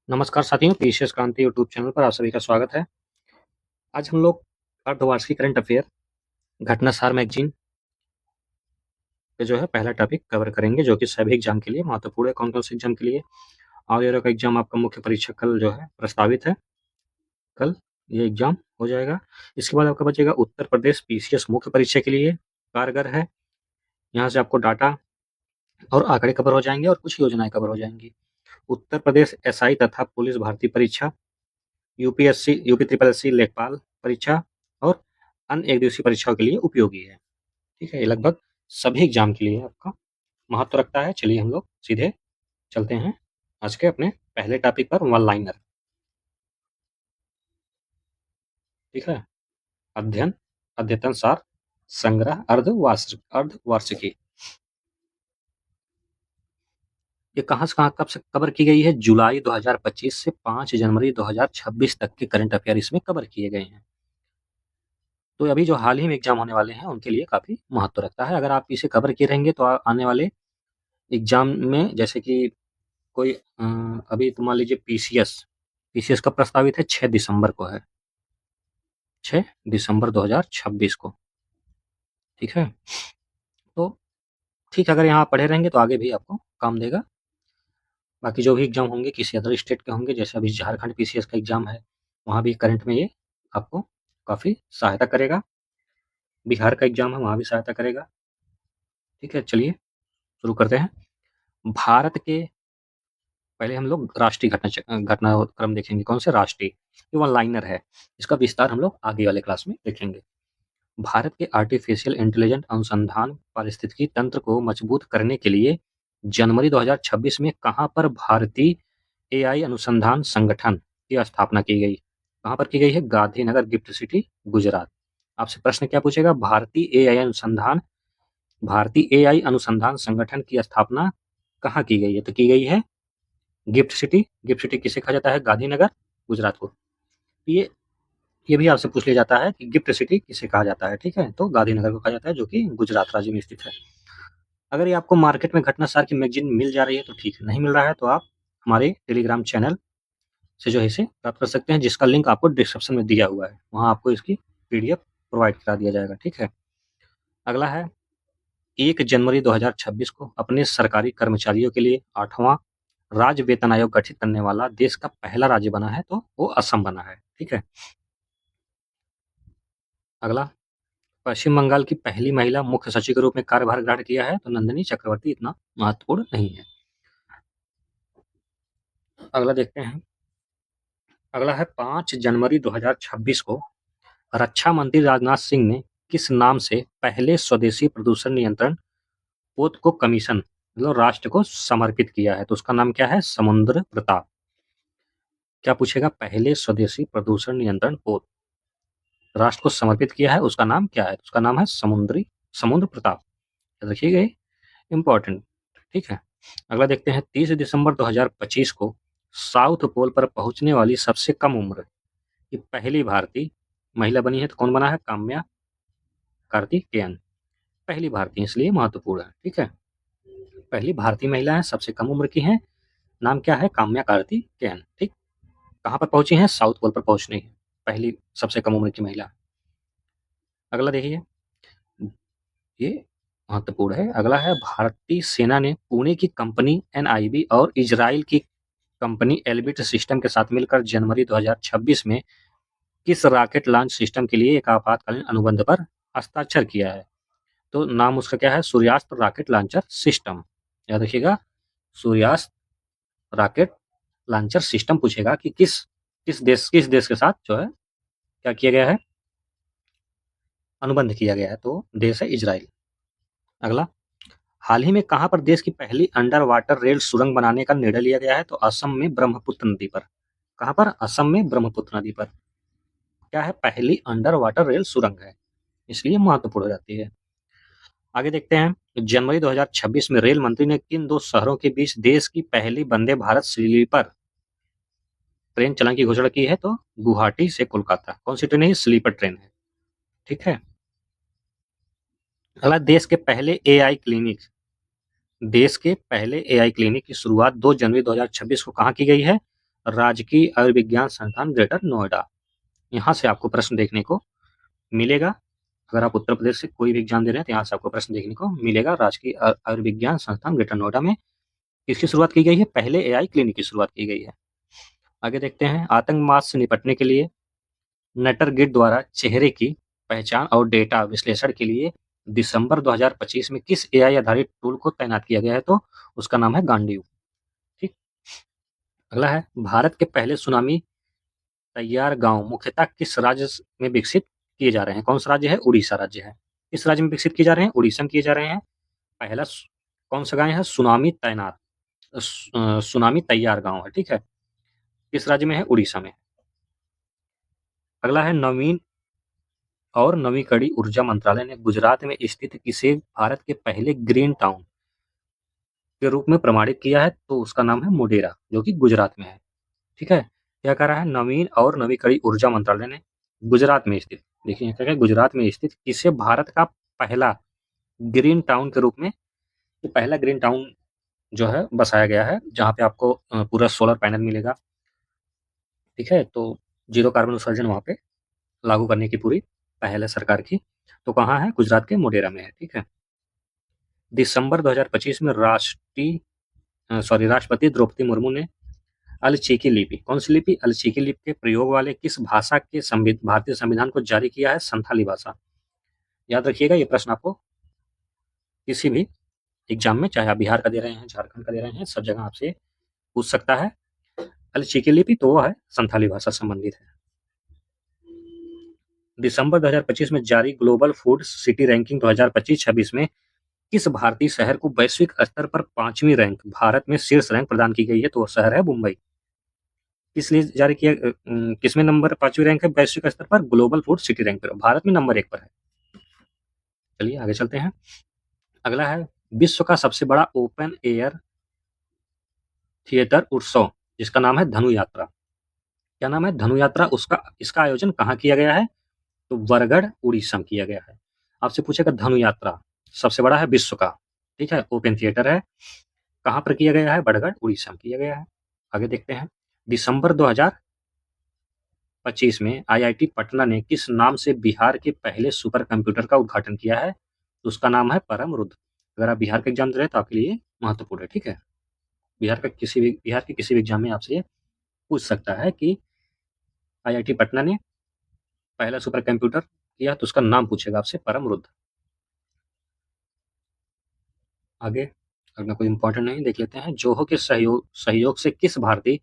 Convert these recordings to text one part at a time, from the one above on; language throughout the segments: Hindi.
नमस्कार साथियों, पीसीएस क्रांति यूट्यूब चैनल पर आप सभी का स्वागत है। आज हम लोग अर्धवार्षिक करंट अफेयर घटनासार मैगजीन पे जो है पहला टॉपिक कवर करेंगे, जो कि सभी एग्जाम के लिए महत्वपूर्ण है। कौन-कौन से एग्जाम के लिए? और का एग्जाम आपका मुख्य परीक्षा कल जो है प्रस्तावित है, कल ये एग्जाम हो जाएगा। इसके बाद आपका बचेगा उत्तर प्रदेश पीसीएस मुख्य परीक्षा के लिए कारगर है। यहाँ से आपको डाटा और आंकड़े कवर हो जाएंगे और कुछ योजनाएं कवर हो जाएंगी। उत्तर प्रदेश एसआई तथा पुलिस भर्ती परीक्षा, यूपीएससी, यूपी ट्रिपल एससी, लेखपाल परीक्षा और अन्य एक दिवसीय परीक्षाओं के लिए उपयोगी है। ठीक है, ये लगभग सभी एग्जाम के लिए आपका महत्व रखता है। चलिए हम लोग सीधे चलते हैं आज के अपने पहले टॉपिक पर, वन लाइनर। ठीक है, अध्ययन, अद्यतन सार, संग्रह, अर्धवार्षिकी। ये कहाँ से कहाँ कब से कवर की गई है? जुलाई 2025 से 5 जनवरी 2026 तक के करंट अफेयर इसमें कवर किए गए हैं। तो अभी जो हाल ही में एग्जाम होने वाले हैं उनके लिए काफी महत्व रखता है। अगर आप इसे कवर किए रहेंगे तो आने वाले एग्जाम में, जैसे कि कोई अभी तो मान लीजिए पीसीएस का प्रस्तावित है 6 दिसंबर को है, 6 दिसंबर 2026 को। ठीक है, तो ठीक, अगर यहाँ पढ़े रहेंगे तो आगे भी आपको काम देगा। बाकी जो भी एग्जाम होंगे किसी अदर स्टेट के होंगे, जैसे अभी झारखंड पीसीएस का एग्जाम है, वहाँ भी करंट में ये आपको काफ़ी सहायता करेगा। बिहार का एग्जाम है, वहाँ भी सहायता करेगा। ठीक है, चलिए शुरू करते हैं। भारत के पहले हम लोग राष्ट्रीय घटनाक्रम देखेंगे। कौन से? राष्ट्रीय। ये वन लाइनर है, इसका विस्तार हम लोग आगे वाले क्लास में देखेंगे। भारत के आर्टिफिशियल इंटेलिजेंट अनुसंधान पारिस्थितिकी तंत्र को मजबूत करने के लिए जनवरी 2026 में कहां पर भारतीय एआई अनुसंधान संगठन की स्थापना की गई? कहां पर की गई है? Gandhinagar, gift city, Gujarat. आपसे प्रश्न क्या पूछेगा? भारतीय एआई अनुसंधान संगठन की स्थापना कहाँ की गई है? तो की गई है गिफ्ट सिटी। गिफ्ट सिटी किसे कहा जाता है? गांधीनगर, गुजरात को। ये भी आपसे पूछ लिया जाता है कि गिफ्ट सिटी किसे कहा जाता है। ठीक है, तो गांधीनगर को कहा जाता है, जो कि गुजरात राज्य में स्थित है। अगर ये आपको मार्केट में घटनासार की मैगजीन मिल जा रही है तो ठीक है, नहीं मिल रहा है तो आप हमारे टेलीग्राम चैनल से जो है इसे प्राप्त कर सकते हैं, जिसका लिंक आपको डिस्क्रिप्शन में दिया हुआ है। वहाँ आपको इसकी पीडीएफ प्रोवाइड करा दिया जाएगा। ठीक है, अगला है 1 जनवरी 2026 को अपने सरकारी कर्मचारियों के लिए 8वां राज्य वेतन आयोग गठित करने वाला देश का पहला राज्य बना है, तो वो असम बना है। ठीक है, अगला, पश्चिम बंगाल की पहली महिला मुख्य सचिव के रूप में कार्यभार ग्रहण किया है, तो नंदिनी चक्रवर्ती। इतना महत्वपूर्ण नहीं है। अगला देखते हैं। अगला है 5 जनवरी 2026 को रक्षा मंत्री राजनाथ सिंह ने किस नाम से पहले स्वदेशी प्रदूषण नियंत्रण पोत को कमीशन, मतलब राष्ट्र को समर्पित किया है? तो उसका नाम क्या है? समुद्र प्रताप। क्या पूछेगा? पहले स्वदेशी प्रदूषण नियंत्रण पोत राष्ट्र को समर्पित किया है, उसका नाम क्या है? उसका नाम है समुद्र प्रताप। याद रखिएगा, इंपॉर्टेंट। ठीक है, अगला देखते हैं। 30 दिसंबर 2025 को साउथ पोल पर पहुंचने वाली सबसे कम उम्र की पहली भारतीय महिला बनी है, तो कौन बना है? काम्या कार्तिकेयन। पहली भारतीय, इसलिए महत्वपूर्ण है। ठीक है, पहली भारतीय महिला है, सबसे कम उम्र की है, नाम क्या है? काम्या कार्तिकेयन। ठीक, कहाँ पर पहुंची है? साउथ पोल पर पहुंचनी है, पहली सबसे कम उम्र की महिला। अगला देखिए, ये महत्वपूर्ण है। अगला है, भारतीय सेना ने पुणे की कंपनी एनआईबी और इजराइल की कंपनी एल्बिट सिस्टम के साथ मिलकर जनवरी 2026 में किस रॉकेट लॉन्च सिस्टम के लिए एक आपातकालीन अनुबंध पर हस्ताक्षर किया है? तो नाम उसका क्या है? सूर्यास्त्र रॉकेट लॉन्चर सिस्टम। याद रखिएगा, सूर्यास्त्र रॉकेट लॉन्चर सिस्टम पूछेगा कि किस देश के साथ जो है क्या किया गया है? अनुबंध किया गया है, तो देश है इजराइल। अगला, हाल ही में कहां पर देश की पहली अंडर वाटर रेल सुरंग बनाने का निर्णय लिया गया है? तो असम में ब्रह्मपुत्र नदी पर। कहां पर? असम में ब्रह्मपुत्र नदी पर क्या है? पहली अंडर वाटर रेल सुरंग है, इसलिए महत्वपूर्ण हो जाती है। आगे देखते हैं। जनवरी 2026 में रेल मंत्री ने किन दो शहरों के बीच देश की पहली वंदे भारत स्लीपर ट्रेन चलाने की घोषणा की है? तो गुवाहाटी से कोलकाता। कौन सी ट्रेन है? स्लीपर ट्रेन है। ठीक है, अगला, देश के पहले एआई क्लिनिक की शुरुआत 2 जनवरी 2026 को कहाँ की गई है? राजकीय आयुर्विज्ञान संस्थान ग्रेटर नोएडा। यहाँ से आपको प्रश्न देखने को मिलेगा। अगर आप उत्तर प्रदेश से कोई भी एग्जाम दे रहे हैं तो यहाँ से आपको प्रश्न देखने को मिलेगा। राजकीय आयुर्विज्ञान संस्थान ग्रेटर नोएडा में किसकी शुरुआत की गई है? पहले एआई क्लिनिक की शुरुआत की गई है। आगे देखते हैं, आतंकवाद से निपटने के लिए नेटरगिट द्वारा चेहरे की पहचान और डेटा विश्लेषण के लिए दिसंबर 2025 में किस एआई आधारित टूल को तैनात किया गया है? तो उसका नाम है गांडीव। ठीक। अगला है, भारत के पहले सुनामी तैयार गांव मुख्यतः किस राज्य में विकसित किए जा रहे हैं? कौन सा राज्य है? उड़ीसा राज्य है। किस राज्य में विकसित किए जा रहे हैं? उड़ीसा में किए जा रहे हैं। पहला कौन सा गांव है? सुनामी तैयार गांव है। ठीक है, किस राज्य में है? उड़ीसा में। अगला है, नवीन और नवीकरणीय ऊर्जा मंत्रालय ने गुजरात में स्थित किसे भारत के पहले ग्रीन टाउन के रूप में प्रमाणित किया है? तो उसका नाम है मोढेरा, जो कि गुजरात में है। ठीक है, क्या कह रहा है? नवीन और नवीकरणीय ऊर्जा मंत्रालय ने गुजरात में स्थित, देखिए क्या है, गुजरात में स्थित किसे भारत का पहला ग्रीन टाउन के रूप में, पहला ग्रीन टाउन जो है बसाया गया है, जहाँ पे आपको पूरा सोलर पैनल मिलेगा। ठीक है, तो जीरो कार्बन उत्सर्जन वहाँ पे लागू करने की पूरी पहल है सरकार की। तो कहाँ है? गुजरात के मोढेरा में है। ठीक है, दिसंबर 2025 में राष्ट्रपति द्रौपदी मुर्मू ने अलचीकी लिपि, कौन सी लिपि? अलचीकी लिपि के प्रयोग वाले किस भाषा के भारतीय संविधान को जारी किया है? संथाली भाषा। याद रखिएगा, ये प्रश्न आपको किसी भी एग्जाम में, चाहे आप बिहार का दे रहे हैं, झारखंड का दे रहे हैं, सब जगह आपसे पूछ सकता है। अलचीकी लिपि तो वो है, संथाली भाषा संबंधित है। दिसंबर 2025 में जारी ग्लोबल फूड सिटी रैंकिंग 2025-26 में किस भारतीय शहर को वैश्विक स्तर पर 5वीं रैंक, भारत में शीर्ष रैंक प्रदान की गई है? तो वो शहर है मुंबई। किस लिए जारी किया, किसमें नंबर 5वीं रैंक है वैश्विक स्तर पर? ग्लोबल फूड सिटी रैंक पर, भारत में नंबर 1 पर है। चलिए आगे चलते हैं। अगला है, विश्व का सबसे बड़ा ओपन एयर थिएटर उत्सव, जिसका नाम है धनु यात्रा। क्या नाम है? धनु यात्रा। इसका आयोजन कहाँ किया गया है? तो बरगढ़ उड़ीसा में किया गया है। आपसे पूछेगा धनु यात्रा सबसे बड़ा है विश्व का, ठीक है, ओपन थिएटर है, कहाँ पर किया गया है? बरगढ़ उड़ीसा में किया गया है। आगे देखते हैं, दिसंबर 2025 में आईआईटी पटना ने किस नाम से बिहार के पहले सुपर कंप्यूटर का उद्घाटन किया है? तो उसका नाम है परम रुद्र। अगर आप बिहार के एग्जाम दे रहे हैं तो आपके लिए महत्वपूर्ण है। ठीक है, बिहार के किसी भी एग्जाम में आपसे पूछ सकता है कि आईआईटी पटना ने पहला सुपर कंप्यूटर किया, तो उसका नाम पूछेगा आपसे, परम रुद्र। आगे अगर कोई इंपॉर्टेंट नहीं, देख लेते हैं। जोहो के सहयोग से किस भारतीय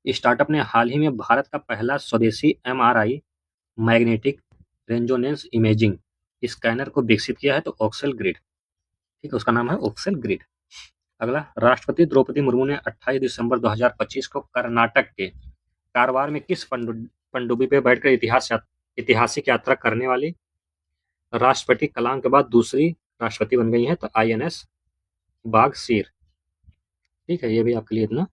स्टार्टअप ने हाल ही में भारत का पहला स्वदेशी MRI magnetic resonance imaging scanner को विकसित किया है? तो ऑक्सेल ग्रिड। ठीक है, उसका नाम है ऑक्सेल ग्रिड। अगला, राष्ट्रपति द्रौपदी मुर्मू ने 28 दिसंबर 2025 को कर्नाटक के कारवार में किस पनडुब्बी पे बैठकर ऐतिहासिक यात्रा करने वाली राष्ट्रपति कलाम के बाद दूसरी राष्ट्रपति बन गई है? तो आईएनएस बाघ सीर। ठीक है, ये भी आपके लिए इतना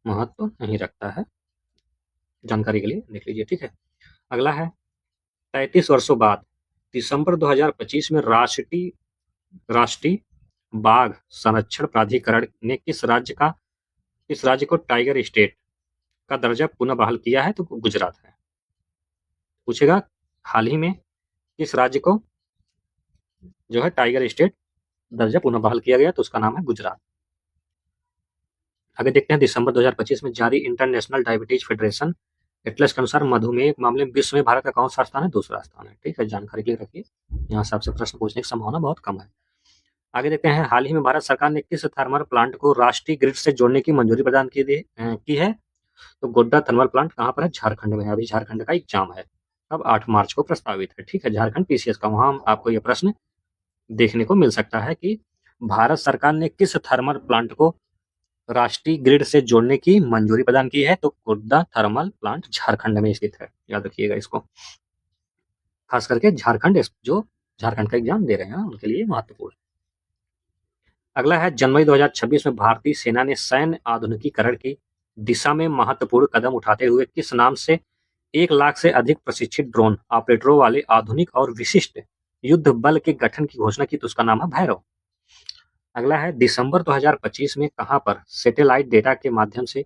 महत्व नहीं रखता है, जानकारी के लिए देख लीजिए। ठीक है, अगला है, 33 वर्षों बाद दिसंबर 2025 में राष्ट्रीय बाघ संरक्षण प्राधिकरण ने किस राज्य को टाइगर स्टेट का दर्जा पुनः बहाल किया है? तो गुजरात है। पूछेगा हाल ही में किस राज्य को जो है टाइगर स्टेट दर्जा पुनः बहाल किया गया? तो उसका नाम है गुजरात। आगे देखते हैं, दिसंबर 2025 में जारी इंटरनेशनल डायबिटीज फेडरेशन एटलस के अनुसार मधुमेह के मामले में विश्व में भारत का कौन सा स्थान है? दूसरा स्थान है। ठीक है, जानकारी के लिए रखिए, यहाँ से आपसे प्रश्न पूछने की संभावना बहुत कम है। आगे देखते हैं, हाल ही में भारत सरकार ने किस थर्मल प्लांट को राष्ट्रीय ग्रिड से जोड़ने की मंजूरी प्रदान की है? तो गोड्डा थर्मल प्लांट कहाँ पर है? झारखंड में है। अभी झारखंड का एग्जाम है, अब 8 मार्च को प्रस्तावित है। ठीक है, झारखंड पीसीएस का, वहां आपको यह प्रश्न देखने को मिल सकता है कि भारत सरकार ने किस थर्मल प्लांट को राष्ट्रीय ग्रिड से जोड़ने की मंजूरी प्रदान की है? तो गोड्डा थर्मल प्लांट झारखंड में स्थित है। याद रखिएगा इसको, खास करके जो झारखंड का एग्जाम दे रहे हैं उनके लिए महत्वपूर्ण। अगला है, जनवरी 2026 में भारतीय सेना ने सैन्य आधुनिकीकरण की दिशा में महत्वपूर्ण कदम उठाते हुए किस नाम से 1 लाख से अधिक प्रशिक्षित ड्रोन ऑपरेटरों वाले आधुनिक और विशिष्ट युद्ध बल के गठन की घोषणा की? तो उसका नाम है भैरव। अगला है, दिसंबर 2025 में कहां पर सैटेलाइट डेटा के माध्यम से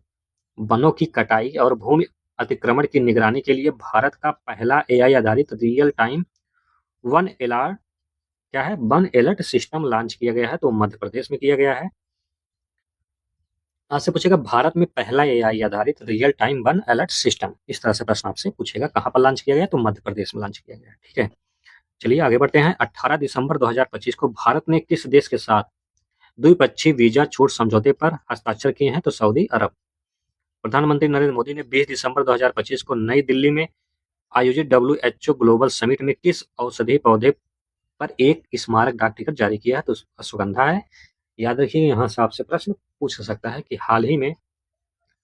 वनों की कटाई और भूमि अतिक्रमण की निगरानी के लिए भारत का पहला एआई आधारित रियल टाइम वन अलर्ट क्या है, वन अलर्ट सिस्टम लॉन्च किया गया है, तो मध्य प्रदेश में किया गया है। आपसे पूछेगा भारत में पहला एआई आधारित real time one alert system, इस तरह से प्रश्न आपसे पूछेगा, कहाँ पर लॉन्च किया गया, तो मध्य प्रदेश में लॉन्च किया गया है। ठीक है, चलिए आगे बढ़ते हैं। 18 दिसंबर 2025 को भारत ने किस देश के साथ द्विपक्षीय वीजा छूट समझौते पर हस्ताक्षर किए हैं, तो सऊदी अरब। प्रधानमंत्री नरेंद्र मोदी ने 20 दिसंबर 2025 को नई दिल्ली में आयोजित डब्ल्यूएचओ ग्लोबल समिट में किस औषधि पौधे पर एक स्मारक डाक टिकट जारी किया है, तो अश्वगंधा है। याद रखिए, यहाँ से आपसे प्रश्न पूछ सकता है कि हाल ही में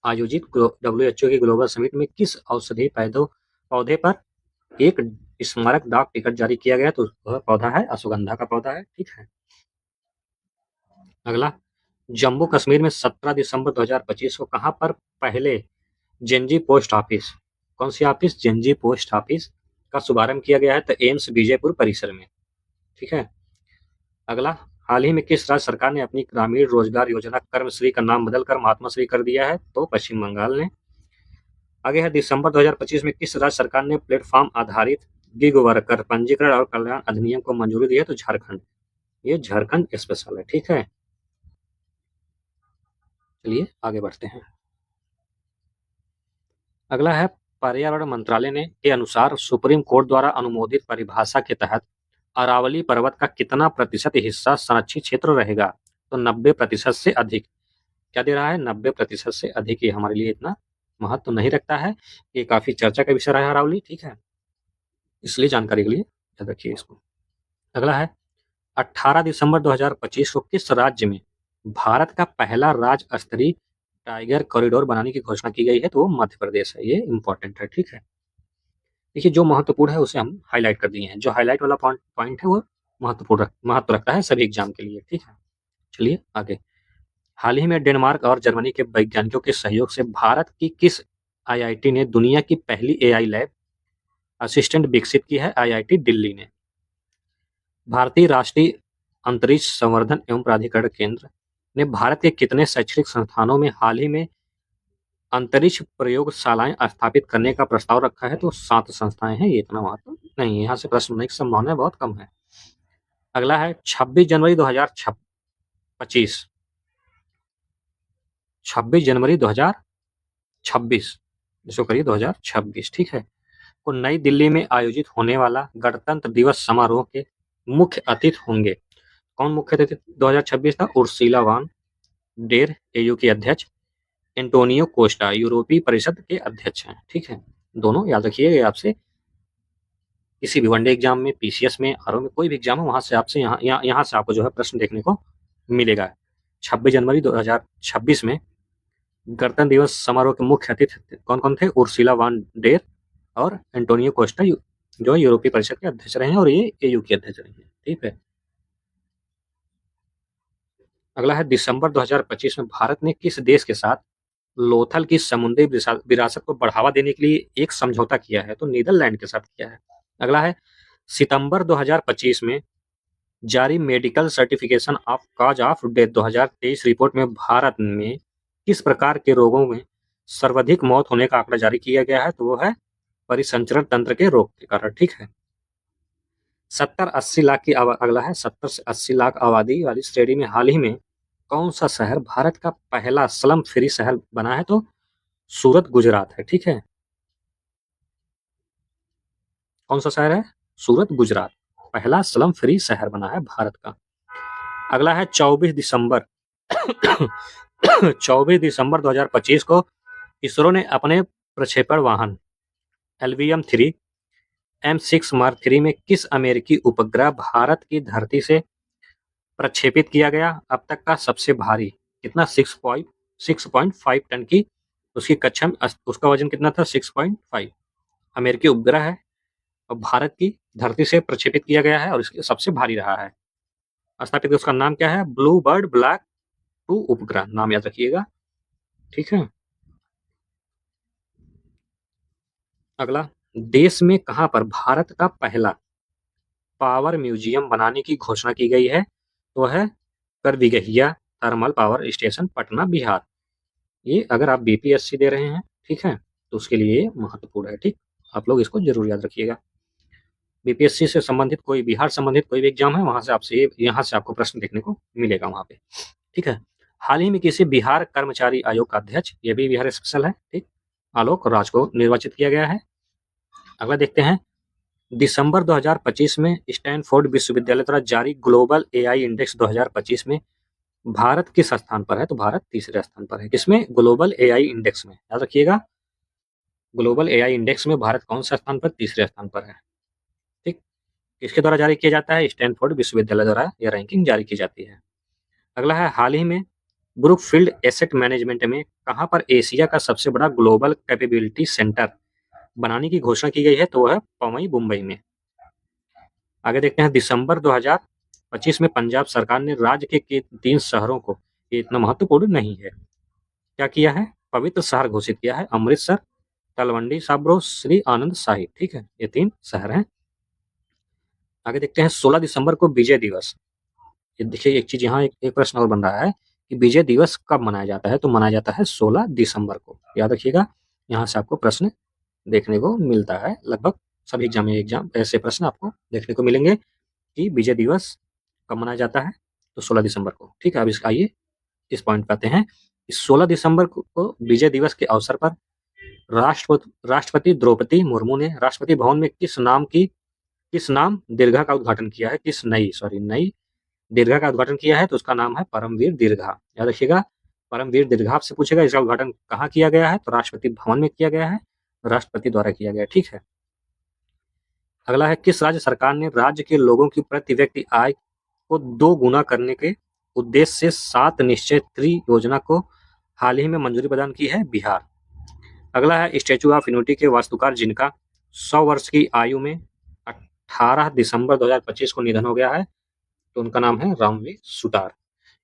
आयोजित डब्ल्यूएचओ की ग्लोबल समिट में किस औषधि पौधे पर एक स्मारक डाक टिकट जारी किया गया, तो वह पौधा है अश्वगंधा का पौधा है। ठीक है, अगला, जम्मू कश्मीर में 17 दिसंबर 2025 को कहां पर पहले जेनजी पोस्ट ऑफिस, कौन सी ऑफिस, जेनजी पोस्ट ऑफिस का शुभारंभ किया गया है, तो एम्स विजयपुर परिसर में। ठीक है, अगला, हाल ही में किस राज्य सरकार ने अपनी ग्रामीण रोजगार योजना कर्मश्री का नाम बदलकर महात्मा श्री कर दिया है, तो पश्चिम बंगाल ने। आगे है, दिसंबर 2025 में किस राज्य सरकार ने प्लेटफॉर्म आधारित गिग वर्कर पंजीकरण और कल्याण अधिनियम को मंजूरी दी है, तो झारखंड। ये झारखंड स्पेशल है। ठीक है, चलिए आगे बढ़ते हैं। अगला है, पर्यावरण मंत्रालय ने के अनुसार सुप्रीम कोर्ट द्वारा अनुमोदित परिभाषा के तहत अरावली पर्वत का कितना प्रतिशत हिस्सा संरक्षित क्षेत्र रहेगा, तो 90% से अधिक। क्या दे रहा है, 90% से अधिक। ये हमारे लिए इतना महत्व तो नहीं रखता है, ये काफी चर्चा का विषय रहा है अरावली। ठीक है, इसलिए जानकारी के लिए याद रखिए इसको। अगला है, 18 दिसंबर 2025 को किस राज्य में भारत का पहला राज्य स्तरीय टाइगर कॉरिडोर बनाने की घोषणा की गई है, तो वो मध्य प्रदेश है। ये इंपॉर्टेंट है। ठीक है, देखिए जो महत्वपूर्ण है उसे हम हाईलाइट कर दिए हैं, जो हाईलाइट वाला पॉइंट है वो महत्व रखता है सभी एग्जाम के लिए। ठीक है, चलिए आगे। हाल ही में डेनमार्क और जर्मनी के वैज्ञानिकों के सहयोग से भारत की किस आईआईटी ने दुनिया की पहली एआई लैब असिस्टेंट विकसित की है, आईआईटी दिल्ली ने। भारतीय राष्ट्रीय अंतरिक्ष संवर्धन एवं प्राधिकरण केंद्र ने भारत के कितने शैक्षणिक संस्थानों में हाल ही में अंतरिक्ष प्रयोगशालाएं स्थापित करने का प्रस्ताव रखा है, तो 7 संस्थाएं हैं। ये इतना महत्व नहीं है, यहाँ से प्रश्न होने की संभावना बहुत कम है। अगला है, 26 जनवरी 2025 26 जनवरी 2026 इसको करिए 2026। ठीक है, को नई दिल्ली में आयोजित होने वाला गणतंत्र दिवस समारोह के मुख्य अतिथि होंगे। कौन मुख्य अतिथि 2026 था, उर्सुला वॉन डेर एयू की अध्यक्ष, एंटोनियो कोस्टा यूरोपीय परिषद के अध्यक्ष हैं। ठीक है, दोनों याद रखिएगा, आपसे किसी भी वनडे एग्जाम में, पीसीएस में, आरओ में, कोई भी एग्जाम हो, वहां से आपसे यहाँ से आपको जो है प्रश्न देखने को मिलेगा। 26 जनवरी 2026 में गणतंत्र दिवस समारोह के मुख्य अतिथि कौन कौन थे, उर्सुला वॉन डेर और एंटोनियो कोस्टा जो यूरोपीय परिषद के अध्यक्ष रहे हैं, और ये एयू के अध्यक्ष रहे हैं। ठीक है, अगला है, दिसंबर 2025 में भारत ने किस देश के साथ लोथल की समुद्री विरासत को बढ़ावा देने के लिए एक समझौता किया है, तो नीदरलैंड के साथ किया है। अगला है, सितंबर 2025 में जारी medical certification of cause of death 2023 report में भारत में किस प्रकार के रोगों में सर्वाधिक मौत होने का आंकड़ा जारी किया गया है, तो वो है परिसंचरण तंत्र के रोग के कारण। ठीक है, 70-80 लाख की अगला है, 70 से 80 लाख आबादी वाली श्रेणी में हाल ही में कौन सा शहर भारत का पहला स्लम फ्री शहर बना है, तो सूरत गुजरात है। ठीक है, कौन सा शहर है, सूरत गुजरात, पहला स्लम फ्री शहर बना है भारत का। अगला है, 24 दिसंबर 24 दिसंबर 2025 को इसरो ने अपने प्रक्षेपण वाहन LVM-3 M6 मार्क 3 में किस अमेरिकी उपग्रह भारत की धरती से प्रक्षेपित किया गया अब तक का सबसे भारी, कितना, 6.5 टन की उसकी कक्षा में, उसका वजन कितना था, 6.5। अमेरिकी उपग्रह है और भारत की धरती से प्रक्षेपित किया गया है और इसके सबसे भारी रहा है। स्थापित उसका नाम क्या है, ब्लू बर्ड ब्लैक 2 उपग्रह, नाम याद रखिएगा। ठीक है, अगला, देश में कहां पर भारत का पहला पावर म्यूजियम बनाने की घोषणा की गई है, तो है करबिगहिया thermal power station, Patna, Bihar. ये अगर आप बीपीएससी दे रहे हैं, ठीक है, तो उसके लिए ये महत्वपूर्ण है। ठीक, आप लोग इसको जरूर याद रखिएगा। बीपीएससी से संबंधित कोई, बिहार संबंधित कोई भी एग्जाम है, वहां से आपसे यहाँ से आपको प्रश्न देखने को मिलेगा वहां पे। ठीक है। हाल ही में किसी बिहार कर्मचारी आयोग का अध्यक्ष, ये भी बिहार स्पेशल है, ठीक, आलोक राज को निर्वाचित किया गया है। अगला देखते हैं, दिसंबर 2025 में स्टैनफोर्ड विश्वविद्यालय द्वारा जारी ग्लोबल एआई इंडेक्स 2025 में भारत किस स्थान पर है? तो भारत तीसरे स्थान पर है। किसमें? ग्लोबल एआई इंडेक्स में, याद रखिएगा। ग्लोबल एआई इंडेक्स में भारत कौन सा स्थान पर? तीसरे स्थान पर है। ठीक, किसके द्वारा जारी किया जाता है? स्टैनफोर्ड विश्वविद्यालय द्वारा यह रैंकिंग जारी की जाती है। अगला है, हाल ही में ब्रुकफील्ड एसेट मैनेजमेंट में कहां पर एशिया का सबसे बड़ा ग्लोबल कैपेबिलिटी सेंटर बनाने की घोषणा की गई है? तो वह पवई, मुंबई में। आगे देखते हैं, दिसंबर 2025 में पंजाब सरकार ने राज्य के 3 शहरों को, ये इतना महत्वपूर्ण नहीं है, क्या किया है? पवित्र शहर घोषित किया है। अमृतसर, तलवंडी साबो, श्री आनंद साहिब। ठीक है, ये 3 शहर हैं। आगे देखते हैं, 16 दिसंबर को विजय दिवस। ये देखिए, एक चीज यहाँ, एक प्रश्न और बन रहा है कि विजय दिवस कब मनाया जाता है? तो मनाया जाता है 16 दिसंबर को, याद रखिएगा। यहाँ से आपको प्रश्न देखने को मिलता है, लगभग सभी एग्जाम ऐसे प्रश्न आपको देखने को मिलेंगे कि विजय दिवस कब मनाया जाता है? तो 16 दिसंबर को। ठीक है, अब इसका आइए इस पॉइंट पे आते हैं। इस 16 दिसंबर को विजय दिवस के अवसर पर राष्ट्रपति द्रौपदी मुर्मू ने राष्ट्रपति भवन में किस नाम दीर्घा का उद्घाटन किया है? नई दीर्घा का उद्घाटन किया है, तो उसका नाम है परमवीर दीर्घा। याद रखिएगा, परमवीर दीर्घा आपसे पूछेगा। इसका उद्घाटन कहाँ किया गया है? तो राष्ट्रपति भवन में किया गया है, राष्ट्रपति द्वारा किया गया। ठीक है। अगला है, किस राज्य सरकार ने राज्य के लोगों की प्रति व्यक्ति आय को 2 गुना करने के उद्देश्य से 7 निश्चय त्रि योजना को हाल ही में मंजूरी प्रदान की है? बिहार। अगला है, स्टैचू ऑफ यूनिटी के वास्तुकार जिनका 100 वर्ष की आयु में 18 दिसंबर 2025 को निधन हो गया है, तो उनका नाम है रामवी सुतार।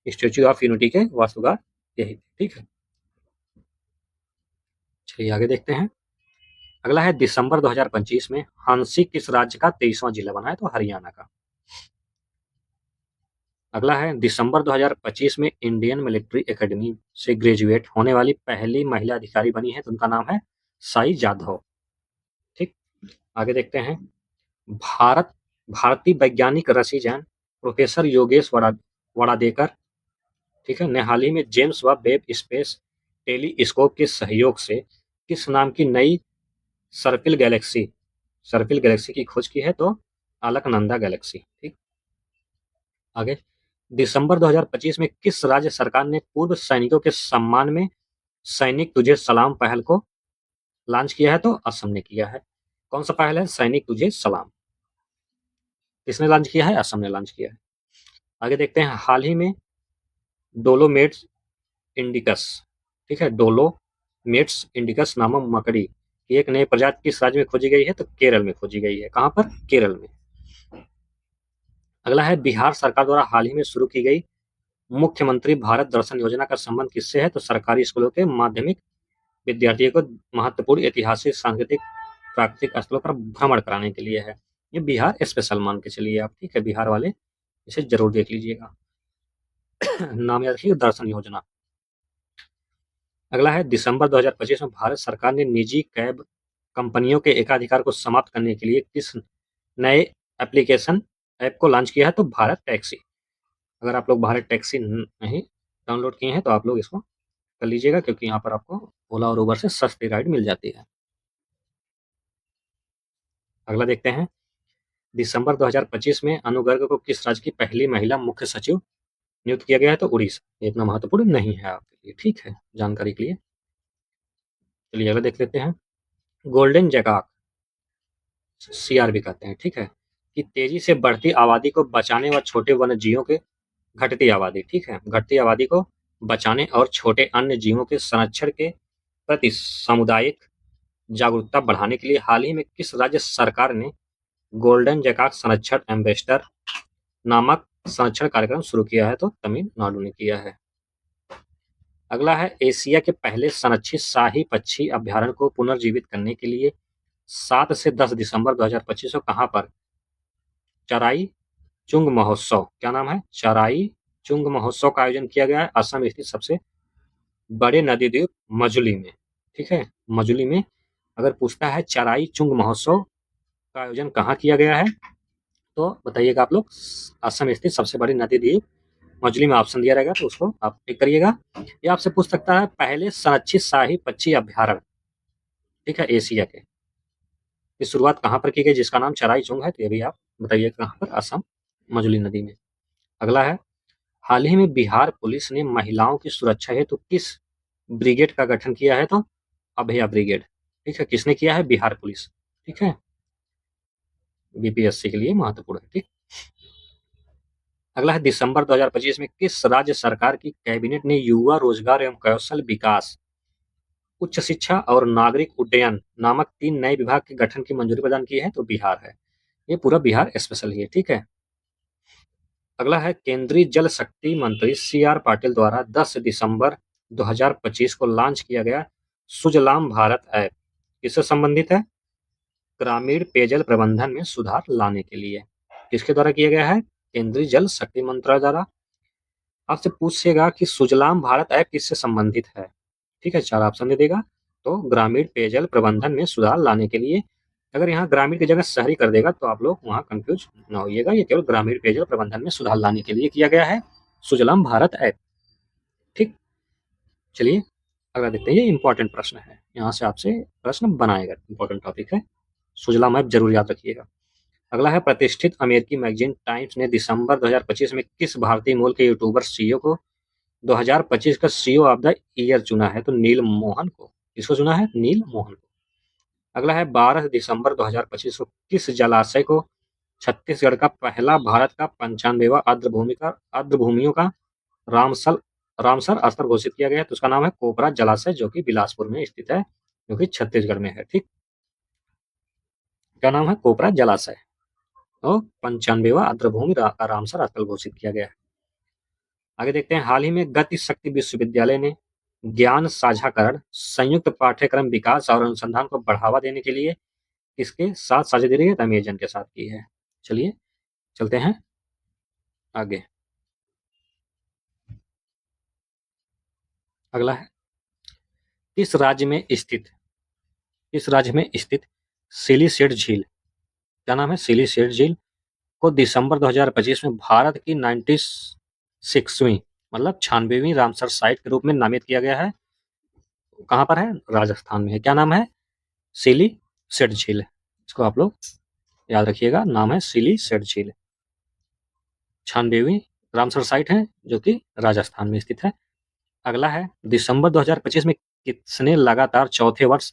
स्टैचू ऑफ यूनिटी के वास्तुकार यही थे। ठीक है, चलिए आगे देखते हैं। अगला है, दिसंबर 2025 में हांसी किस राज्य का 23वां जिला बना है? तो हरियाणा का। अगला है, दिसंबर 2025 में इंडियन मिलिट्री एकेडमी से ग्रेजुएट होने वाली पहली महिला अधिकारी बनी है, तो उनका नाम है साई जाधव। ठीक, आगे देखते हैं। भारतीय वैज्ञानिक ऋषि जैन प्रोफेसर योगेश वड़ादेकर, ठीक है, ने हाल ही में जेम्स वेब स्पेस टेलीस्कोप के सहयोग से किस नाम की नई सर्पिल गैलेक्सी की खोज की है? तो अलकनंदा गैलेक्सी। ठीक, आगे, दिसंबर 2025 में किस राज्य सरकार ने पूर्व सैनिकों के सम्मान में सैनिक तुझे सलाम पहल को लॉन्च किया है? तो असम ने किया है। कौन सा पहल है? सैनिक तुझे सलाम। किसने लॉन्च किया है? असम ने लॉन्च किया है। आगे देखते हैं, हाल ही में डोलोमेट्स इंडिकस, ठीक है, डोलोमेट्स इंडिकस नामक मकड़ी की एक नई प्रजाति किस राज्य में खोजी गई है? तो केरल में खोजी गई है। कहां पर? केरल में। अगला है, बिहार सरकार द्वारा हाल ही में शुरू की गई मुख्यमंत्री भारत दर्शन योजना का संबंध किससे है? तो सरकारी स्कूलों के माध्यमिक विद्यार्थियों को महत्वपूर्ण ऐतिहासिक, सांस्कृतिक, प्राकृतिक स्थलों पर भ्रमण कराने के लिए है। ये बिहार स्पेशल मान के चलिए आप। ठीक है, बिहार वाले इसे जरूर देख लीजिएगा। नाम याद रखिए, दर्शन योजना। अगला है, दिसंबर 2025 में भारत सरकार ने निजी कैब कंपनियों के एकाधिकार को समाप्त करने के लिए किस नए एप्लीकेशन ऐप को लॉन्च किया है? तो भारत टैक्सी। अगर आप लोग भारत टैक्सी नहीं डाउनलोड किए हैं तो आप लोग इसको कर लीजिएगा, क्योंकि यहाँ पर आपको ओला और उबर से सस्ती राइड मिल जाती है। अगला देखते हैं, दिसंबर 2025 में अनुगर्ग को किस राज्य की पहली महिला मुख्य सचिव नियुक्त किया गया है? तो उड़ीसा। ये इतना महत्वपूर्ण नहीं है आपके लिए, ठीक है, जानकारी के लिए। चलिए अगला देख लेते हैं। गोल्डन जैकॉक, सीआरबी कहते हैं, ठीक है, कि तेजी से बढ़ती आबादी को बचाने व छोटे वन्य जीवों के घटती आबादी, ठीक है, घटती आबादी को बचाने और छोटे अन्य जीवों के संरक्षण के प्रति सामुदायिक जागरूकता बढ़ाने के लिए हाल ही में किस राज्य सरकार ने गोल्डन जैकॉक संरक्षण एम्बेसडर नामक संरक्षण कार्यक्रम शुरू किया है? तो तमिलनाडु ने किया है। अगला है, एशिया के पहले संरक्षित शाही पक्षी अभ्यारण्य को पुनर्जीवित करने के लिए 7 से 10 दिसंबर 2025 को कहां पर चराई चुंग महोत्सव, क्या नाम है? चराई चुंग महोत्सव का आयोजन किया गया है। असम स्थित सबसे बड़े नदी द्वीप मजुली में, ठीक है, मजुली में। अगर पूछता है चराई चुंग महोत्सव का आयोजन कहाँ किया गया है, तो बताइएगा आप लोग। असम स्थित सबसे बड़ी नदी द्वीप मछली में ऑप्शन दिया रहेगा, तो उसको आप टिक करिएगा। ये आपसे पूछ सकता है पहले संरक्षित शाही पक्षी अभ्यारण्य, ठीक है, एशिया के, की शुरुआत कहाँ पर की गई, जिसका नाम चराई चुंग है, तो ये भी आप बताइए कहाँ पर, असम, मजुली नदी में। अगला है, हाल ही में बिहार पुलिस ने महिलाओं की सुरक्षा हेतु किस ब्रिगेड का गठन किया है, तो अभया ब्रिगेड, ठीक है, किसने किया है, बिहार पुलिस, ठीक है, बीपीएससी के लिए महत्वपूर्ण है, ठीक। अगला है, दिसंबर 2025 में किस राज्य सरकार की कैबिनेट ने युवा रोजगार एवं कौशल विकास, उच्च शिक्षा और नागरिक उड्डयन नामक 3 नए विभाग के गठन की मंजूरी प्रदान की है, तो बिहार है। ये पूरा बिहार स्पेशल ही है, ठीक है। अगला है, केंद्रीय जल शक्ति मंत्री सी आर पाटिल द्वारा 10 दिसंबर 2025 को लॉन्च किया गया सुजलाम भारत ऐप किससे संबंधित है, ग्रामीण पेयजल प्रबंधन में सुधार लाने के लिए। किसके द्वारा किया गया है, केंद्रीय जल शक्ति मंत्रालय द्वारा। आपसे पूछेगा कि सुजलाम भारत ऐप किससे संबंधित है, ठीक है, 4 ऑप्शन दे देगा। तो ग्रामीण पेयजल प्रबंधन में सुधार लाने के लिए, अगर यहाँ ग्रामीण की जगह शहरी कर देगा तो आप लोग वहाँ कंफ्यूज ना होइएगा, ये केवल ग्रामीण पेयजल प्रबंधन में सुधार लाने के लिए किया गया है सुजलाम भारत ऐप, ठीक। चलिए अगला देखते हैं, ये इंपॉर्टेंट प्रश्न है, यहाँ से आपसे प्रश्न बनाएगा, इंपॉर्टेंट टॉपिक है, सुजलाम ऐप जरूर याद रखिएगा। अगला है, प्रतिष्ठित अमेरिकी मैगजीन टाइम्स ने दिसंबर 2025 में किस भारतीय मूल के यूट्यूबर सीईओ को 2025 का सीईओ ऑफ द ईयर चुना है, तो नील मोहन को। किसको चुना है, नील मोहन को। अगला है, 12 दिसंबर 2025 को किस जलाशय को छत्तीसगढ़ का पहला भारत का 95वां आर्द्रभूमियों का रामसल रामसर स्तर घोषित किया गया है, तो उसका नाम है कोपरा जलाशय, जो कि बिलासपुर में स्थित है, जो कि छत्तीसगढ़ में है, ठीक। क्या नाम है, कोपरा जलाशय, और 95वां आर्द्रभूमि रामसर स्थल घोषित किया गया है। आगे देखते हैं, हाल ही में गति शक्ति विश्वविद्यालय ने ज्ञान साझाकरण संयुक्त पाठ्यक्रम विकास और अनुसंधान को बढ़ावा देने के लिए किसके साथ साझेदारी है, अमेजन के साथ की है। चलिए चलते हैं आगे। अगला है, किस राज्य में स्थित सिलीसेट झील, क्या नाम है, सिलीसेट झील को दिसंबर 2025 में भारत की 96वीं मतलब 96वीं रामसर साइट के रूप में नामित किया गया है। कहाँ पर है, राजस्थान में है। क्या नाम है, सिलीसेट झील, इसको आप लोग याद रखिएगा, नाम है सिलीसेट झील, 96वीं रामसर साइट है, जो कि राजस्थान में स्थित है। अगला है, दिसंबर 2025 में किसने लगातार चौथे वर्ष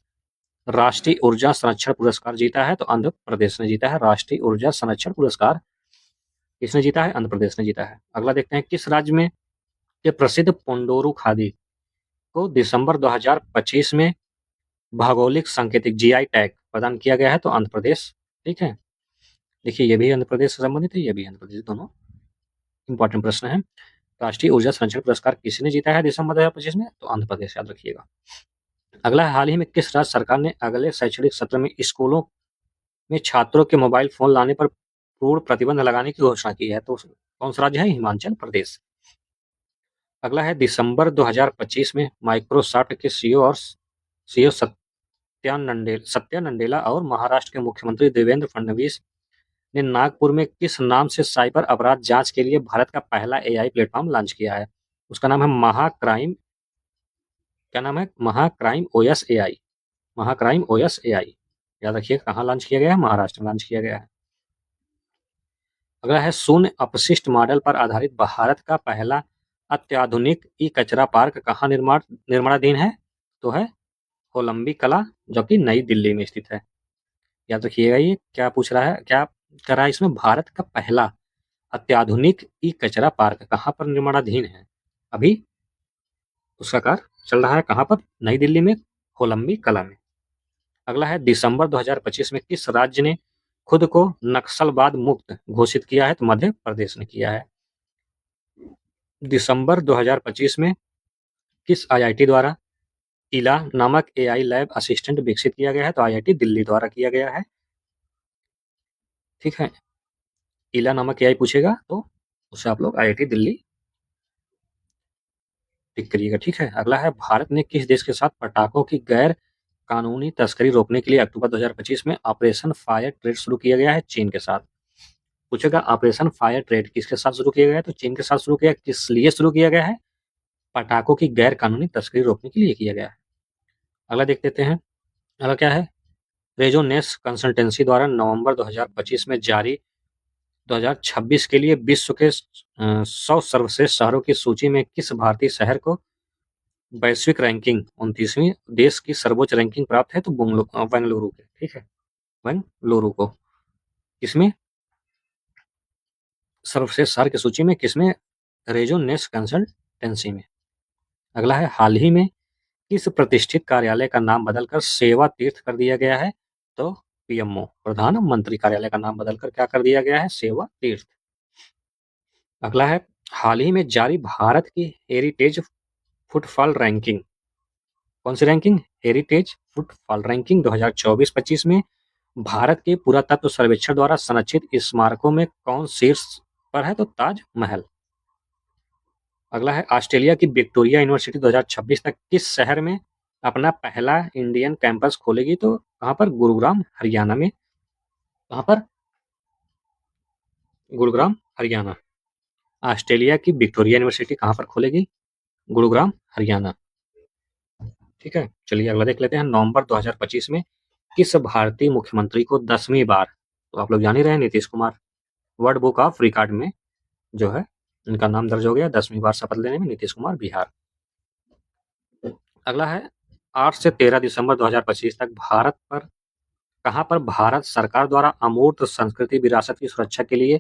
राष्ट्रीय ऊर्जा संरक्षण पुरस्कार जीता है, तो आंध्र प्रदेश ने जीता है। राष्ट्रीय ऊर्जा संरक्षण पुरस्कार किसने जीता है, आंध्र प्रदेश ने जीता है। अगला देखते हैं, किस राज्य में के प्रसिद्ध पोंडोरू खादी को दिसंबर 2025 में भौगोलिक सांकेतिक जीआई टैग प्रदान किया गया है, तो आंध्र प्रदेश, ठीक है। देखिए ये भी आंध्र प्रदेश से संबंधित है, ये भी आंध्र प्रदेश, दोनों इंपॉर्टेंट प्रश्न है। राष्ट्रीय ऊर्जा संरक्षण पुरस्कार किसने जीता है दिसंबर 2025 में, तो आंध्र प्रदेश, याद रखिएगा। अगला, हाल ही में किस राज्य सरकार ने अगले शैक्षणिक सत्र में स्कूलों में छात्रों के मोबाइल फोन लाने पर पूर्ण प्रतिबंध लगाने की घोषणा की है, तो कौन सा राज्य है, हिमाचल प्रदेश। अगला है, दिसंबर 2025 में माइक्रोसॉफ्ट के सीईओ सत्या नंडेला और महाराष्ट्र के मुख्यमंत्री देवेंद्र फडणवीस ने नागपुर में किस नाम से साइबर अपराध जांच के लिए भारत का पहला एआई प्लेटफॉर्म लॉन्च किया है, उसका नाम है महाक्राइम, क्या नाम है, महाक्राइम ओएस एआई, याद रखिए कहाँ लॉन्च किया गया है, महाराष्ट्र में लॉन्च किया गया है। अगला है, शून्य अपशिष्ट मॉडल पर आधारित भारत का पहला अत्याधुनिक ई कचरा पार्क कहाँ निर्माणाधीन है, तो है कोलंबी कला, जो कि नई दिल्ली में स्थित है। याद रखिएगा, ये क्या पूछ रहा है, क्या कर रहा है इसमें, भारत का पहला अत्याधुनिक ई कचरा पार्क कहाँ पर निर्माणाधीन है, अभी उसका कार्य चल रहा है, कहाँ पर, नई दिल्ली में, कोलंबी कला में। अगला है, दिसंबर 2025 में किस राज्य ने खुद को नक्सलवाद मुक्त घोषित किया है, तो मध्य प्रदेश ने किया है। दिसंबर 2025 में किस आईआईटी द्वारा इला नामक एआई लैब असिस्टेंट विकसित किया गया है, तो आईआईटी दिल्ली द्वारा किया गया है, ठीक है। इला नामक एआई पूछेगा तो उससे आप लोग आईआईटी दिल्ली टिक करिएगा, ठीक है। अगला है, भारत ने किस देश के साथ पटाखों की गैर कानूनी तस्करी रोकने के लिए अक्टूबर 2025 में ऑपरेशन फायर ट्रेड शुरू किया गया है? चीन के साथ। पूछेगा ऑपरेशन फायर ट्रेड किसके साथ शुरू किया गया है? तो चीन के साथ शुरू किया। किस लिए शुरू किया गया है? पटाखों की गैर कानूनी तस्करी रोकने के लिए किया गया है। अगला देख लेते हैं। अगला क्या है? रेजोनेस कंसल्टेंसी द्वारा नवंबर 2025 में जारी 2026 के लिए विश्व के 100 सर्वश्रेष्ठ शहरों की सूची में किस भारतीय शहर को वैश्विक रैंकिंग 29वीं देश की सर्वोच्च रैंकिंग प्राप्त है? तो बेंगलुरु के, ठीक है, बेंगलुरु को। किसमें? सर्वश्रेष्ठ शहर की सूची में किसमें? रेजोनेस कंसल्टेंसी में। अगला है, हाल ही में किस प्रतिष्ठित कार्यालय का नाम बदलकर सेवा तीर्थ कर दिया गया है? तो पीएमओ, प्रधानमंत्री कार्यालय का नाम बदलकर क्या कर दिया गया है? सेवा तीर्थ। अगला है, हाल ही में जारी भारत की हेरिटेज फुटफॉल रैंकिंग, कौन सी रैंकिंग? हेरिटेज फुटफॉल रैंकिंग 2024-25 में भारत के पुरातत्व सर्वेक्षण द्वारा संरक्षित स्मारकों में कौन शीर्ष पर है? तो ताजमहल। अगला है, ऑस्ट्रेलिया की विक्टोरिया यूनिवर्सिटी 2026 तक किस शहर में अपना पहला इंडियन कैंपस खोलेगी? तो कहाँ पर? गुरुग्राम, हरियाणा में। कहाँ पर? गुरुग्राम, हरियाणा। ऑस्ट्रेलिया की विक्टोरिया यूनिवर्सिटी कहाँ पर खोलेगी? गुरुग्राम, हरियाणा, ठीक है। चलिए अगला देख लेते हैं। नवंबर 2025 में किस भारतीय मुख्यमंत्री को 10वीं बार, तो आप लोग जान ही रहे हैं, Nitish Kumar, world book of record में जो है इनका नाम दर्ज हो गया 10वीं बार शपथ लेने में, नीतीश कुमार, बिहार। अगला है, 8 से 13 दिसंबर 2025 तक भारत पर कहाँ पर भारत सरकार द्वारा अमूर्त संस्कृति विरासत की सुरक्षा के लिए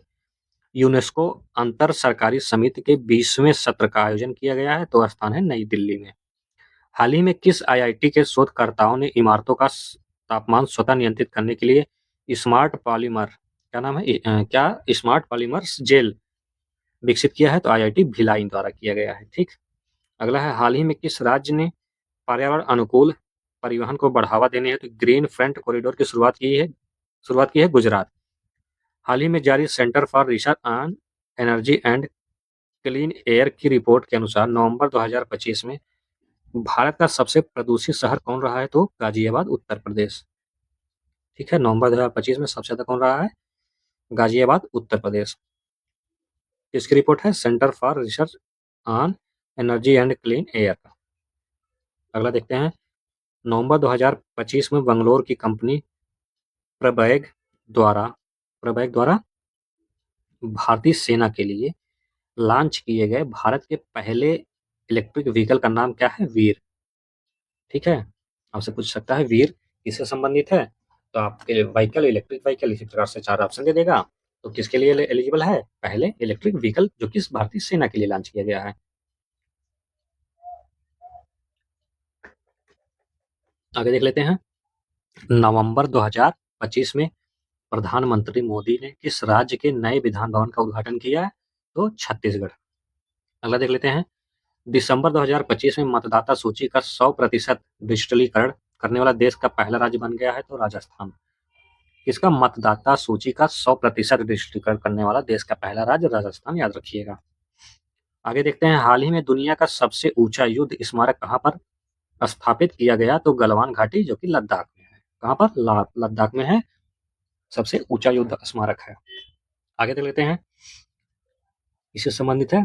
यूनेस्को अंतर सरकारी समिति के 20वें सत्र का आयोजन किया गया है? तो स्थान है नई दिल्ली में। हाल ही में किस आईआईटी के शोधकर्ताओं ने इमारतों का तापमान स्वतः नियंत्रित करने के लिए स्मार्ट पॉलीमर, क्या नाम है, क्या स्मार्ट पॉलीमर्स जेल विकसित किया है? तो आईआईटी भिलाई द्वारा किया गया है, ठीक। अगला है, हाल ही में किस राज्य ने पर्यावरण अनुकूल परिवहन को बढ़ावा देने हेतु ग्रीन फ्रंट कॉरिडोर की शुरुआत की है? गुजरात। हाल ही में जारी centre for research on energy and clean air की रिपोर्ट के अनुसार नवंबर 2025 में भारत का सबसे प्रदूषित शहर कौन रहा है? तो गाजियाबाद, उत्तर प्रदेश, ठीक है। नवंबर 2025 में सबसे ज्यादा कौन रहा है? गाजियाबाद, उत्तर प्रदेश। इसकी रिपोर्ट है centre for research on energy and clean air का। अगला देखते हैं। नवंबर 2025 में बंगलोर की कंपनी प्रबैग द्वारा भारतीय सेना के लिए लॉन्च किए गए भारत के पहले इलेक्ट्रिक व्हीकल का नाम क्या है? वीर, ठीक है। आपसे पूछ सकता है वीर किससे संबंधित है? तो आपके व्हीकल, इलेक्ट्रिक व्हीकल, इसी प्रकार से 4 ऑप्शन दे देगा। तो किसके लिए एलिजिबल है? पहले इलेक्ट्रिक व्हीकल जो कि भारतीय सेना के लिए लॉन्च किया गया है। आगे देख लेते हैं। नवंबर 2025 में प्रधानमंत्री मोदी ने किस राज्य के नए विधान भवन का उद्घाटन किया है? तो छत्तीसगढ़। अगला देख लेते हैं। दिसंबर 2025 में मतदाता सूची का 100% डिजिटलीकरण करने वाला देश का पहला राज्य बन गया है? तो राजस्थान। किसका? मतदाता सूची का 100% डिजिटलीकरण करने वाला देश का पहला राज्य राजस्थान, याद रखिएगा। आगे देखते हैं। हाल ही में दुनिया का सबसे ऊंचा युद्ध स्मारक कहाँ पर स्थापित किया गया? तो गलवान घाटी, जो कि लद्दाख में है। कहाँ पर? लद्दाख में है, सबसे ऊंचा युद्ध स्मारक है। आगे देख लेते हैं। इससे संबंधित है।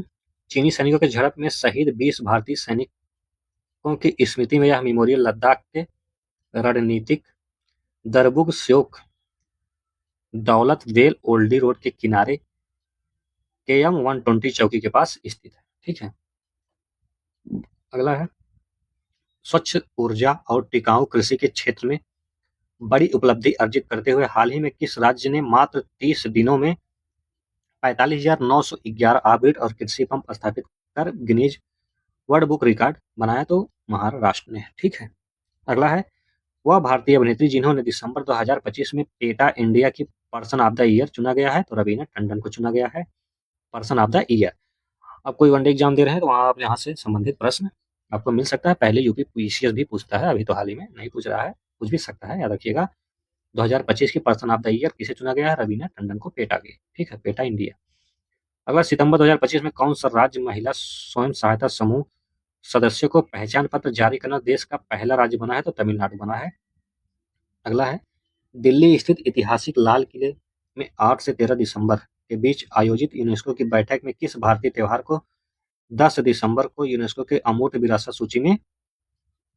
चीनी सैनिकों के झड़प में शहीद 20 भारतीय सैनिकों की स्मृति में यह मेमोरियल लद्दाख के रणनीतिक दरबुग स्योक दौलत बेल ओल्डी रोड के किनारे KM 120 चौकी के पास स्थित है, ठीक है। अगला है। स्वच्छ ऊर्जा और टिकाऊ कृषि के क्षेत्र में बड़ी उपलब्धि अर्जित करते हुए हाल ही में किस राज्य ने मात्र 30 दिनों में 45,911 ऑर्बिट और कृषि पंप स्थापित कर गिनीज वर्ल्ड बुक रिकॉर्ड बनाया? तो महाराष्ट्र ने, ठीक है। अगला है। वह भारतीय अभिनेत्री जिन्होंने दिसंबर 2025 में पेटा इंडिया की पर्सन ऑफ द ईयर चुना गया है? तो रवीना टंडन को चुना गया है पर्सन ऑफ द ईयर। अब कोई वनडे एग्जाम दे रहे हैं तो वहाँ आप यहाँ से संबंधित प्रश्न आपको मिल सकता है। पहले यूपी पीसीएस भी पूछता है, अभी तो हाल ही में नहीं पूछ रहा है, पूछ भी सकता है, याद रखिएगा। 2025 की पर्सन ऑफ द ईयर किसे चुना गया है? रवीना टंडन को, पेटा के, ठीक है, पेटा इंडिया। अगला, सितंबर 2025 में कौन सा राज्य महिला स्वयं सहायता समूह सदस्यों को पहचान पत्र जारी करना देश का पहला राज्य बना है? तो तमिलनाडु बना है। अगला है, दिल्ली स्थित ऐतिहासिक लाल किले में 8 से 13 दिसंबर के बीच आयोजित यूनेस्को की बैठक में किस भारतीय त्योहार को 10 दिसंबर को यूनेस्को के अमूर्त विरासत सूची में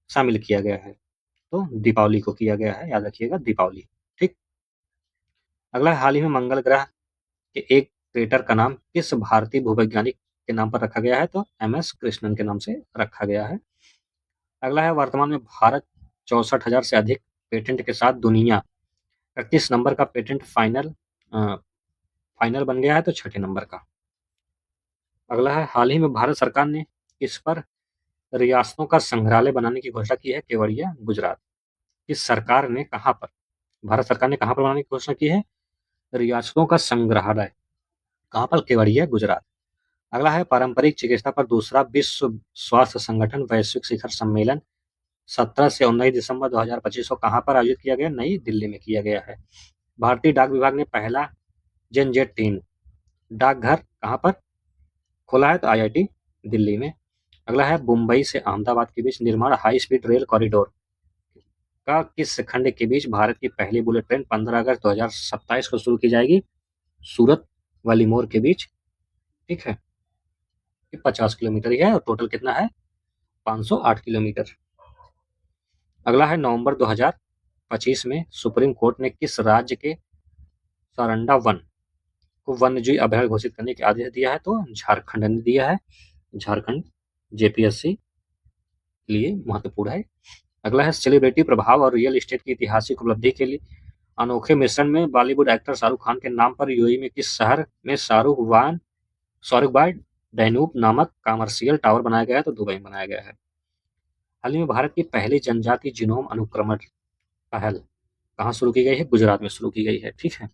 शामिल किया गया है? तो दीपावली को किया गया है, याद रखिएगा, दीपावली। ठीक। अगला है, हाल ही में मंगल ग्रह के एक क्रेटर का नाम किस भारतीय भूवैज्ञानिक के नाम पर रखा गया है? तो एम.एस. कृष्णन के नाम से रखा गया है। अगला है, वर्तमान में भारत 64,000 से अधिक पेटेंट के साथ दुनिया का किस नंबर का पेटेंट फाइनल बन गया है? तो 6ठे नंबर का। अगला है, हाल ही में भारत सरकार ने किस पर रियासतों का संग्रहालय बनाने की घोषणा की है? केवड़िया, गुजरात। किस सरकार ने कहाँ पर, भारत सरकार ने कहाँ पर बनाने की घोषणा की है? रियासतों का संग्रहालय। कहाँ पर? केवड़िया, गुजरात। अगला है, पारंपरिक चिकित्सा पर दूसरा विश्व स्वास्थ्य संगठन वैश्विक शिखर सम्मेलन 17 से 19 दिसंबर 2025 को कहाँ पर आयोजित किया गया? नई दिल्ली में किया गया है। भारतीय डाक विभाग ने पहला जनजेट 3 डाकघर कहाँ पर खोला है? तो IIT दिल्ली में। अगला है, मुंबई से अहमदाबाद के बीच निर्माण हाई स्पीड रेल कॉरिडोर का किस खंड के बीच भारत की पहली बुलेट ट्रेन 15 अगस्त 2027 को शुरू की जाएगी? सूरत वालीमोर के बीच। ठीक है, 50 किलोमीटर ही है और टोटल कितना है? 508 किलोमीटर। अगला है, नवंबर 2025 में सुप्रीम कोर्ट ने किस राज्य के सारंडा वन को वन्यजीव अभयारण्य घोषित करने का आदेश दिया है? तो झारखंड ने दिया है। झारखंड JPSC के लिए महत्वपूर्ण है। अगला है, सेलिब्रिटी प्रभाव और रियल एस्टेट की ऐतिहासिक उपलब्धि के लिए अनोखे मिश्रण में बॉलीवुड एक्टर शाहरुख खान के नाम पर यूएई में किस शहर में शाहरुख बाय डैन्यूब नामक कमर्शियल टावर बनाया गया है? तो दुबई में बनाया गया है। हाल ही में भारत की पहली जनजाति जीनोम अनुक्रमण पहल कहाँ शुरू की गई है? गुजरात में शुरू की गई है। ठीक है,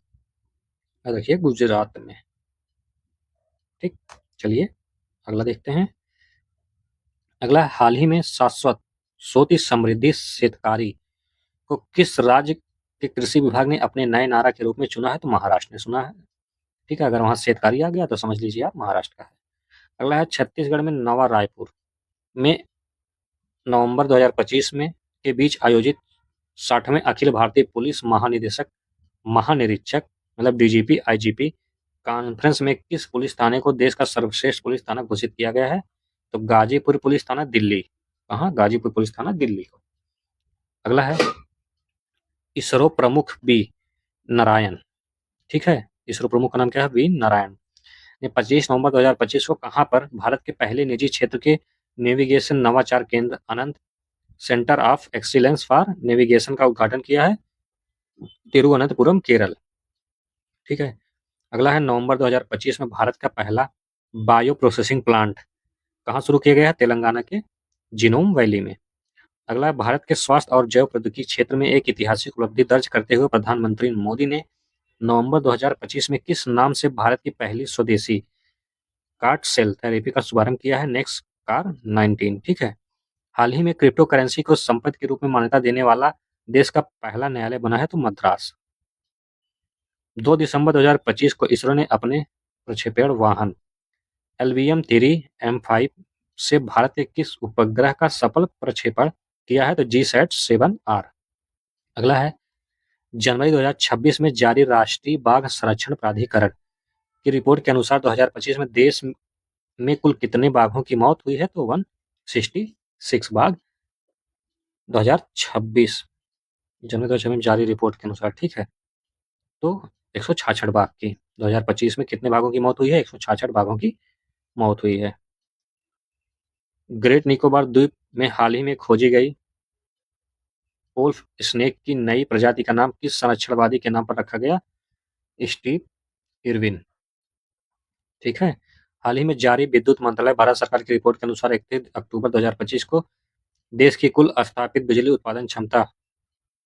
याद रखिए, गुजरात में। ठीक, चलिए अगला देखते हैं। अगला, हाल ही में शाश्वत सोती समृद्धि शेतकारी को किस राज्य के कृषि विभाग ने अपने नए नारा के रूप में चुना है? तो महाराष्ट्र ने चुना है। ठीक है, अगर वहां शेतकारी आ गया तो समझ लीजिए आप महाराष्ट्र का है। अगला है, छत्तीसगढ़ में नवा रायपुर में नवंबर 2025 में के बीच आयोजित 60वें अखिल भारतीय पुलिस महानिरीक्षक मतलब DGP IGP कॉन्फ्रेंस में किस पुलिस थाने को देश का सर्वश्रेष्ठ पुलिस थाना घोषित किया गया है? तो गाजीपुर पुलिस थाना दिल्ली। कहाँ? गाजीपुर पुलिस थाना दिल्ली को। अगला है, इसरो प्रमुख बी नारायण। ठीक है, इसरो प्रमुख का नाम क्या है? वी नारायण ने 25 नवंबर 2025 को कहाँ पर भारत के पहले निजी क्षेत्र के नेविगेशन नवाचार केंद्र Anant centre of excellence for navigation का उद्घाटन किया है? तिरुवनंतपुरम, केरल। ठीक है, अगला है, नवंबर 2025 में भारत का पहला बायो प्रोसेसिंग प्लांट कहाँ शुरू किया गया है? तेलंगाना के जिनोम वैली में। अगला है, भारत के स्वास्थ्य और जैव प्रौद्योगिकी क्षेत्र में एक ऐतिहासिक उपलब्धि दर्ज करते हुए प्रधानमंत्री मोदी ने नवंबर 2025 में किस नाम से भारत की पहली स्वदेशी कार्ट सेल थेरेपी का शुभारंभ किया है? Next car 19। ठीक है, हाल ही में क्रिप्टो करेंसी को संपत्ति के रूप में मान्यता देने वाला देश का पहला न्यायालय बना है? तो मद्रास। 2 दिसंबर 2025 को इसरो ने अपने प्रक्षेपण वाहन LVM-3 M5 से भारत के किस उपग्रह का सफल प्रक्षेपण किया है? तो GSAT-7R। अगला है, जनवरी 2026 में जारी राष्ट्रीय बाघ संरक्षण प्राधिकरण की रिपोर्ट के अनुसार 2025 में देश में कुल कितने बाघों की मौत हुई है? तो 166 बाघ 2026 जनवरी 2026 में जारी रिपोर्ट के अनुसार। ठीक है, तो 166 बाघ की 2025 में कितने बाघों की मौत हुई है? 166 बाघों की मौत हुई है। ग्रेट निकोबार द्वीप में हाल ही में खोजी गई वुल्फ स्नेक की नई प्रजाति का नाम किस संरक्षणवादी के नाम पर रखा गया? Steve Irwin. ठीक है, हाल ही में जारी विद्युत मंत्रालय भारत सरकार की रिपोर्ट के अनुसार 31 अक्टूबर 2025 को देश की कुल स्थापित बिजली उत्पादन क्षमता,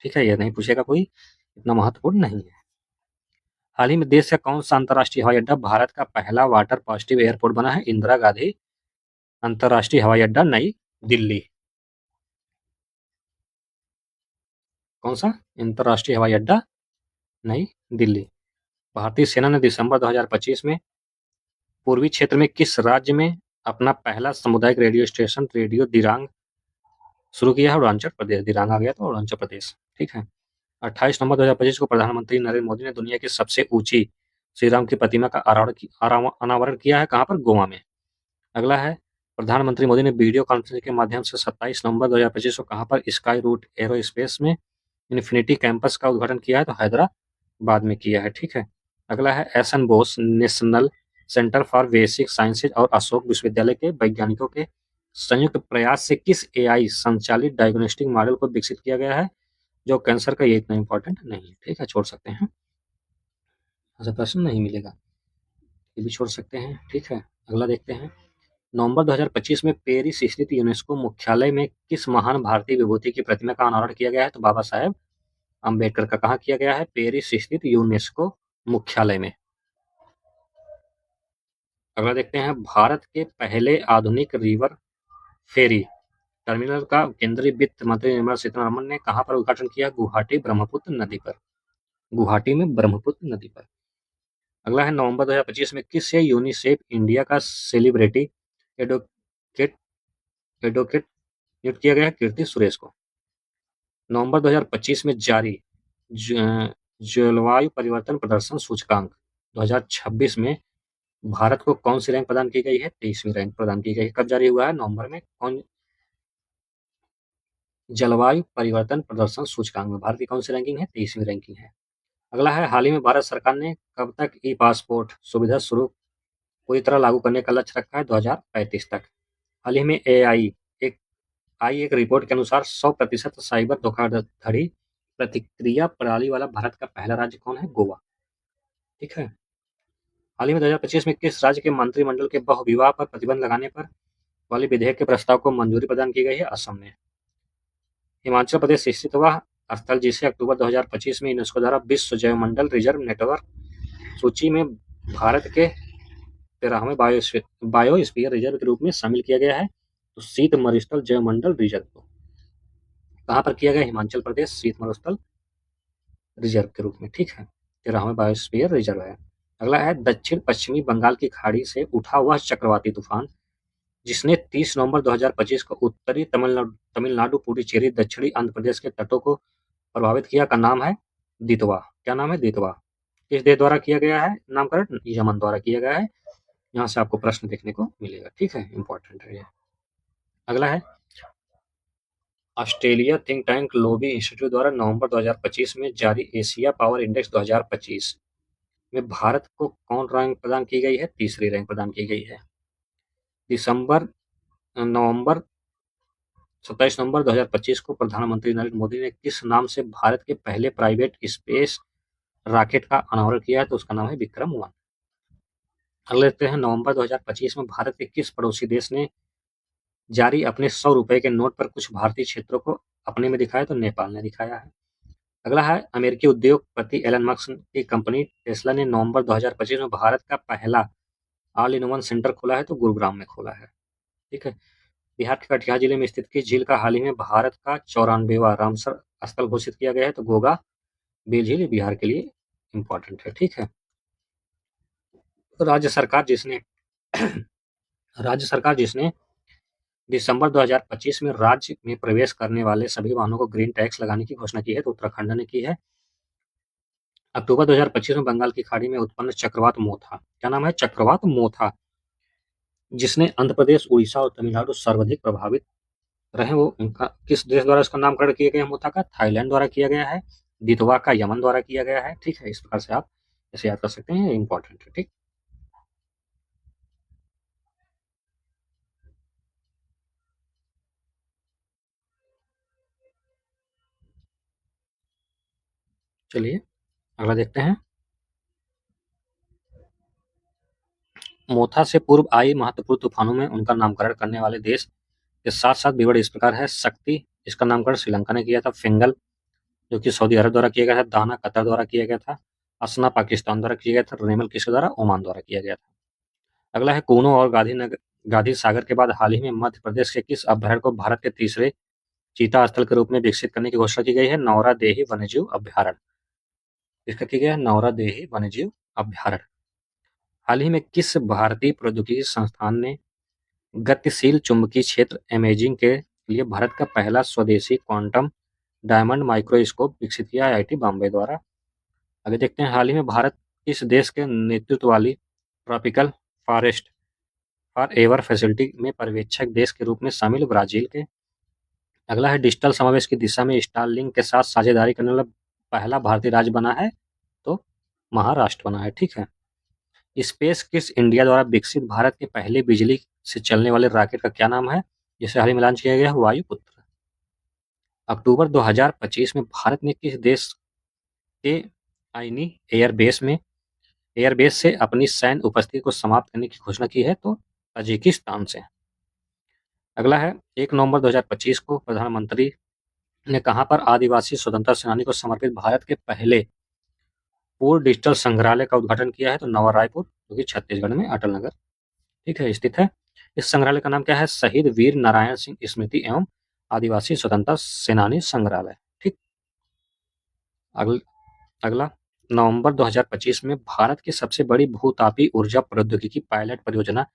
ठीक है, यह नहीं पूछेगा कोई, इतना महत्वपूर्ण नहीं है। हाल ही में देश का कौन सा अंतर्राष्ट्रीय हवाई अड्डा भारत का पहला वाटर पॉजिटिव एयरपोर्ट बना है? इंदिरा गांधी अंतर्राष्ट्रीय हवाई अड्डा, नई दिल्ली। कौन सा अंतर्राष्ट्रीय हवाई अड्डा? नई दिल्ली। भारतीय सेना ने दिसंबर 2025 में पूर्वी क्षेत्र में किस राज्य में अपना पहला सामुदायिक रेडियो स्टेशन रेडियो दिरांग शुरू किया है अरुणाचल प्रदेश। दिरांग आ गया तो अरुणाचल प्रदेश, ठीक है। 28 नवंबर 2025 को प्रधानमंत्री नरेंद्र मोदी ने दुनिया की सबसे ऊंची श्री राम की प्रतिमा का अनावरण किया है। कहाँ पर? गोवा में। अगला है, प्रधानमंत्री मोदी ने वीडियो कॉन्फ्रेंसिंग के माध्यम से 27 नवंबर 2025 को कहाँ पर स्काई रूट एरोस्पेस में इन्फिनिटी कैंपस का उद्घाटन किया है? तो हैदराबाद में किया है, ठीक है। अगला है, S N Bose national centre for basic sciences और अशोक विश्वविद्यालय के वैज्ञानिकों के संयुक्त प्रयास से किस एआई संचालित डायग्नोस्टिक मॉडल को विकसित किया गया है जो कैंसर का? ये इतना इंपॉर्टेंट नहीं है, ठीक है, छोड़ सकते हैं, ऐसा प्रश्न नहीं मिलेगा, ये भी छोड़ सकते हैं, ठीक है। अगला देखते हैं, नवंबर 2025 में पेरिस स्थित यूनेस्को मुख्यालय में किस महान भारतीय विभूति की प्रतिमा का अनावरण किया गया है? तो बाबा साहेब अम्बेडकर का। कहाँ किया गया है? पेरिस स्थित यूनेस्को मुख्यालय में। अगला देखते हैं, भारत के पहले आधुनिक रिवर फेरी टर्मिनल का केंद्रीय वित्त मंत्री निर्मला सीतारमण ने कहाँ पर उद्घाटन किया? गुवाहाटी ब्रह्मपुत्र नदी पर। गुवाहाटी में ब्रह्मपुत्र नदी पर। अगला है, नवंबर 2025 में किस यूनिसेफ इंडिया का सेलिब्रिटी एडवोकेट एडवोकेट नियुक्त किया गया है? कीर्ति सुरेश को। नवंबर 2025 में जारी जलवायु परिवर्तन प्रदर्शन सूचकांक 2026 में भारत को कौन सी रैंक प्रदान की गई है? 23वीं रैंक प्रदान की गई है। कब जारी हुआ है? नवंबर में। कौन? जलवायु परिवर्तन प्रदर्शन सूचकांक में भारत की कौन सी रैंकिंग है? 23वीं रैंकिंग है। अगला है, हाल ही में भारत सरकार ने कब तक ई पासपोर्ट सुविधा शुरू पूरी तरह लागू करने का लक्ष्य रखा है? 2035 तक। हाल ही में एक रिपोर्ट के अनुसार 100% साइबर धोखाधड़ी प्रतिक्रिया प्रणाली वाला भारत का पहला राज्य कौन है? गोवा, ठीक है। हाल ही में 2025 में किस राज्य के मंत्रिमंडल के बहुविवाह पर प्रतिबंध लगाने पर वाले विधेयक के प्रस्ताव को मंजूरी प्रदान की गई है? असम में। हिमाचल प्रदेश स्थित वह स्थल जिसे अक्टूबर 2025 में यूनेस्को द्वारा विश्व जैवमंडल रिजर्व नेटवर्क सूची में भारत के 13वें बायोस्फीयर रिजर्व के रूप में शामिल किया गया है, तो शीत मरुस्थल जैवमंडल रिजर्व को कहाँ पर किया गया? हिमाचल प्रदेश शीत मरुस्थल रिजर्व के रूप में, ठीक है। 13वें बायोस्फीयर रिजर्व है। अगला है, दक्षिण पश्चिमी बंगाल की खाड़ी से उठा वह चक्रवाती तूफान जिसने 30 नवंबर 2025 को उत्तरी तमिलनाडु पुडुचेरी दक्षिणी आंध्र प्रदेश के तटों को प्रभावित किया का नाम है दितवा। क्या नाम है? दितवा। किस देश द्वारा किया गया है नामकरण? यमन द्वारा किया गया है। यहाँ से आपको प्रश्न देखने को मिलेगा, ठीक है, इंपॉर्टेंट है ये। अगला है, Australia think tank lobby institute द्वारा नवंबर 2025 में जारी एशिया पावर इंडेक्स 2025 में भारत को कौन रैंक प्रदान की गई है? तीसरी रैंक प्रदान की गई है। नवंबर 27 नवंबर 2025 को प्रधानमंत्री नरेंद्र मोदी ने किस नाम से भारत के पहले प्राइवेट स्पेस रॉकेट का अनावरण किया है? तो उसका नाम है विक्रम-1। अगले देखते हैं, नवंबर 2025 में भारत के किस पड़ोसी देश ने जारी अपने 100 रुपए के नोट पर कुछ भारतीय क्षेत्रों को अपने में दिखाया? तो नेपाल ने दिखाया है। अगला है, अमेरिकी उद्योगपति एलन मस्क की कंपनी टेस्ला ने नवंबर 2025 में भारत का पहला ऑल इन वन सेंटर खोला है, तो गुरुग्राम में खोला है, ठीक है। बिहार के कटिहार जिले में स्थित किस झील का हाल ही में भारत का 94वां रामसर स्थल घोषित किया गया है? तो गोगा बेल झील बिहार के लिए इंपॉर्टेंट है, ठीक है। राज्य सरकार जिसने राज्य सरकार जिसने दिसंबर 2025 में राज्य में प्रवेश करने वाले सभी वाहनों को ग्रीन टैक्स लगाने की घोषणा की है, तो उत्तराखंड ने की है। अक्टूबर 2025 में बंगाल की खाड़ी में उत्पन्न चक्रवात मोथा, क्या नाम है? चक्रवात मोथा, जिसने आंध्र प्रदेश, उड़ीसा और तमिलनाडु सर्वाधिक प्रभावित रहे, वो उनका किस देश द्वारा इसका नामकरण किया गया? मोथा का थाईलैंड द्वारा किया गया है। दितवा का यमन द्वारा किया गया है, ठीक है। इस प्रकार से आप इसे याद कर सकते हैं, इंपॉर्टेंट है, ठीक। चलिए अगला देखते हैं, मोथा से पूर्व आई महत्वपूर्ण तूफानों में उनका नामकरण करने वाले देश के साथ साथ विवरण इस प्रकार है। शक्ति, इसका नामकरण श्रीलंका ने किया था। फिंगल, जो कि सऊदी अरब द्वारा किया गया था। दाना, कतर द्वारा किया गया था। असना, पाकिस्तान द्वारा किया गया था। रेमल, किसके द्वारा? ओमान द्वारा किया गया था। अगला है, कूनो और गांधी सागर के बाद हाल ही में मध्य प्रदेश के किस अभ्यारण्य को भारत के तीसरे चीता स्थल के रूप में विकसित करने की घोषणा की गई है? नौरा देही वन्यजीव अभ्यारण्य, इसका किया गया है नौरा देही वन्यजीव अभ्यारण्य। हाल ही में किस भारतीय प्रौद्योगिकी संस्थान ने गतिशील चुंबकीय क्षेत्र इमेजिंग के लिए भारत का पहला स्वदेशी क्वांटम डायमंड माइक्रोस्कोप विकसित किया आईआईटी बॉम्बे द्वारा। आगे देखते हैं, हाल ही में भारत किस देश के नेतृत्व वाली tropical forest for ever facility में पर्यवेक्षक देश के रूप में शामिल ब्राजील के। अगला है, डिजिटल समावेश की दिशा में स्टारलिंक के साथ साझेदारी करने वाला पहला भारतीय राज्य बना है तो महाराष्ट्र बना है। ठीक है। स्पेस किस इंडिया द्वारा विकसित भारत के पहले बिजली से चलने वाले रॉकेट का क्या नाम है, जिसे हाल ही में लॉन्च किया गया है? वायुपुत्र। अक्टूबर 2025 में भारत ने किस देश के आईनी एयरबेस से अपनी सैन्य उपस्थिति को समाप्त करने की घोषणा की है? तो ताजिकिस्तान से। अगला है, 1 नवंबर 2025 को प्रधानमंत्री ने कहां पर आदिवासी स्वतंत्रता सेनानी को समर्पित भारत के पहले पूर्ण डिजिटल संग्रहालय का उद्घाटन किया है? तो नवा रायपुर, जो कि छत्तीसगढ़ में अटल नगर, ठीक है, स्थित है। इस संग्रहालय का नाम क्या है? शहीद वीर नारायण सिंह स्मृति एवं आदिवासी स्वतंत्रता सेनानी संग्रहालय। ठीक। अगला, नवंबर 2025 में भारत की सबसे बड़ी भूतापी ऊर्जा प्रौद्योगिकी पायलट परियोजना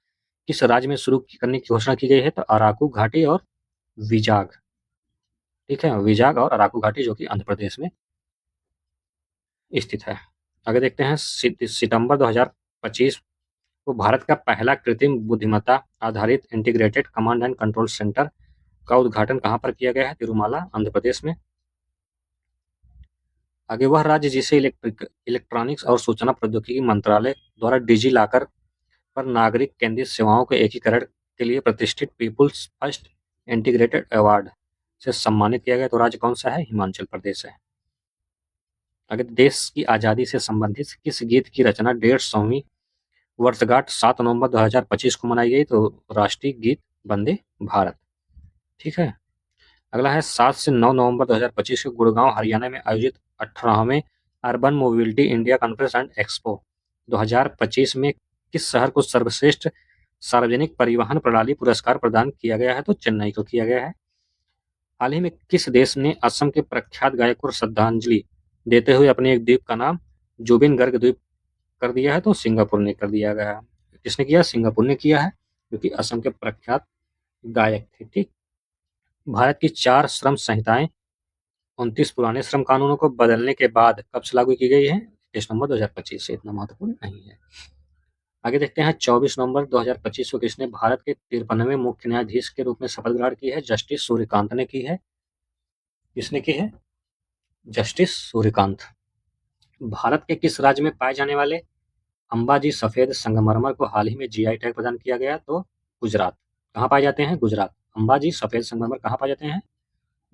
किस राज्य में शुरू करने की घोषणा की गई है? तो अराकू घाटी और विजाग। ठीक है, विजाग और अराकू घाटी, जो कि आंध्र प्रदेश में स्थित है। आगे देखते हैं, सितंबर 2025 को भारत का पहला कृत्रिम बुद्धिमत्ता आधारित integrated command and control centre का उद्घाटन कहां पर किया गया है? तिरुमाला, आंध्र प्रदेश में। आगे, वह राज्य जिसे इलेक्ट्रॉनिक्स और सूचना प्रौद्योगिकी मंत्रालय द्वारा डिजी लॉकर पर नागरिक केंद्रित सेवाओं के एकीकरण के लिए प्रतिष्ठित पीपुल्स फर्स्ट इंटीग्रेटेड अवार्ड से सम्मानित किया गया, तो राज्य कौन सा है? हिमाचल प्रदेश है। आगे, देश की आज़ादी से संबंधित किस गीत की रचना 150वीं वर्षगांठ 7 नवंबर 2025 को मनाई गई? तो राष्ट्रीय गीत वंदे भारत। ठीक है। अगला है, 7 से 9 नवंबर 2025 को गुड़गांव, हरियाणा में आयोजित 18वें urban mobility India conference and expo 2025 में किस शहर को सर्वश्रेष्ठ सार्वजनिक परिवहन प्रणाली पुरस्कार प्रदान किया गया है? तो चेन्नई को किया गया है। हाल ही में किस देश ने असम के प्रख्यात गायक को श्रद्धांजलि देते हुए अपने एक द्वीप का नाम जुबिन गर्ग द्वीप कर दिया है? तो सिंगापुर ने कर दिया गया है। किसने किया? सिंगापुर ने किया है, क्योंकि असम के प्रख्यात गायक थे। ठीक। भारत की 4 श्रम संहिताएं 29 पुराने श्रम कानूनों को बदलने के बाद कब से लागू की गई है? 21 नवंबर 2025 से। इतना महत्वपूर्ण नहीं है। आगे देखते हैं, 24 नवंबर 2025 को किसने भारत के 53वें मुख्य न्यायाधीश के रूप में शपथ ग्रहण की है? जस्टिस सूर्यकांत ने की है। किसने की है? जस्टिस सूर्यकांत। भारत के किस राज्य में पाए जाने वाले अंबाजी सफेद संगमरमर को हाल ही में जीआई टैग प्रदान किया गया? तो गुजरात। कहाँ पाए जाते हैं? गुजरात। अंबाजी सफेद संगमरमर कहाँ पाए जाते हैं?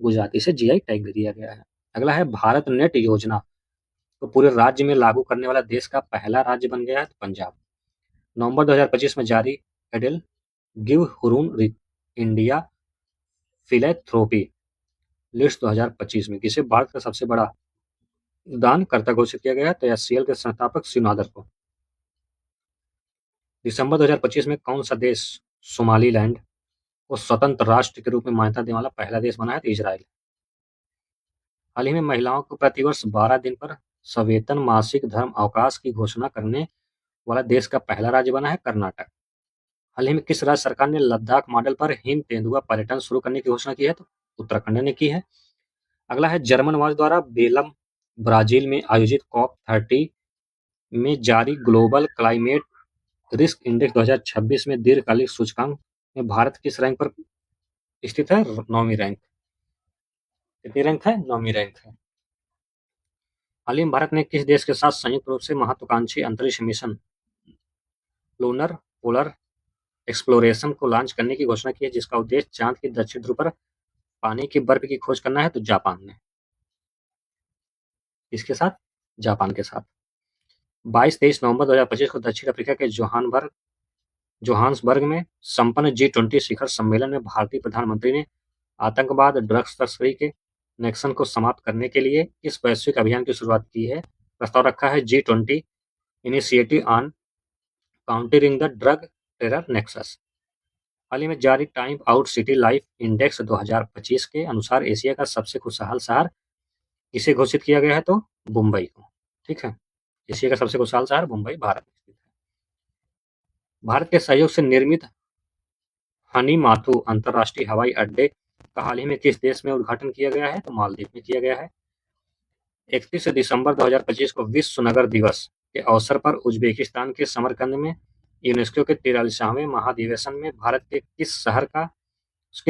गुजरात। इसे जीआई टैग दे दिया गया है। अगला है, भारत नेट योजना तो पूरे राज्य में लागू करने वाला देश का पहला राज्य बन गया है? तो पंजाब। नवंबर 2025 में जारी एडेल give Hurun India philanthropy list 2025 में किसे भारत का सबसे बड़ा दानकर्ता घोषित किया गया है? तो एचसीएल के संस्थापक शिव नादर को। दिसंबर 2025 में कौन सा देश सोमालीलैंड को स्वतंत्र राष्ट्र के रूप में मान्यता देने वाला पहला देश बना है? तो इजराइल। हाल ही में महिलाओं को प्रतिवर्ष 12 दिन पर सवेतन मासिक धर्म अवकाश की घोषणा करने वाला देश का पहला राज्य बना है? कर्नाटक। हाल ही में किस राज्य सरकार ने लद्दाख मॉडल पर हिम तेंदुआ पर्यटन शुरू करने की घोषणा की है? तो उत्तराखंड ने की है। अगला है, जर्मन वायु द्वारा बेलम ब्राजील में आयोजित COP30 में जारी ग्लोबल क्लाइमेट रिस्क इंडेक्स 2026 में दीर्घकालिक सूचकांक में भारत किस रैंक पर स्थित है? 9वीं रैंक। कितनी रैंक है? 9वीं रैंक है। हाल ही में भारत ने किस देश के साथ संयुक्त रूप से महत्वाकांक्षी अंतरिक्ष मिशन लूनर पोलर एक्सप्लोरेशन को लॉन्च करने की घोषणा की है, जिसका उद्देश्य चांद के दक्षिण ध्रुव पर पानी की बर्फ की खोज करना है? तो जापान ने। इसके साथ? जापान के साथ। 22-23 नवंबर 2025 को दक्षिण अफ्रीका के जोहान्सबर्ग में संपन्न G20 शिखर सम्मेलन में भारतीय प्रधानमंत्री ने आतंकवाद, ड्रग्स तस्करी के नेक्सन को समाप्त करने के लिए इस वैश्विक अभियान की शुरुआत की है। प्रस्ताव रखा है G20 initiative on countering the drug terror nexus. हाल ही में जारी Time Out City Life Index 2025 के अनुसार एशिया का सबसे खुशहाल शहर किसे घोषित किया गया है? तो मुंबई को। ठीक है। एशिया का सबसे खुशहाल शहर मुंबई भारत में स्थित है। भारत के सहयोग से निर्मित हनी माथू अंतर्राष्ट्रीय हवाई अड्डे का हाल ही में किस देश में उद्घाटन किया गया है? तो मालदीव में किया गया है। 31 दिसंबर 2025 को विश्व नगर दिवस के अवसर पर उज्बेकिस्तान के समरकंद में यूनेस्को के 43वें महाधिवेशन में भारत के किस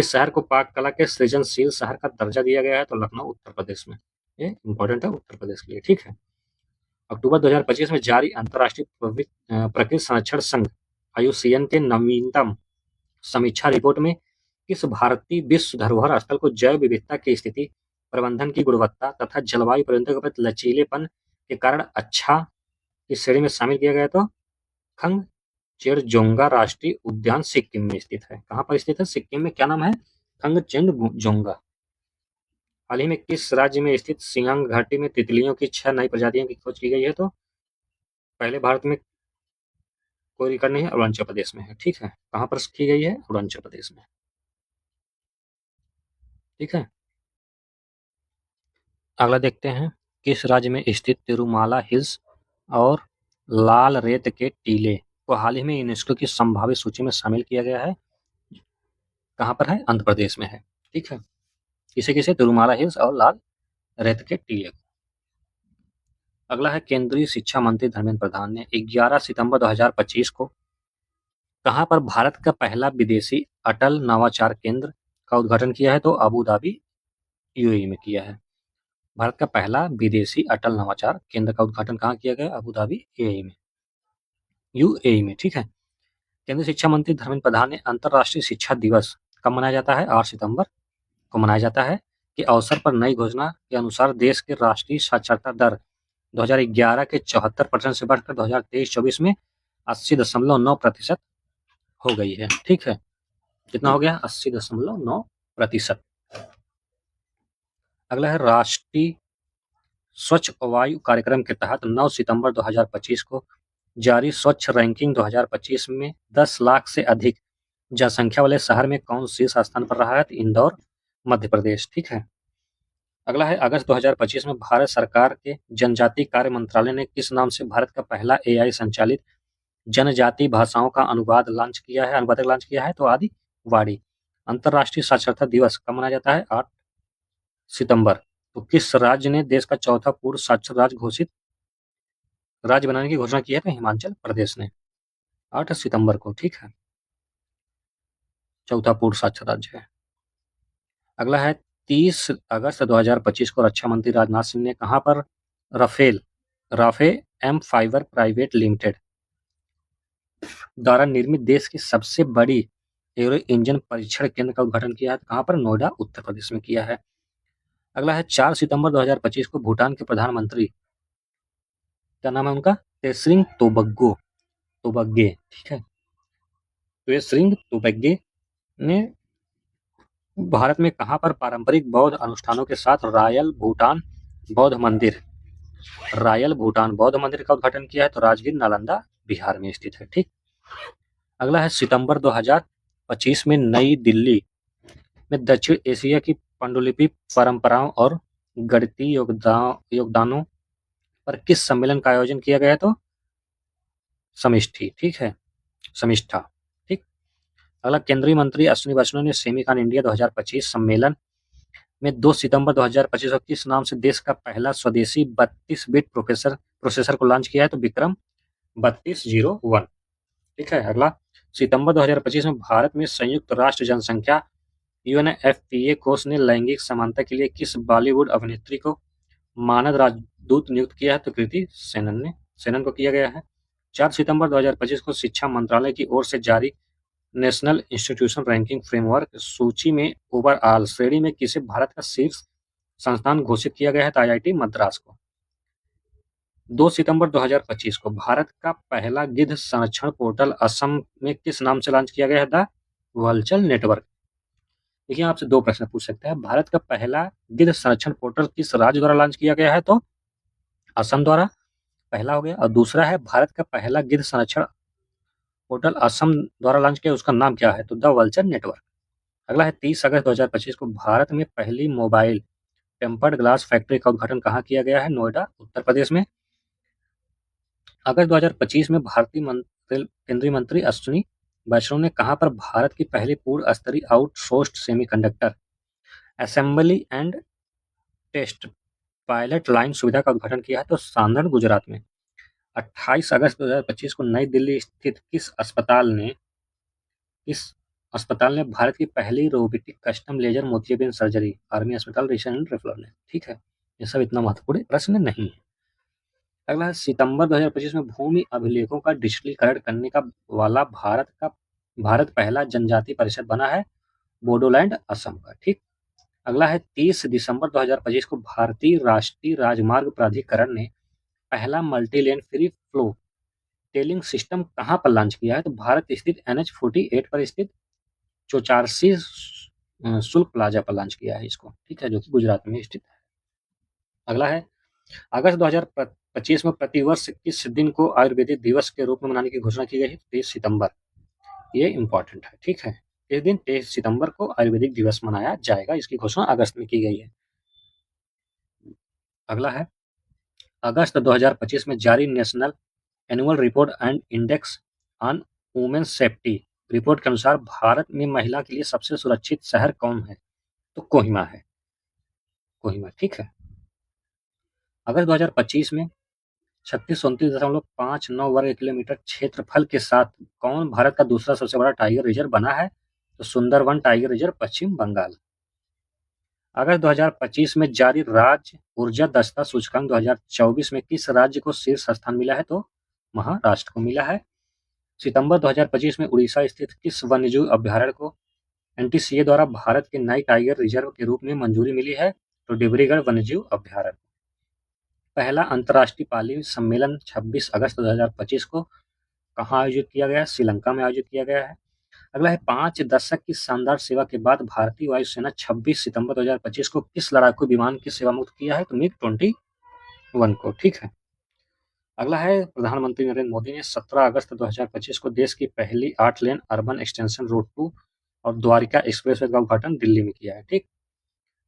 शहर को पाक कला के सृजनशील शहर का दर्जा दिया गया है? तो लखनऊ उत्तर प्रदेश में। ये इंपॉर्टेंट है उत्तर प्रदेश के लिए, ठीक है। अक्टूबर 2025 में जारी अंतर्राष्ट्रीय प्रकृति संरक्षण संघ IUCN के नवीनतम समीक्षा रिपोर्ट में किस भारतीय विश्व धरोहर स्थल को जैव विविधता की स्थिति, प्रबंधन की गुणवत्ता तथा जलवायु परिवर्तन के प्रति लचीलेपन के कारण अच्छा की श्रेणी में शामिल किया गया? तो खंगचेरजोंगा राष्ट्रीय उद्यान सिक्किम में स्थित है। कहाँ पर स्थित है? सिक्किम में। क्या नाम है? खंगचेरजोंगा। हाल ही में किस राज्य में स्थित सियांग घाटी में तितलियों की 6 नई प्रजातियों की खोज की गई है? तो पहले भारत में कोई रिकॉर्ड नहीं है, अरुणाचल प्रदेश में है, ठीक है। कहाँ पर की गई है? अरुणाचल प्रदेश में, ठीक है। अगला देखते हैं, किस राज्य में स्थित तिरुमाला हिल्स और लाल रेत के टीले को हाल ही में यूनेस्को की संभावित सूची में शामिल किया गया है? कहाँ पर है? आंध्र प्रदेश में है, ठीक है। किसे किसे? तिरुमाला हिल्स और लाल रेत के टीले। अगला है, केंद्रीय शिक्षा मंत्री धर्मेंद्र प्रधान ने 11 सितंबर 2025 को कहाँ पर भारत का पहला विदेशी अटल नवाचार केंद्र का उद्घाटन किया है? तो अबू धाबी UAE में किया है। भारत का पहला विदेशी अटल नवाचार केंद्र का उद्घाटन कहाँ किया गया? अबू धाबी UAE में, ठीक है। केंद्रीय शिक्षा मंत्री धर्मेंद्र प्रधान ने अंतर्राष्ट्रीय शिक्षा दिवस कब मनाया जाता है? 8 सितंबर को मनाया जाता है के अवसर पर नई घोषणा के अनुसार देश के राष्ट्रीय साक्षरता दर 2011 के 74% से बढ़कर 2023-24 में 80.9% हो गई है, ठीक है। कितना हो गया? 80.9%। अगला है, राष्ट्रीय स्वच्छ वायु कार्यक्रम के तहत 9 सितंबर 2025 को जारी स्वच्छ रैंकिंग 2025 में 10 लाख से अधिक जनसंख्या वाले शहर में कौन शीर्ष स्थान पर रहा है? तो इंदौर, मध्य प्रदेश, ठीक है। अगला है, अगस्त 2025 में भारत सरकार के जनजातीय कार्य मंत्रालय ने किस नाम से भारत का पहला AI संचालित जनजातीय भाषाओं का अनुवादक लॉन्च किया है? तो आदिवाड़ी। अंतर्राष्ट्रीय साक्षरता दिवस कब मनाया जाता है? 8 सितंबर। तो किस राज्य ने देश का चौथा पूर्ण साक्षर राज्य बनाने की घोषणा की है? तो हिमाचल प्रदेश ने, 8 सितंबर को, ठीक है। चौथा पूर्ण साक्षर राज्य है। अगला है, 30 अगस्त 2025 को रक्षा मंत्री राजनाथ सिंह ने कहां पर Rafe M fibre private limited द्वारा निर्मित देश की सबसे बड़ी एरो इंजन परीक्षण केंद्र का उद्घाटन किया है? कहां पर? नोएडा, उत्तर प्रदेश में किया है। अगला है, 4 सितंबर 2025 को भूटान के प्रधानमंत्री, क्या नाम है उनका? तेसरिंग तोबगे, ठीक है। तेसरिंग तोबगे ने भारत में कहां पर पारंपरिक बौद्ध अनुष्ठानों के साथ रॉयल भूटान बौद्ध मंदिर का उद्घाटन किया है? तो राजगीर, नालंदा, बिहार में स्थित है, ठीक। अगला है, सितंबर 2025 में नई दिल्ली में दक्षिण एशिया की पांडुलिपि परंपराओं और गणितीय योगदानों पर किस सम्मेलन का आयोजन किया गया है? तो समिष्टि, ठीक है, समिष्ठा, ठीक। अगला, केंद्रीय मंत्री अश्विनी वैष्णव ने सेमिकॉन इंडिया 2025 सम्मेलन में 2 सितंबर 2025 को किस नाम से देश का पहला स्वदेशी 32 बिट प्रोसेसर को लॉन्च किया है? तो विक्रम 3201, ठीक है। अगला, सितंबर 2025 में भारत में संयुक्त राष्ट्र जनसंख्या UNFPA कोष ने लैंगिक समानता के लिए किस बॉलीवुड अभिनेत्री को मानद राजदूत नियुक्त किया है? तो कृति सेनन को किया गया है। 4 सितंबर 2025 को शिक्षा मंत्रालय की ओर से जारी नेशनल इंस्टीट्यूशन रैंकिंग फ्रेमवर्क सूची में ओवरऑल श्रेणी में किसे भारत का शीर्ष संस्थान घोषित किया गया है? तो IIT मद्रास को। 2 सितंबर 2025 को भारत का पहला गिद्ध संरक्षण पोर्टल असम में किस नाम से लॉन्च किया गया है? The vulture network. देखिए, आपसे 2 प्रश्न पूछ सकते हैं। भारत का पहला गिद्ध संरक्षण पोर्टल किस राज्य द्वारा लॉन्च किया गया है? तो असम द्वारा, पहला हो गया। और दूसरा है, भारत का पहला गिद्ध संरक्षण पोर्टल असम द्वारा लॉन्च किया, उसका नाम क्या है? तो द वल्चर नेटवर्क। अगला है, 30 अगस्त 2025 को भारत में पहली मोबाइल टेम्पर्ड ग्लास फैक्ट्री का उद्घाटन कहाँ किया गया है? नोएडा, उत्तर प्रदेश में। अगस्त 2025 में भारतीय केंद्रीय मंत्री अश्विनी वैष्णव ने कहाँ पर भारत की पहली पूर्ण स्तरीय outsourced semiconductor assembly and test pilot line सुविधा का उद्घाटन किया है? तो सांगड़, गुजरात में। 28 अगस्त 2025 को नई दिल्ली स्थित किस अस्पताल ने भारत की पहली रोबोटिक कस्टम लेजर मोतियाबिंद सर्जरी? आर्मी अस्पताल, रिशन एंड रेफरल ने। ठीक है, ये सब इतना महत्वपूर्ण प्रश्न नहीं है। अगला है, सितंबर 2025 में भूमि अभिलेखों का डिजिटलीकरण करने का वाला भारत पहला जनजातीय परिषद बना है बोडोलैंड, असम का। ठीक। अगला है, 30 दिसंबर 2025 को भारतीय राष्ट्रीय राजमार्ग प्राधिकरण ने पहला मल्टीलेन फ्री फ्लो टेलिंग सिस्टम कहाँ पर लॉन्च किया है? तो भारत स्थित NH-48 पर स्थित चौचारसी शुल्क प्लाजा पर लॉन्च किया है इसको। ठीक है, जो कि गुजरात में स्थित है। अगला है, अगस्त 2025 में प्रतिवर्ष किस दिन को आयुर्वेदिक दिवस के रूप में मनाने की घोषणा की गई है? 23 सितंबर। ये इंपॉर्टेंट है। ठीक है, इस दिन 23 सितंबर को आयुर्वेदिक दिवस मनाया जाएगा। इसकी घोषणा अगस्त में की गई है। अगला है, अगस्त 2025 में जारी national annual report and index on women's safety report के अनुसार भारत में महिला के लिए सबसे सुरक्षित शहर कौन है? तो कोहिमा है। कोहिमा। ठीक है। अगस्त 2025 में 3629.59 वर्ग किलोमीटर क्षेत्रफल के साथ कौन भारत का दूसरा सबसे बड़ा टाइगर रिजर्व बना है? तो सुंदरवन टाइगर रिजर्व, पश्चिम बंगाल। अगस्त 2025 में जारी राज्य ऊर्जा दक्षता सूचकांक 2024 में किस राज्य को शीर्ष स्थान मिला है? तो महाराष्ट्र को मिला है। सितंबर 2025 में उड़ीसा स्थित किस वन्यजीव अभ्यारण्य को NTCA द्वारा भारत के नए टाइगर रिजर्व के रूप में मंजूरी मिली है? तो डिब्रूगढ़ वन्यजीव अभ्यारण्य। पहला अंतर्राष्ट्रीय पाली सम्मेलन 26 अगस्त 2025 को कहाँ आयोजित किया गया है? श्रीलंका में आयोजित किया गया है। अगला है, 5 दशक की शानदार सेवा के बाद भारतीय वायुसेना 26 सितंबर 2025 को किस लड़ाकू विमान की सेवा मुक्त किया है? तो MiG-21 को। ठीक है। अगला है, प्रधानमंत्री नरेंद्र मोदी ने 17 अगस्त 2025 को देश की पहली 8 लेन अर्बन एक्सटेंशन रोड 2 और द्वारिका एक्सप्रेसवे का उद्घाटन दिल्ली में किया है। ठीक।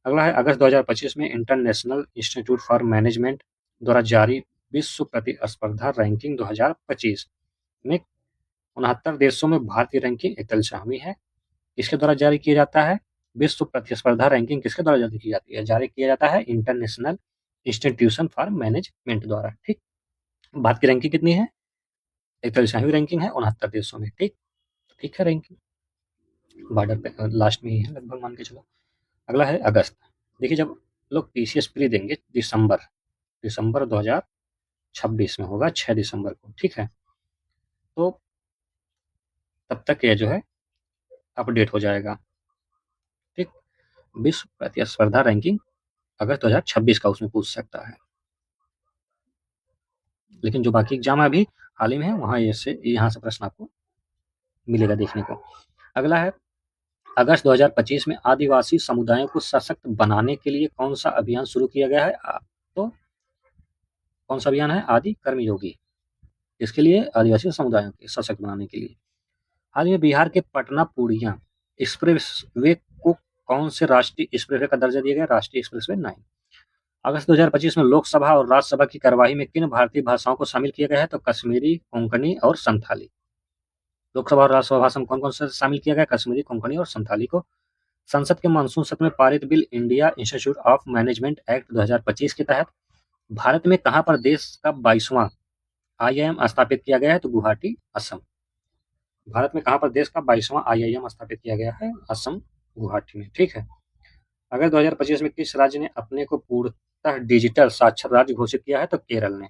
अगला है, अगस्त 2025 में इंटरनेशनल इंस्टीट्यूट फॉर मैनेजमेंट द्वारा जारी विश्व प्रतिस्पर्धा रैंकिंग 2025 में 69 देशों में भारतीय रैंकिंग 41वीं है। इसके द्वारा जारी किया जाता है। विश्व प्रतिस्पर्धा रैंकिंग किसके द्वारा जारी की जाती है? जारी किया जाता है इंटरनेशनल इंस्टीट्यूशन फॉर मैनेजमेंट द्वारा। ठीक। भारत की रैंकिंग कितनी है? 41वीं रैंकिंग है 69 देशों में। ठीक। ठीक है, रैंकिंग बॉर्डर पे लास्ट में ही है लगभग, मान के चलो। अगला है, अगस्त। देखिए, जब लोग TCS प्री देंगे दिसंबर 2026 में होगा, 6 दिसंबर को। ठीक है, तो तब तक ये जो है अपडेट हो जाएगा। ठीक। विश्व प्रतिस्पर्धा रैंकिंग अगस्त 2026 का उसमें पूछ सकता है, लेकिन जो बाकी एग्जाम अभी हाल ही में है वहाँ यहाँ से प्रश्न आपको मिलेगा देखने को। अगला है, अगस्त 2025 में आदिवासी समुदायों को सशक्त बनाने के लिए कौन सा अभियान शुरू किया गया है? तो कौन सा अभियान है? आदि कर्मयोगी। इसके लिए आदिवासी समुदायों के सशक्त बनाने के लिए। हाल ही में बिहार के पटना पूर्णिया एक्सप्रेसवे को कौन से राष्ट्रीय एक्सप्रेसवे का दर्जा दिया गया? राष्ट्रीय एक्सप्रेसवे 9। अगस्त 2025 में लोकसभा और राज्यसभा की कार्यवाही में किन भारतीय भाषाओं को शामिल किया गया है? तो कश्मीरी, कोंकणी और संथाली। लोकसभा और राज्यसभा भाषा में कौन कौन से शामिल किया गया? कश्मीरी, कोंकणी और संथाली को। संसद के मानसून सत्र में पारित bill India institute of management act 2025 के तहत भारत में कहाँ पर देश का 22वां IIM स्थापित किया गया है? तो गुवाहाटी, असम। भारत में कहाँ पर देश का 22वां IIM स्थापित किया गया है? असम, गुवाहाटी में। ठीक है। अगस्त 2025 में किस राज्य ने अपने को पूर्णतः डिजिटल साक्षर राज्य घोषित किया है? तो केरल ने।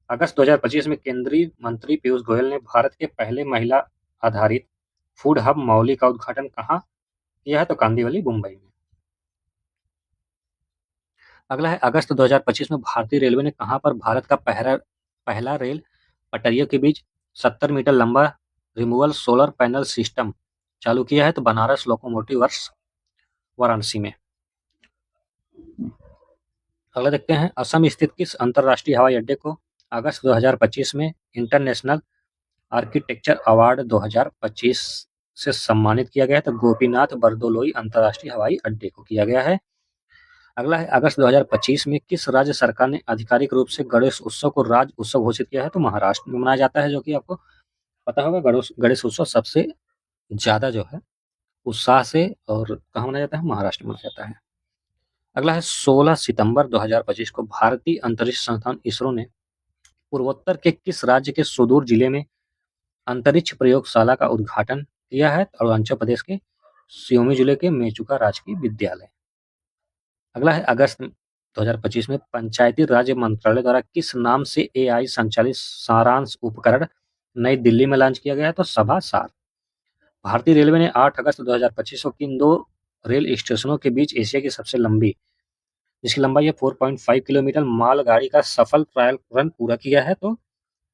अगस्त 2025 में केंद्रीय मंत्री पीयूष गोयल ने भारत के पहले महिला आधारित फूड हब मौली का उद्घाटन कहाँ किया है? तो कांदीवली, मुंबई में। अगला है, अगस्त 2025 में भारतीय रेलवे ने कहाँ पर भारत का पहला रेल पटरियों के बीच 70 मीटर लंबा रिमूवल सोलर पैनल सिस्टम चालू किया है? तो बनारस लोकोमोटिव वर्क्स, वाराणसी में। अगला देखते हैं, असम स्थित किस अंतर्राष्ट्रीय हवाई अड्डे को अगस्त 2025 में इंटरनेशनल आर्किटेक्चर अवार्ड 2025 से सम्मानित किया गया है? तो गोपीनाथ बरदोलोई अंतर्राष्ट्रीय हवाई अड्डे को किया गया है। अगला है, अगस्त 2025 में किस राज्य सरकार ने आधिकारिक रूप से गणेश उत्सव को राज्य उत्सव घोषित किया है? तो महाराष्ट्र में मनाया जाता है, जो कि आपको पता होगा गणेश उत्सव सबसे ज़्यादा जो है उत्साह से और कहाँ मनाया जाता है? महाराष्ट्र में मनाया जाता है। अगला है 16 सितंबर 2025 को भारतीय अंतरिक्ष संस्थान इसरो ने पूर्वोत्तर के किस राज्य के सुदूर जिले में अंतरिक्ष प्रयोगशाला का उद्घाटन किया है? अरुणाचल प्रदेश के सियोमी जिले के मेचुका राजकीय विद्यालय। अगला है अगस्त 2025 में पंचायती राज मंत्रालय द्वारा किस नाम से एआई संचालित सारांश उपकरण नई दिल्ली में लॉन्च किया गया है? तो सभा सार। भारतीय रेलवे ने 8 अगस्त 2025 को किन दो रेल स्टेशनों के बीच एशिया की सबसे लंबी, जिसकी लंबाई है 4.5 किलोमीटर, मालगाड़ी का सफल ट्रायल रन पूरा किया है? तो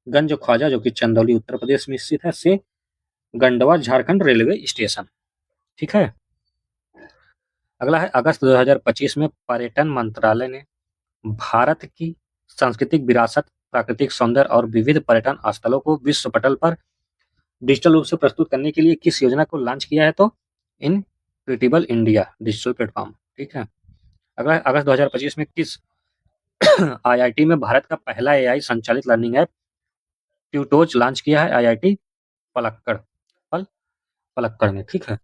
गंज ख्वाजा जो कि चंदौली उत्तर प्रदेश में स्थित है, से गंडवा झारखंड रेलवे स्टेशन। ठीक है। अगला है अगस्त 2025 में पर्यटन मंत्रालय ने भारत की सांस्कृतिक विरासत, प्राकृतिक सौंदर्य और विविध पर्यटन स्थलों को विश्व पटल पर डिजिटल रूप से प्रस्तुत करने के लिए किस योजना को लॉन्च किया है? तो इनक्रेडिबल इंडिया डिजिटल प्लेटफॉर्म। ठीक है। अगला अगस्त 2025 में किस आईआईटी में भारत का पहला एआई संचालित लर्निंग ऐप ट्यूटोज लॉन्च किया है? आईआईटी पलक्कड़ पलक्कड़ में। ठीक है।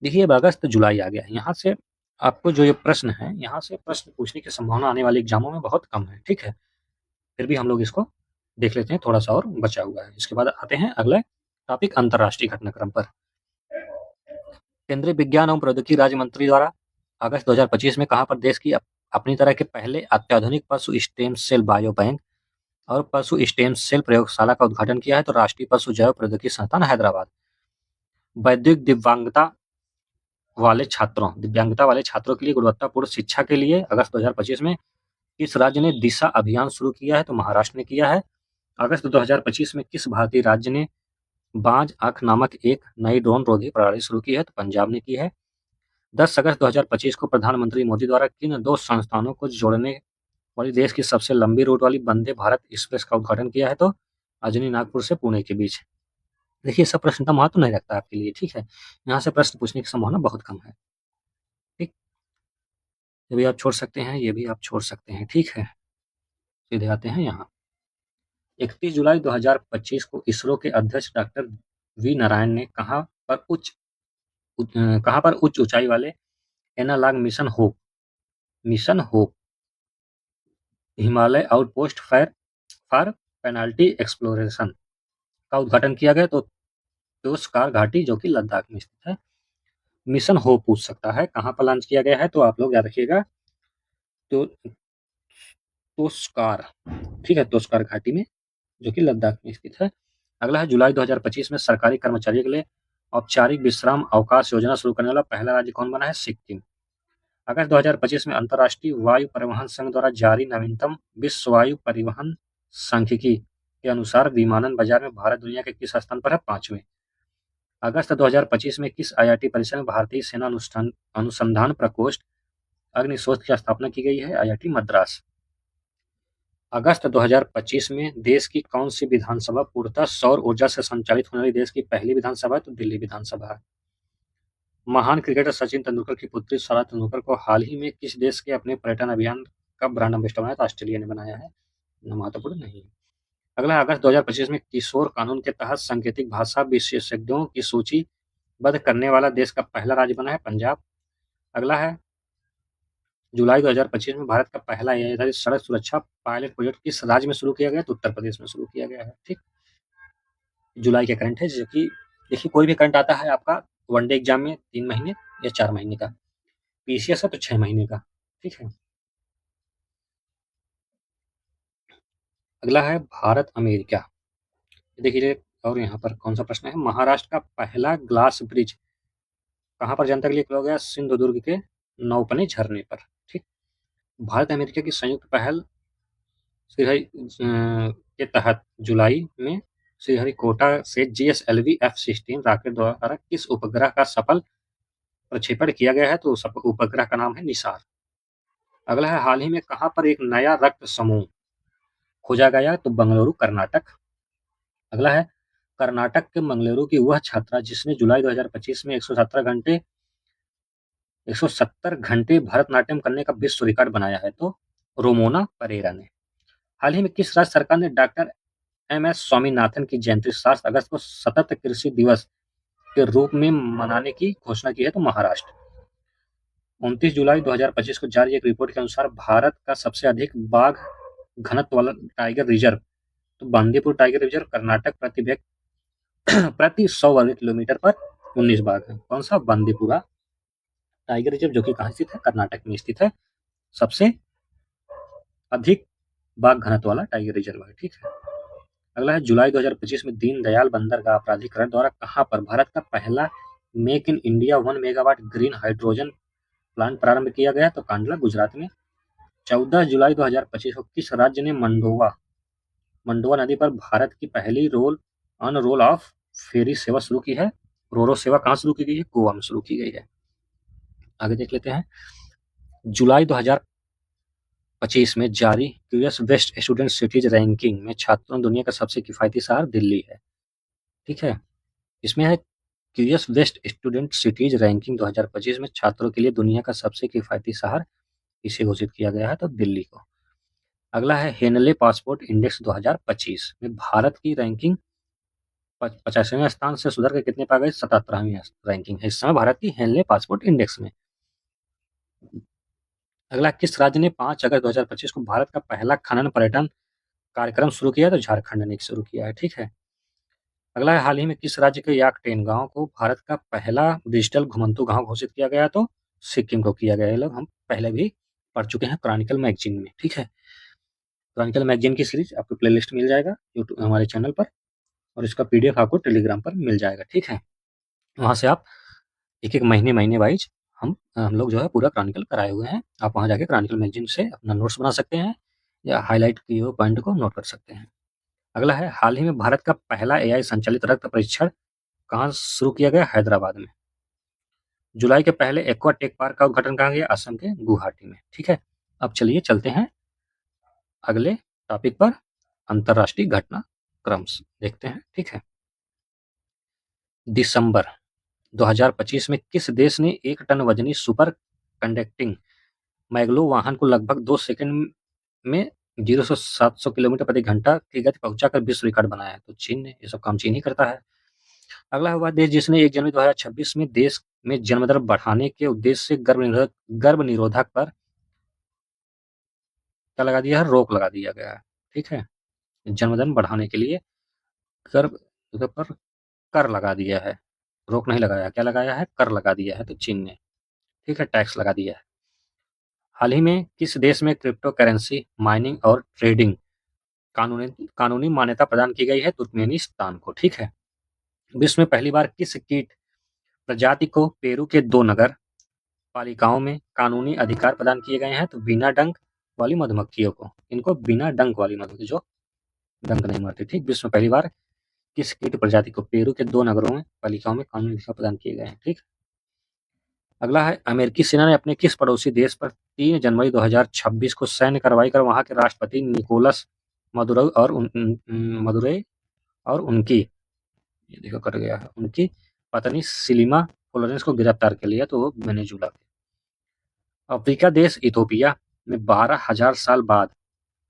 देखिए अब अगस्त जुलाई आ गया है, यहाँ से आपको जो ये प्रश्न है, यहाँ से प्रश्न पूछने की संभावना आने वाले एग्जामों में बहुत कम है। ठीक है। फिर भी हम लोग इसको देख लेते हैं, थोड़ा सा और बचा हुआ है। इसके बाद आते हैं अगले टॉपिक, अंतर्राष्ट्रीय घटनाक्रम पर। केंद्रीय विज्ञान एवं प्रौद्योगिकी राज्य मंत्री द्वारा अगस्त 2025 में कहाँ पर देश की अपनी तरह के पहले अत्याधुनिक पशु स्टेम सेल बायो बैंक और पशु स्टेम सेल प्रयोगशाला का उद्घाटन किया है? तो राष्ट्रीय पशु जैव प्रौद्योगिकी संस्थान हैदराबाद। वैद्युत दिव्यांगता वाले छात्रों के लिए गुणवत्तापूर्ण शिक्षा के लिए अगस्त 2025 में किस राज्य ने दिशा अभियान शुरू किया है? तो महाराष्ट्र ने किया है। अगस्त 2025 में किस भारतीय राज्य ने बाज आंख नामक एक नई ड्रोन रोधी प्रणाली शुरू की है? तो पंजाब ने की है। 10 अगस्त 2025 को प्रधानमंत्री मोदी द्वारा किन दो संस्थानों को जोड़ने वाली देश की सबसे लंबी रूट वाली वंदे भारत एक्सप्रेस का उद्घाटन किया है? तो अजनी नागपुर से पुणे के बीच। देखिए सब प्रश्न का महत्व नहीं रखता आपके लिए। ठीक है। यहाँ से प्रश्न पूछने की संभावना बहुत कम है। ठीक, ये भी आप छोड़ सकते हैं, ये भी आप छोड़ सकते हैं। ठीक है। सीधे आते हैं यहाँ 31 जुलाई 2025 को इसरो के अध्यक्ष डॉक्टर वी नारायण ने कहाँ पर उच्च ऊंचाई वाले analogue mission hope Himalaya outpost for penalty exploration का उद्घाटन किया गया? तो तोषकार घाटी जो कि लद्दाख में स्थित है। मिशन होप पूछ सकता है कहाँ पर लॉन्च किया गया है? तो आप लोग याद रखिएगा तो तोषकार। ठीक है, तोषकार घाटी में जो कि लद्दाख में स्थित है। अगला है जुलाई 2025 में सरकारी कर्मचारियों के लिए औपचारिक विश्राम अवकाश योजना शुरू करने वाला पहला राज्य कौन बना है? सिक्किम। अगस्त 2025 में अंतर्राष्ट्रीय वायु परिवहन संघ द्वारा जारी नवीनतम विश्व वायु परिवहन सांख्यिकी के अनुसार विमानन बाजार में भारत दुनिया के किस स्थान पर है? 5वें। अगस्त 2025 में किस आईआईटी परिसर में भारतीय सेना अनुसंधान प्रकोष्ठ अग्निशोध की स्थापना की गई है? आईआईटी मद्रास। अगस्त 2025 में देश की कौन सी विधानसभा पूर्णतः सौर ऊर्जा से संचालित होने वाली देश की पहली विधानसभा है? तो दिल्ली विधानसभा। महान क्रिकेटर सचिन तेंदुलकर की पुत्री सारा तेंदुलकर को हाल ही में किस देश के अपने पर्यटन अभियान का ब्रांड एम्बेसडर बनाया? तो ऑस्ट्रेलिया ने बनाया है। महत्वपूर्ण नहीं। अगला अगस्त 2025 में किशोर कानून के तहत सांकेतिक भाषा विशेषज्ञों की सूचीबद्ध करने वाला देश का पहला राज्य बना है? पंजाब। अगला है जुलाई 2025 में भारत का पहला एआई सड़क सुरक्षा पायलट प्रोजेक्ट किस राज्य में शुरू किया गया? तो उत्तर प्रदेश में शुरू किया गया है। ठीक, जुलाई के करंट है, जो कि देखिए कोई भी करंट आता है आपका वनडे एग्जाम में 3 महीने या 4 महीने का, पीसीएस है तो 6 महीने का। ठीक है। अगला है भारत अमेरिका। देखिए और यहाँ पर कौन सा प्रश्न है? महाराष्ट्र का पहला ग्लास ब्रिज कहाँ पर जनता के लिए खोला गया? सिंधुदुर्ग के नौपने झरने पर। ठीक, भारत अमेरिका की संयुक्त पहल के तहत जुलाई में श्रीहरिकोटा से GSLV F-16 रॉकेट द्वारा किस उपग्रह का सफल प्रक्षेपण किया गया है? तो उपग्रह का नाम है निसार। अगला है हाल ही में कहाँ पर एक नया रक्त समूह खोजा गया? तो बंगलुरु कर्नाटक। अगला है कर्नाटक के मंगलुरु की वह छात्रा जिसने जुलाई 2025 में 170 घंटे भरतनाट्यम करने का विश्व रिकॉर्ड बनाया है? तो रोमोना परेरा ने। हाल ही में किस राज्य सरकार ने डॉक्टर एम.एस. स्वामीनाथन की जयंती 7 अगस्त को सतत कृषि दिवस के रूप में मनाने की घोषणा की है तो महाराष्ट्र। 29 जुलाई 2025 को जारी एक रिपोर्ट के अनुसार भारत का सबसे अधिक बाघ घनत्व वाला टाइगर रिजर्व तो बांदीपुर टाइगर रिजर्व कर्नाटक प्रति 100 वर्ग किलोमीटर पर 19 बाघ है। कौन सा? बांदीपुरा टाइगर रिजर्व, जो कि कहाँ स्थित है? कर्नाटक में स्थित है। सबसे अधिक बाघ घनत्व वाला टाइगर रिजर्व है। ठीक है। अगला है जुलाई 2025 में दीनदयाल बंदरगाह प्राधिकरण द्वारा कहाँ पर भारत का पहला make in India 1 megawatt green hydrogen plant प्रारंभ किया गया? तो कांडला, गुजरात में। 14 जुलाई 2025 को किस राज्य ने मंडोवा नदी पर भारत की पहली रोल ऑफ फेरी सेवा शुरू की है? रोरो सेवा कहाँ शुरू की गई है? गोवा में शुरू की गई है। आगे देख लेते हैं। जुलाई 2025 में जारी US best student cities ranking में छात्रों दुनिया का सबसे किफायती शहर दिल्ली है। ठीक है। इसमें है US best student cities ranking 2025 में छात्रों के लिए दुनिया का सबसे किफायती शहर इसे घोषित किया गया है तो दिल्ली को। अगला है हेनले पासपोर्ट इंडेक्स 2025 में भारत की रैंकिंग 85वें स्थान से सुधर के कितने पा गए? 77वीं रैंकिंग है इस समय भारत की हेनले पासपोर्ट इंडेक्स में। अगला, किस राज्य ने 5 अगस्त 2025 को भारत का पहला खनन पर्यटन कार्यक्रम शुरू किया? तो झारखंड ने शुरू किया है। ठीक है। अगला है, हाल ही में किस राज्य के याकटेन गांव को भारत का पहला डिजिटल घुमंतु गांव घोषित किया गया? तो सिक्किम को किया गया है। लोग हम पहले भी पढ़ चुके हैं क्रॉनिकल मैगजीन में। ठीक है। क्रॉनिकल मैगजीन की सीरीज आपको प्लेलिस्ट मिल जाएगा यूट्यूब हमारे चैनल पर, और इसका पीडीएफ आपको टेलीग्राम पर मिल जाएगा। ठीक है। वहाँ से आप एक महीने वाइज हम लोग जो है पूरा क्रॉनिकल कराए हुए हैं। आप वहाँ जाके क्रॉनिकल मैगजीन से अपना नोट्स बना सकते हैं या हाईलाइट किए हुए पॉइंट को नोट कर सकते हैं। अगला है, हाल ही में भारत का पहला एआई संचालित रक्त परीक्षण कहाँ शुरू किया गया? हैदराबाद में। जुलाई के पहले एक्वा टेक पार्क का उद्घाटन कहाँ गया? असम के गुवाहाटी में। ठीक है। अब चलिए चलते हैं अगले टॉपिक पर, अंतरराष्ट्रीय घटनाक्रम देखते हैं। ठीक है। दिसंबर 2025 में किस देश ने 1 टन वजनी सुपर कंडक्टिंग मैग्लो वाहन को लगभग 2 सेकंड में 0 से 700 किलोमीटर प्रति घंटा की गति पहुंचाकर विश्व रिकॉर्ड बनाया है? तो चीन ने। ये सब काम चीन ही करता है। अगला हुआ देश जिसने 1 जनवरी 2026 में देश में जन्मदर बढ़ाने के उद्देश्य से गर्भ निरोधक पर क्या लगा दिया है? रोक लगा दिया गया है। ठीक है। जन्मदर बढ़ाने के लिए गर्भ पर कर लगा दिया है, रोक नहीं लगाया। क्या लगाया है? कर लगा दिया है तो चीन ने। ठीक है। टैक्स लगा दिया है। हाल ही में किस देश में क्रिप्टो करेंसी माइनिंग और ट्रेडिंग कानूनी मान्यता प्रदान की गई है? तुर्कमेनिस्तान को। ठीक है। विश्व में पहली बार किस कीट प्रजाति को पेरू के 2 नगर पालिकाओं में कानूनी अधिकार प्रदान किए गए हैं? तो बिना डंक वाली मधुमक्खियों को। इनको बिना डंक वाली मधुमक्खी, जो डंक नहीं मारती। ठीक। विश्व में पहली बार किस कीट प्रजाति को पेरू के 2 नगरों में पालिकाओं में कानूनी अधिकार प्रदान किए गए हैं? ठीक। अगला है, अमेरिकी सेना ने अपने किस पड़ोसी देश पर 3 जनवरी 2026 को सैन्य कार्रवाई कर वहां के राष्ट्रपति निकोलस मदुरै और उनकी, ये देखो कट गया है, उनकी पत्नी सिलिमा फ्लोरेंस को गिरफ्तार कर लिया? तो वो वेनेजुला के। अफ्रीका देश इथोपिया में 12,000 साल बाद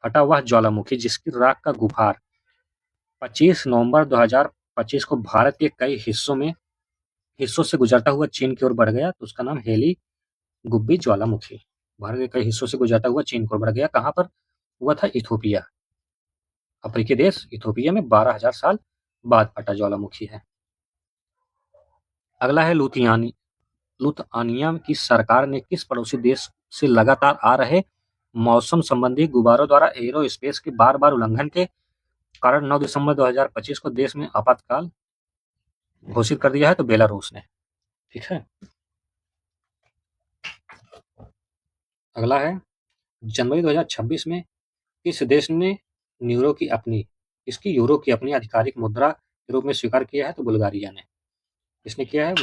फटा हुआ ज्वालामुखी जिसकी राख का गुफार 25 नवंबर 2025 को भारत के कई हिस्सों से गुजरता हुआ चीन की ओर बढ़ गया, तो उसका नाम हेली गुब्बी ज्वालामुखी। भारत के कई हिस्सों से गुजरता हुआ चीन को बढ़ गया। कहाँ पर हुआ था? इथोपिया। अफ्रीकी देश इथोपिया में 12,000 साल बाद फटा ज्वालामुखी है। अगला है, लुथियानिया की सरकार ने किस पड़ोसी देश से लगातार आ रहे मौसम संबंधी गुब्बारों द्वारा एयरोस्पेस के बार उल्लंघन के कारण 9 दिसंबर 2025 को देश में आपातकाल घोषित कर दिया है? तो बेलारूस ने। ठीक है। अगला है, जनवरी 2026 में किस देश ने यूरो की अपनी आधिकारिक मुद्रा के रूप में स्वीकार किया है? तो बुल्गारिया ने। किसने किया है?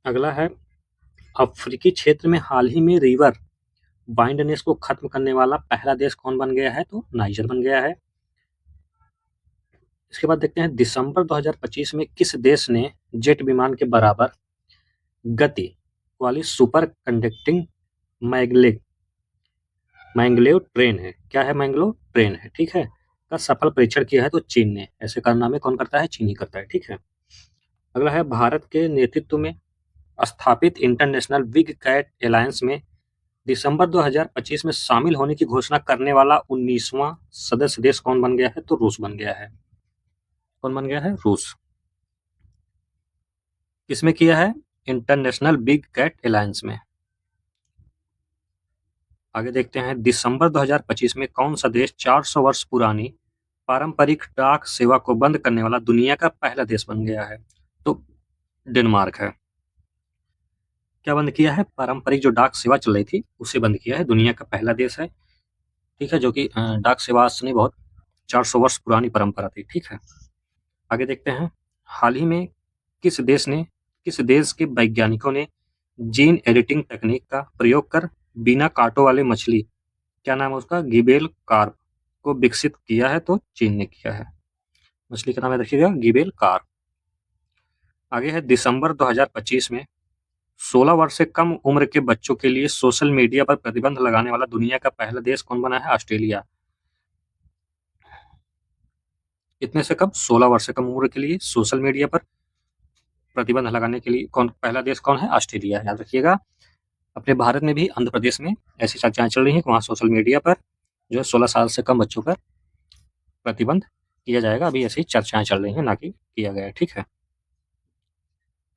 अगला है, अफ्रीकी क्षेत्र में हाल ही में रिवर बाइंडनेस को खत्म करने वाला पहला देश कौन बन गया है? तो नाइजर बन गया है। इसके बाद देखते हैं, दिसंबर 2025 में किस देश ने जेट विमान के बराबर गति वाली सुपर कंडक्टिंग मैंगलोर ट्रेन है। क्या है? मैंगलोर ट्रेन है, ठीक है। का सफल परीक्षण किया है तो चीन ने। ऐसे कारनामे कौन करता है? चीन ही करता है, ठीक है। अगला है भारत के नेतृत्व में स्थापित इंटरनेशनल बिग कैट अलायंस में दिसंबर 2025 में शामिल होने की घोषणा करने वाला 19वां सदस्य देश कौन बन गया है? तो रूस बन गया है। कौन बन गया है? रूस। किसमें किया है? इंटरनेशनल बिग कैट अलायंस में। आगे देखते हैं, दिसंबर 2025 में कौन सा देश 400 वर्ष पुरानी पारंपरिक डाक सेवा को बंद करने वाला दुनिया का पहला देश बन गया है? तो डेनमार्क है। क्या बंद किया है? पारंपरिक जो डाक सेवा चल रही थी उसे बंद किया है। दुनिया का पहला देश है, ठीक है, जो कि डाक सेवा आज से नहीं, बहुत 400 वर्ष पुरानी परंपरा थी, ठीक है। आगे देखते हैं, हाल ही में किस देश के वैज्ञानिकों ने जीन एडिटिंग तकनीक का प्रयोग कर बिना कांटों वाले मछली, क्या नाम है उसका, गिबेल कार्प को विकसित किया है? तो चीन ने किया है। मछली का नाम है, देखिएगा, गिबेल कार्प। आगे है, दिसंबर 2025 में 16 वर्ष से कम उम्र के बच्चों के लिए सोशल मीडिया पर प्रतिबंध लगाने वाला दुनिया का पहला देश कौन बना है? ऑस्ट्रेलिया। इतने से कम 16 वर्ष से कम उम्र के लिए सोशल मीडिया पर प्रतिबंध लगाने के लिए पहला देश कौन है? ऑस्ट्रेलिया। याद रखिएगा। अपने भारत में भी आंध्र प्रदेश में ऐसी चर्चाएं चल रही हैं कि वहाँ सोशल मीडिया पर जो है 16 साल से कम बच्चों पर प्रतिबंध किया जाएगा। अभी ऐसी चर्चाएं चल रही हैं, ना कि किया गया है, ठीक है।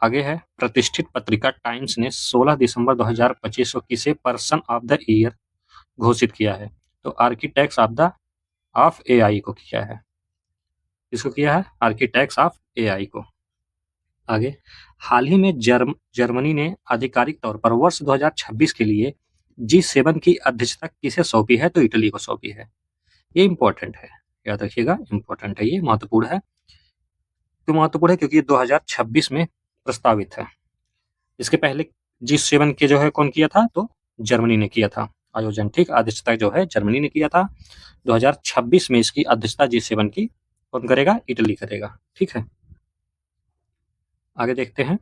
आगे है, प्रतिष्ठित पत्रिका टाइम्स ने 16 दिसंबर 2025 को किसे पर्सन ऑफ द ईयर घोषित किया है? तो आर्किटेक्ट्स ऑफ एआई को किया है। किसको किया है? आर्किटेक्ट्स ऑफ एआई को। आगे, हाल ही में जर्मनी ने आधिकारिक तौर पर वर्ष 2026 के लिए G7 की अध्यक्षता किसे सौंपी है? तो इटली को सौंपी है। ये इंपॉर्टेंट है, याद रखिएगा, इंपॉर्टेंट है, ये महत्वपूर्ण है। क्यों महत्वपूर्ण है? क्योंकि ये 2026 में प्रस्तावित है। इसके पहले G7 के जो है कौन किया था? तो जर्मनी ने किया था आयोजन, ठीक। अध्यक्षता जो है जर्मनी ने किया था। 2026 में इसकी अध्यक्षता G7 की कौन करेगा? इटली करेगा, ठीक है। आगे देखते हैं,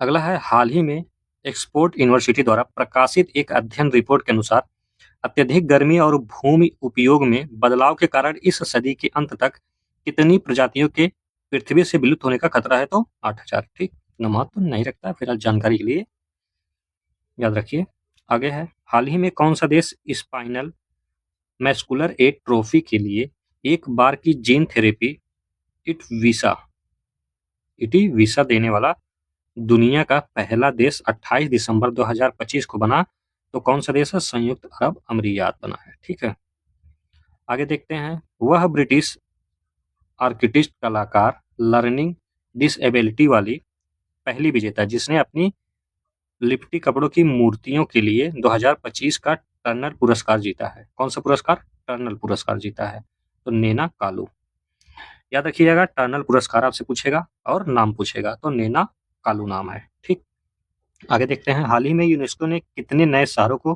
अगला है, हाल ही में एक्सपोर्ट यूनिवर्सिटी द्वारा प्रकाशित एक अध्ययन रिपोर्ट के अनुसार अत्यधिक गर्मी और भूमि उपयोग में बदलाव के कारण इस सदी के अंत तक कितनी प्रजातियों के पृथ्वी से विलुप्त होने का खतरा है? तो 8000, ठीक। न महत्व नहीं रखता, फिलहाल जानकारी के लिए याद रखिए। आगे है, हाल ही में कौन सा देश स्पाइनल मैस्कुलर एट्रोफी के लिए एक बार की जीन थेरेपी इटी वीसा देने वाला दुनिया का पहला देश 28 दिसंबर 2025 को बना? तो कौन सा देश है? संयुक्त अरब अमीरात बना है, ठीक है। आगे देखते हैं, वह ब्रिटिश आर्किटेक्ट कलाकार लर्निंग डिसेबिलिटी वाली पहली विजेता जिसने अपनी लिपटी कपड़ों की मूर्तियों के लिए 2025 का टर्नर पुरस्कार जीता है। कौन सा पुरस्कार? टर्नर पुरस्कार जीता है। तो नैना कालू। याद रखिएगा, टर्नर पुरस्कार आपसे पूछेगा और नाम पूछेगा, तो नैना कालू नाम है, ठीक। आगे देखते हैं, हाल ही में यूनेस्को ने कितने नए शहरों को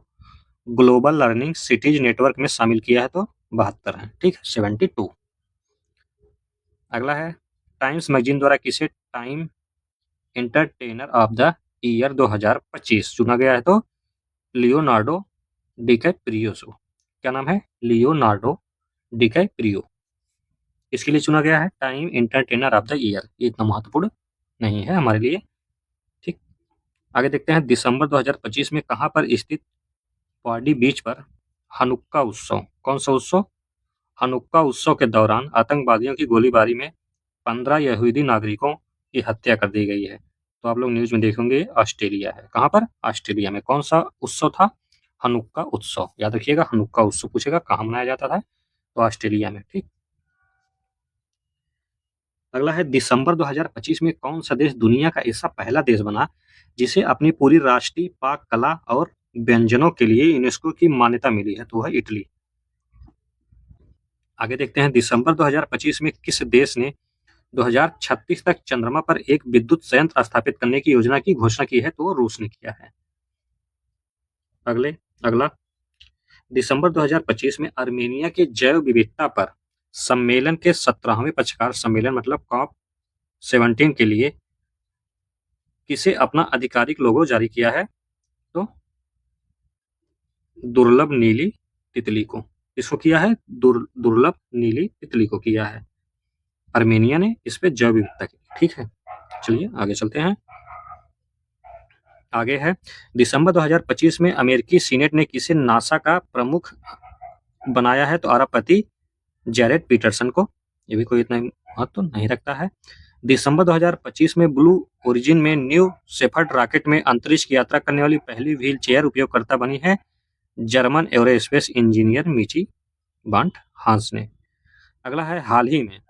ग्लोबल लर्निंग सिटीज नेटवर्क में शामिल किया है? तो 72 है, ठीक, 72। अगला है, टाइम्स मैगजीन द्वारा किसे time entertainer of the year 2025 चुना गया है? तो लियोनार्डो डिकैप्रियो। क्या नाम है? Leonardo DiCaprio. इसके लिए चुना गया है time entertainer of the year. ये इतना महत्वपूर्ण नहीं है हमारे लिए, ठीक। आगे देखते हैं, दिसंबर 2025 में कहां पर स्थित पॉडी बीच पर हनुक्का उत्सव, कौन सा उत्सव? हनुक्का उत्सव के दौरान आतंकवादियों की गोलीबारी में 15 यहूदी नागरिकों की हत्या कर दी गई है। तो आप लोग न्यूज में देखेंगे, ऑस्ट्रेलिया है। कहां पर? ऑस्ट्रेलिया में। कौन सा उत्सव था? हनुक्का उत्सव। याद रखिएगा, हनुक्का उत्सव पूछेगा कहाँ मनाया जाता था? तो ऑस्ट्रेलिया में, ठीक। अगला है, दिसंबर 2025 में कौन सा देश दुनिया का ऐसा पहला देश बना जिसे अपनी पूरी राष्ट्रीय पाक कला और व्यंजनों के लिए यूनेस्को की मान्यता मिली है? तो है इटली। आगे देखते हैं, दिसंबर 2025 में किस देश ने 2036 तक चंद्रमा पर एक विद्युत संयंत्र स्थापित करने की योजना की घोषणा की है? तो रूस ने किया है। अगला, दिसंबर 2025 में आर्मेनिया के जैव विविधता पर सम्मेलन के 17वें पक्षकार सम्मेलन मतलब कॉप 17 के लिए किसे अपना आधिकारिक लोगो जारी किया है? तो दुर्लभ नीली तितली को। इसको किया है दुर्लभ नीली तितली को किया है आर्मेनिया ने इस पे जैव विविधता की। ठीक है, चलिए आगे चलते हैं। आगे है दिसंबर 2025 में अमेरिकी सीनेट ने किसे नासा का प्रमुख बनाया है? तो अरबपति जैरेड पीटरसन को। ये भी कोई इतना महत्व तो नहीं रखता है। दिसंबर 2025 में ब्लू ओरिजिन में न्यू शेफर्ड रॉकेट में अंतरिक्ष की यात्रा करने वाली पहली व्हील चेयर उपयोगकर्ता बनी है जर्मन एरोस्पेस इंजीनियर मिची बांट हांस ने। अगला है हाल ही में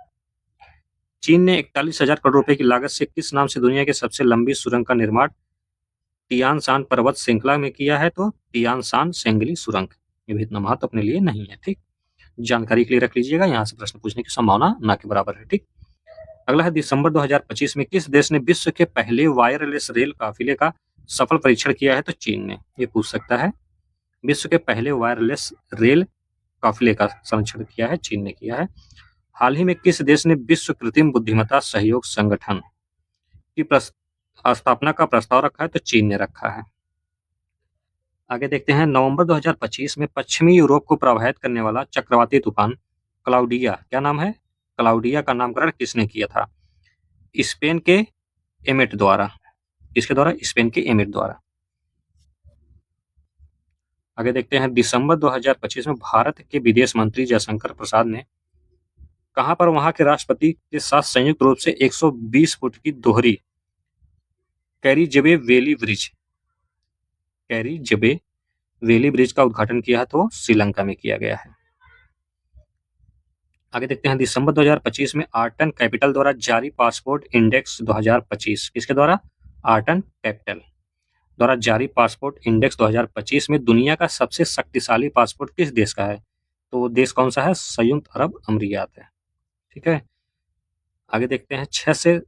चीन ने 41,000 करोड़ रुपए की लागत से किस नाम से दुनिया की सबसे लंबी सुरंग का निर्माण तियानशान पर्वत श्रृंखला में किया है? तो तियानशान सेंगली सुरंग। ये भी इतना महत्व अपने लिए नहीं है। ठीक, जानकारी के लिए रख लीजिएगा, यहाँ से प्रश्न पूछने की संभावना ना के बराबर है। ठीक, अगला है दिसंबर 2025 में किस देश ने विश्व के पहले वायरलेस रेल काफिले का सफल परीक्षण किया है? तो चीन ने। ये पूछ सकता है, विश्व के पहले वायरलेस रेल काफिले का संरक्षण किया है, चीन ने किया है। हाल ही में किस देश ने विश्व कृत्रिम बुद्धिमत्ता सहयोग संगठन की स्थापना का प्रस्ताव रखा है? तो चीन ने रखा है। आगे देखते हैं, नवंबर 2025 में पश्चिमी यूरोप को प्रभावित करने वाला चक्रवाती तूफान क्लाउडिया, क्या नाम है? क्लाउडिया का नामकरण किसने किया था? स्पेन के एमेट द्वारा। किसके द्वारा? स्पेन के एमेट द्वारा। आगे देखते हैं, दिसंबर 2025 में भारत के विदेश मंत्री जयशंकर प्रसाद ने कहां पर वहां के राष्ट्रपति के साथ संयुक्त रूप से 120 फुट की दोहरी कैरी जबे वेली ब्रिज का उद्घाटन किया है? तो श्रीलंका में किया गया है। आगे देखते हैं, दिसंबर 2025 में आर्टन कैपिटल द्वारा जारी पासपोर्ट इंडेक्स 2025 किसके द्वारा? आर्टन कैपिटल द्वारा जारी पासपोर्ट इंडेक्स 2025 में दुनिया का सबसे शक्तिशाली पासपोर्ट किस देश का है? तो देश कौन सा है? संयुक्त अरब अमीरात है। ठीक है, आगे देखते हैं, 6 से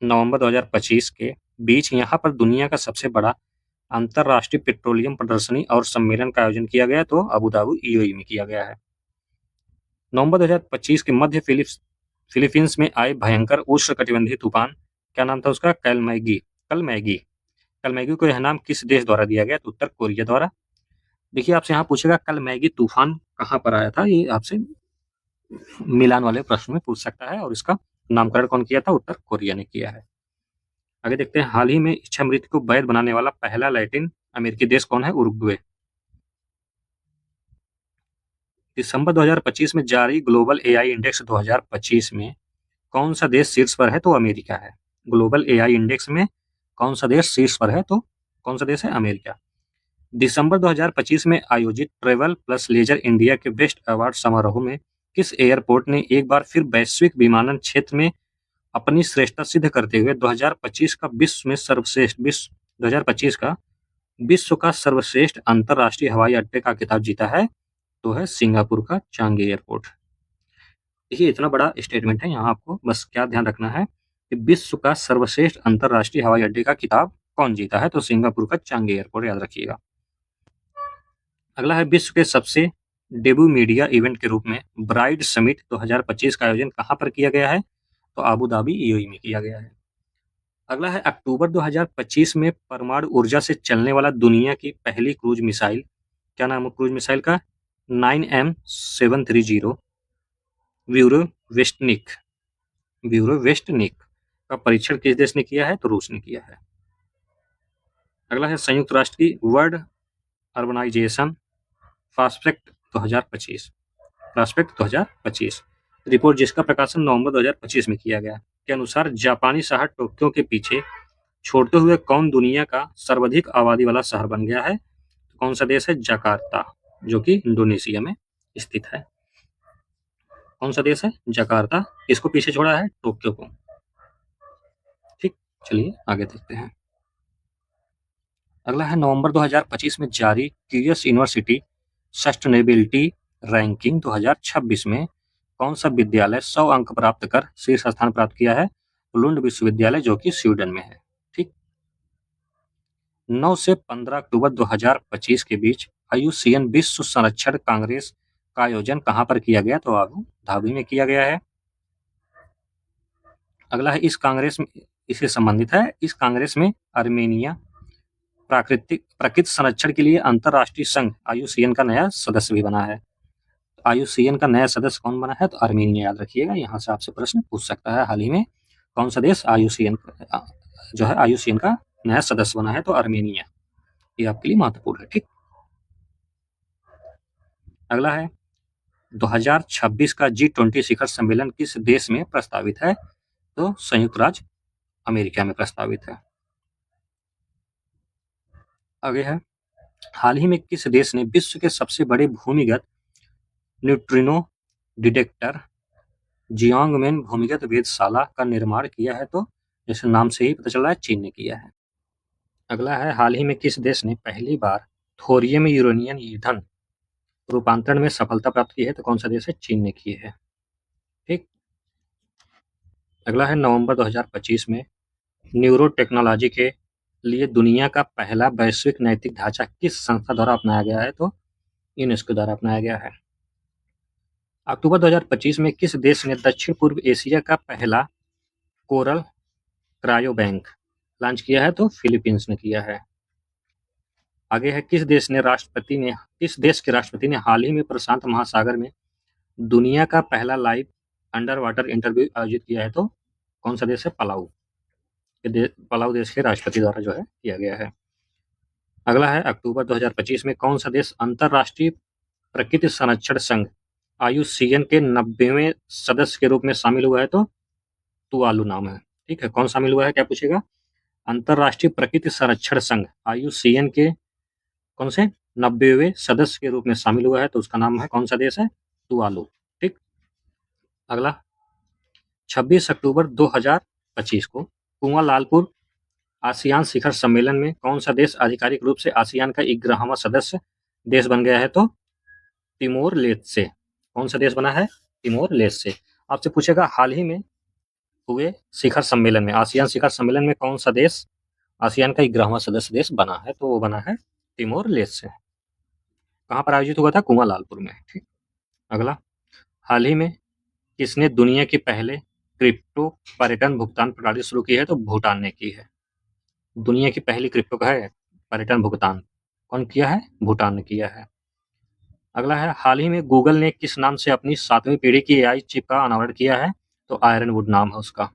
नवंबर 2025 के बीच यहाँ पर दुनिया का सबसे बड़ा अंतरराष्ट्रीय पेट्रोलियम प्रदर्शनी और सम्मेलन का आयोजन किया गया, तो अबू धाबी यूएई में किया गया है। नवंबर 2025 के मध्य फिलीपींस में आए भयंकर उष्णकटिबंधीय तूफान, क्या नाम था उसका? कलमैगी को यह नाम किस देश द्वारा दिया गया? तो उत्तर कोरिया द्वारा। देखिए, आपसे यहाँ पूछेगा कलमैगी तूफान कहाँ पर आया था, ये आपसे मिलान वाले प्रश्न में पूछ सकता है, और इसका नामकरण कौन किया था? उत्तर कोरिया ने किया है। आगे देखते हैं, हाल ही में इच्छा मृत्यु को वैध बनाने वाला पहला लैटिन अमेरिकी देश कौन है? उरुग्वे। दिसंबर 2025 में जारी ग्लोबल एआई इंडेक्स 2025 में कौन सा देश शीर्ष पर है? तो अमेरिका है। ग्लोबल एआई इंडेक्स में कौन सा देश शीर्ष पर है? तो कौन सा देश है? अमेरिका। दिसंबर 2025 में आयोजित ट्रेवल प्लस लेजर इंडिया के बेस्ट अवार्ड समारोह में किस एयरपोर्ट ने एक बार फिर वैश्विक विमानन क्षेत्र में अपनी श्रेष्ठता सिद्ध करते हुए 2025 का विश्व का सर्वश्रेष्ठ अंतरराष्ट्रीय हवाई अड्डे का खिताब जीता है? तो है सिंगापुर का चांगी एयरपोर्ट। देखिए, इतना बड़ा स्टेटमेंट है, यहाँ आपको बस क्या ध्यान रखना है कि विश्व का सर्वश्रेष्ठ अंतरराष्ट्रीय हवाई अड्डे का खिताब कौन जीता है? तो सिंगापुर का चांगी एयरपोर्ट, याद रखिएगा। अगला है, विश्व के सबसे डेब्यू मीडिया इवेंट के रूप में ब्राइड समिट 2025 का आयोजन कहां पर किया गया है? तो अबू धाबी यूएई में किया गया है। अगला है, अक्टूबर 2025 में परमाणु ऊर्जा से चलने वाला दुनिया की पहली क्रूज मिसाइल, क्या नाम है क्रूज मिसाइल का? 9M730 व्यूरोवेस्टनिक का परीक्षण किस देश ने किया है? तो रूस ने किया है। अगला है, संयुक्त राष्ट्र की वर्ल्ड अर्बनाइजेशन प्रॉस्पेक्ट 2025 रिपोर्ट, जिसका प्रकाशन नवंबर 2025 में किया गया, के अनुसार जापानी शहर टोक्यो के पीछे छोड़ते हुए कौन दुनिया का सर्वाधिक आबादी वाला शहर बन गया है? तो कौन सा देश है? जकार्ता, जो कि इंडोनेशिया में स्थित है। कौन सा देश है? जकार्ता। इसको पीछे छोड़ा है? टोक्यो को। ठीक, चलिए आगे देखते हैं। अगला है, नवंबर 2025 में जारी क्यूरियस यूनिवर्सिटी सस्टेनेबिलिटी रैंकिंग 2026 में कौन सा विद्यालय 100 अंक प्राप्त कर शीर्ष स्थान प्राप्त किया है? लुंड विश्वविद्यालय, जो कि स्वीडन में है। ठीक, 9 से 15 अक्टूबर 2025 के बीच आईयूसीएन विश्व संरक्षण कांग्रेस का आयोजन कहां पर किया गया? तो अबू धाबी में किया गया है। अगला है, इस कांग्रेस में इससे संबंधित है, इस कांग्रेस में आर्मेनिया, प्रकृति संरक्षण के लिए अंतर्राष्ट्रीय संघ IUCN का नया सदस्य भी बना है। IUCN का नया सदस्य कौन बना है? तो आर्मेनिया, याद रखिएगा, यहाँ से आपसे प्रश्न पूछ सकता है। हाल ही में कौन सा देश IUCN जो है IUCN का नया सदस्य बना है? तो आर्मेनिया। ये आपके लिए महत्वपूर्ण है। ठीक, अगला है 2026 का G20 शिखर सम्मेलन किस देश में प्रस्तावित है? तो संयुक्त राज्य अमेरिका में प्रस्तावित है। आगे है, हाल ही में किस देश ने विश्व के सबसे बड़े भूमिगत न्यूट्रिनो डिटेक्टर जियांगमेन भूमिगत वेधशाला का निर्माण किया है? तो जैसे नाम से ही पता चल रहा है, चीन ने किया है। अगला है, हाल ही में किस देश ने पहली बार थोरियम यूरेनियम ईंधन रूपांतरण में सफलता प्राप्त की है? तो कौन सा देश है? चीन ने की है। ठीक, अगला है, नवंबर 2025 में न्यूरो टेक्नोलॉजी के लिए दुनिया का पहला वैश्विक नैतिक ढांचा किस संस्था द्वारा अपनाया गया है? तो यूनेस्को द्वारा अपनाया गया है। अक्टूबर 2025 में किस देश ने दक्षिण पूर्व एशिया का पहला कोरल क्रायो बैंक लॉन्च किया है? तो फिलीपींस ने किया है। आगे है, किस देश के राष्ट्रपति ने हाल ही में प्रशांत महासागर में दुनिया का पहला लाइव अंडर वाटर इंटरव्यू आयोजित किया है? तो कौन सा देश है? पलाऊ। पलाऊ देश के राष्ट्रपति द्वारा जो है किया गया है। अगला है, अक्टूबर 2025 में कौन सा देश अंतरराष्ट्रीय प्रकृति संरक्षण संघ IUCN के 90वें सदस्य के रूप में शामिल हुआ है? तो तुवालू नाम है। ठीक है, कौन शामिल हुआ है? क्या पूछेगा? अंतरराष्ट्रीय प्रकृति संरक्षण संघ IUCN के कौन से 90वें सदस्य के रूप में शामिल हुआ है? तो उसका नाम है, कौन सा देश है? तुवालू। ठीक, अगला, 26 अक्टूबर 2025 को कुआलालंपुर आसियान शिखर सम्मेलन में कौन सा देश आधिकारिक रूप से आसियान का 11वां सदस्य देश बन गया है? तो तिमोर लेस्ते। कौन सा देश बना है? Timor Leste. आपसे पूछेगा, हाल ही में हुए शिखर सम्मेलन में, आसियान शिखर सम्मेलन में कौन सा देश आसियान का 11वां सदस्य देश बना है? तो वो बना है तिमोर लेस्ते। कहाँ पर आयोजित हुआ था? कुआलालंपुर में। ठीक, अगला, हाल ही में किसने दुनिया की पहले क्रिप्टो पर्यटन भुगतान प्रणाली शुरू की है? तो भूटान ने की है। दुनिया की पहली क्रिप्टो का है पर्यटन भुगतान, कौन किया है? भूटान ने किया है। अगला है, हाल ही में गूगल ने किस नाम से अपनी 7वीं पीढ़ी की AI चिप का अनावरण किया है? तो आयरनवुड नाम है उसका।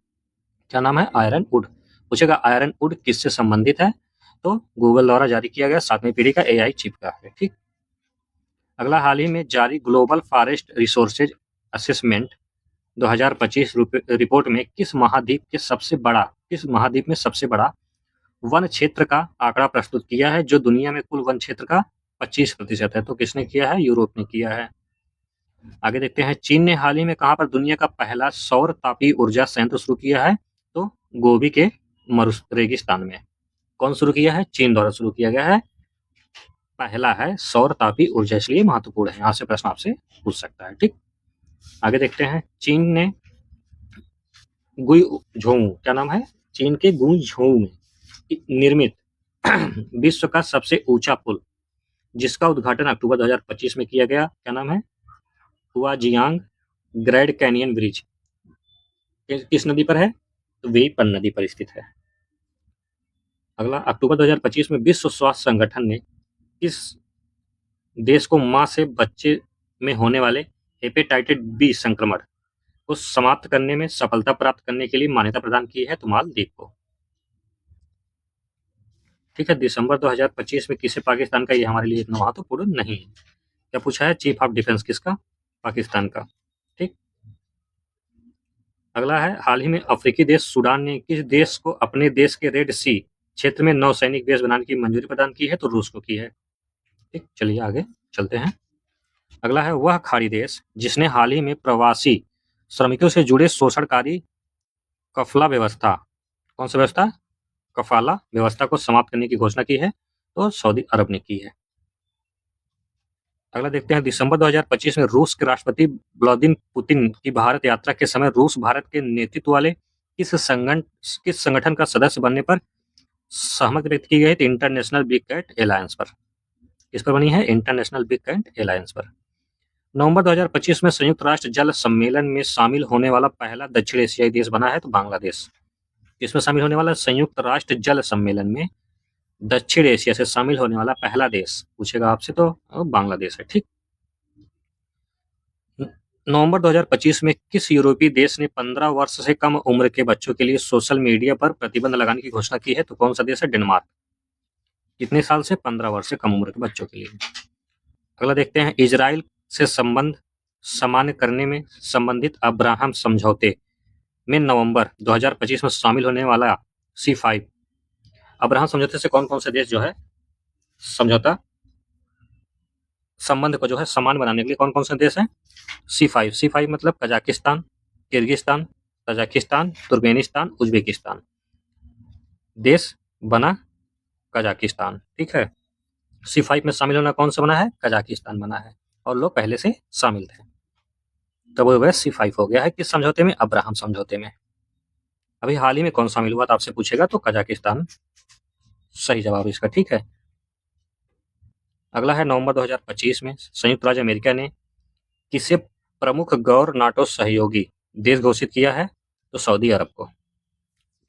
क्या नाम है? आयरनवुड। पूछेगा आयरनवुड किससे संबंधित है? तो गूगल द्वारा जारी किया गया 7वीं पीढ़ी का AI चिप का है। ठीक, अगला, हाल ही में जारी global forest resources assessment 2025 report में किस महाद्वीप में सबसे बड़ा वन क्षेत्र का आंकड़ा प्रस्तुत किया है, जो दुनिया में कुल वन क्षेत्र का 25% है? तो किसने किया है? यूरोप ने किया है। आगे देखते हैं, चीन ने हाल ही में कहां पर दुनिया का पहला सौर तापीय ऊर्जा संयंत्र शुरू किया है? तो गोबी के रेगिस्तान में। कौन शुरू किया है? चीन द्वारा शुरू किया गया है। पहला है सौर तापीय ऊर्जा, इसलिए महत्वपूर्ण है, यहाँ से प्रश्न आपसे पूछ सकता है। ठीक, आगे देखते हैं, चीन ने गुइझोउ, क्या नाम है? चीन के गुइझोउ में निर्मित विश्व का सबसे ऊंचा पुल, जिसका उद्घाटन अक्टूबर 2025 में किया गया, क्या नाम है? हुआजियांग ग्रैंड कैनियन ब्रिज किस नदी पर है? तो वेईपन नदी पर स्थित है। अगला, अक्टूबर 2025 में विश्व स्वास्थ्य संगठन ने किस देश को मां से बच्चे में होने वाले हेपेटाइटिस बी संक्रमण को समाप्त करने में सफलता प्राप्त करने के लिए मान्यता प्रदान की है? तो मालदीव को। ठीक है, दिसंबर 2025 में किसे पाकिस्तान का, ये हमारे लिए इतना महत्वपूर्ण नहीं है। क्या पूछा है? चीफ ऑफ डिफेंस किसका? पाकिस्तान का। ठीक, अगला है, हाल ही में अफ्रीकी देश सूडान ने किस देश को अपने देश के रेड सी क्षेत्र में नौसैनिक बेस बनाने की मंजूरी प्रदान की है? तो रूस को की है। ठीक, चलिए आगे चलते हैं। अगला है, वह खाड़ी देश जिसने हाल ही में प्रवासी श्रमिकों से जुड़े शोषणकारी कफला व्यवस्था, कौन सा व्यवस्था? कफाला व्यवस्था को समाप्त करने की घोषणा की है? तो सऊदी अरब ने की है। अगला देखते हैं, दिसंबर 2025 में रूस के राष्ट्रपति व्लादिमीर पुतिन की भारत यात्रा के समय रूस भारत के नेतृत्व वाले किस संगठन का सदस्य बनने पर सहमति व्यक्त की गई? तो इंटरनेशनल बिग कैट एलायंस पर। किस पर बनी है? इंटरनेशनल बिग कैट एलायंस पर। नवंबर 2025 में संयुक्त राष्ट्र जल सम्मेलन में शामिल होने वाला पहला दक्षिण एशियाई देश बना है? तो बांग्लादेश। इसमें शामिल होने वाला संयुक्त राष्ट्र जल सम्मेलन में दक्षिण एशिया से शामिल होने वाला पहला देश पूछेगा आपसे तो बांग्लादेश है। ठीक। नवंबर 2025 में किस यूरोपीय देश ने 15 वर्ष से कम उम्र के बच्चों के लिए सोशल मीडिया पर प्रतिबंध लगाने की घोषणा की है? तो कौन सा देश है? डेनमार्क। कितने साल से? 15 वर्ष से कम उम्र के बच्चों के लिए। अगला देखते हैं, इजराइल से संबंध सामान्य करने में संबंधित अब्राहम समझौते में नवंबर 2025 में शामिल होने वाला C5 अब्राहम समझौते से कौन कौन से देश जो है समझौता संबंध को जो है समान बनाने के लिए कौन कौन से देश हैं? C5 मतलब Kazakhstan, Kyrgyzstan, Tajikistan, Turkmenistan, Uzbekistan. देश बना कजाकिस्तान। ठीक है। C5 में शामिल होना कौन सा बना है? कजाकिस्तान बना है और लोग पहले से शामिल थे, तो वो वह C5 हो गया है। किस समझौते में? अब्राहम समझौते में। अभी हाल ही में कौन शामिल हुआ तो आपसे पूछेगा, तो कजाकिस्तान सही जवाब इसका। ठीक है। अगला है, नवंबर 2025 में संयुक्त राज्य अमेरिका ने किसे प्रमुख गैर नाटो सहयोगी देश घोषित किया है? तो सऊदी अरब को।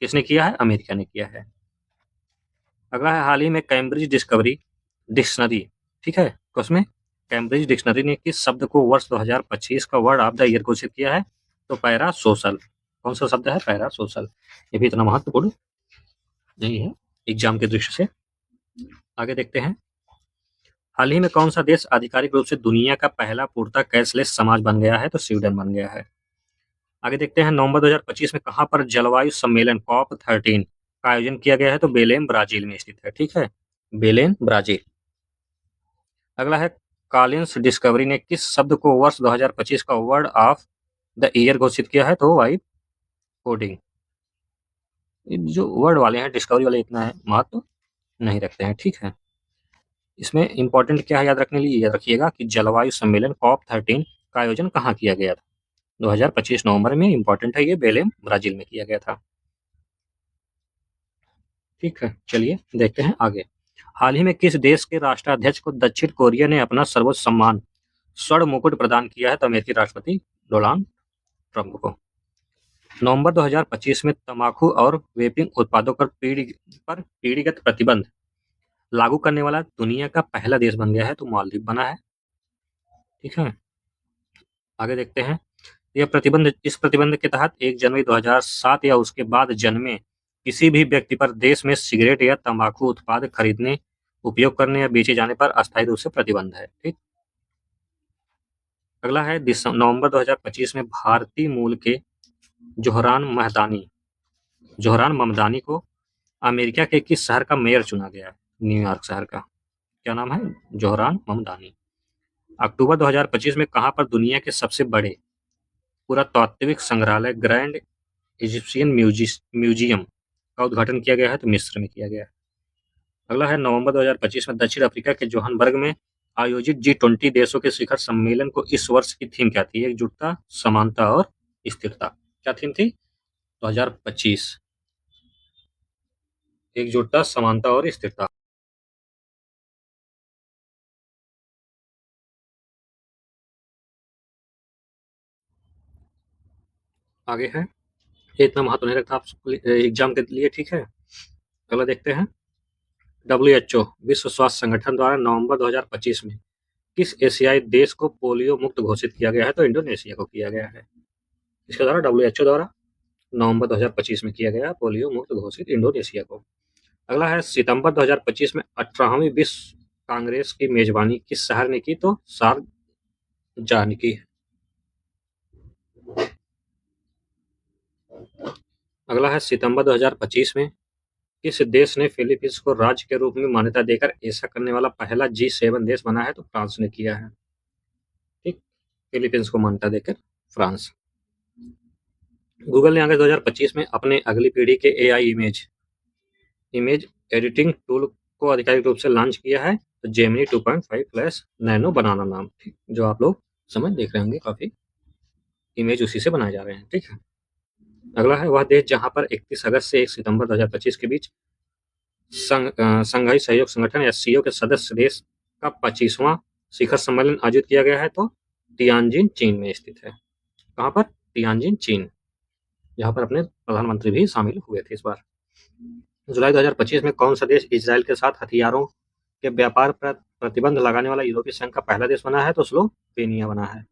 किसने किया है? अमेरिका ने किया है। अगला है, हाल ही में कैम्ब्रिज डिक्शनरी, ठीक है, उसमें कैम्ब्रिज डिक्शनरी ने किस शब्द को वर्ष 2025 का वर्ड ऑफ द ईयर घोषित किया है? तो पैरा सोशल। कौन सा शब्द है? Para social. ये भी इतना महत्वपूर्ण नहीं है एग्जाम के दृष्टि से। आगे देखते हैं, हाल ही में कौन सा देश आधिकारिक रूप से दुनिया का पहला पूर्णतः कैशलेस समाज बन गया है? तो स्वीडन बन गया है। आगे देखते हैं, नवंबर 2025 में कहां पर जलवायु सम्मेलन COP13 का आयोजन किया गया है? तो बेलेम ब्राजील में स्थित है। ठीक है, बेलेम ब्राजील। अगला है, कॉलिंस डिस्कवरी ने किस शब्द को वर्ष 2025 का वर्ड ऑफ द ईयर घोषित किया है? तो वाइब कोडिंग। जो वर्ड वाले हैं डिस्कवरी वाले इतना है महत्व नहीं रखते हैं। ठीक है, इसमें इंपॉर्टेंट क्या है याद रखने लिए? याद रखिएगा कि जलवायु सम्मेलन COP13 का आयोजन कहाँ किया गया था? 2025 नवंबर में। इंपॉर्टेंट है ये, बेलेम ब्राजील में किया गया था। ठीक है, चलिए देखते हैं आगे। हाल ही में किस देश के राष्ट्राध्यक्ष को दक्षिण कोरिया ने अपना सर्वोच्च सम्मान स्वर्ण मुकुट प्रदान किया है? तो अमेरिकी राष्ट्रपति डोनाल्ड ट्रंप को। नवंबर 2025 में तंबाकू और वेपिंग उत्पादों पर पीढ़ीगत प्रतिबंध लागू करने वाला दुनिया का पहला देश बन गया है। तो मालदीव बना है। ठीक है, आगे देखते हैं, इस प्रतिबंध के तहत 1 जनवरी 2007 या उसके बाद जन्मे किसी भी व्यक्ति पर देश में सिगरेट या तंबाकू उत्पाद खरीदने, उपयोग करने या बेचे जाने पर अस्थायी रूप से प्रतिबंध है। ठीक। अगला है, नवंबर 2025 में भारतीय मूल के जोहरान ममदानी को अमेरिका के किस शहर का मेयर चुना गया है? न्यूयॉर्क शहर का। क्या नाम है? जोहरान ममदानी। अक्टूबर 2025 में कहां पर दुनिया के सबसे बड़े पुरातात्विक संग्रहालय ग्रैंड इजिप्शियन म्यूजियम का उद्घाटन किया गया है? तो मिस्र में किया गया है। अगला है, नवंबर 2025 में दक्षिण अफ्रीका के जोहान्सबर्ग में आयोजित G20 देशों के शिखर सम्मेलन को इस वर्ष की थीम क्या थी? एकजुटता, समानता और स्थिरता। क्या थीम थी? 2025 एकजुटता, समानता और स्थिरता। आगे है, ये इतना महत्व नहीं रखता आप एग्जाम के लिए। ठीक है, अगला देखते हैं, WHO विश्व स्वास्थ्य संगठन द्वारा नवंबर 2025 में किस एशियाई देश को पोलियो मुक्त घोषित किया गया है? तो इंडोनेशिया को किया गया है। इसके द्वारा WHO द्वारा नवंबर 2025 में किया गया पोलियो मुक्त घोषित इंडोनेशिया को। अगला है, सितंबर 2025 में 18वीं विश्व कांग्रेस की मेजबानी किस शहर ने की? तो शारजाह ने की। अगला है, सितंबर 2025 में किस देश ने फिलीपींस को राज्य के रूप में मान्यता देकर ऐसा करने वाला पहला G7 देश बना है? तो फ्रांस ने किया है। ठीक, फिलीपींस को मान्यता देकर फ्रांस। गूगल ने अगस्त 2025 में अपने अगली पीढ़ी के AI इमेज एडिटिंग टूल को आधिकारिक रूप से लॉन्च किया है। तो जेमिनी 2.5 प्लस नैनो बनाना नाम। ठीक, जो आप लोग समझ देख रहे होंगे, काफी इमेज उसी से बनाए जा रहे हैं। ठीक है, अगला है, वह देश जहां पर 31 अगस्त से 1 सितंबर 2025 के बीच संघाई सहयोग संगठन SCO के सदस्य देश का 25वां शिखर सम्मेलन आयोजित किया गया है। तो तियानजिन चीन में स्थित है। कहां पर? तियानजिन चीन, जहां पर अपने प्रधानमंत्री भी शामिल हुए थे इस बार। जुलाई 2025 में कौन सा देश इजराइल के साथ हथियारों के व्यापार पर प्रतिबंध लगाने वाला यूरोपीय संघ का पहला देश बना है? तो स्लोवेनिया बना है।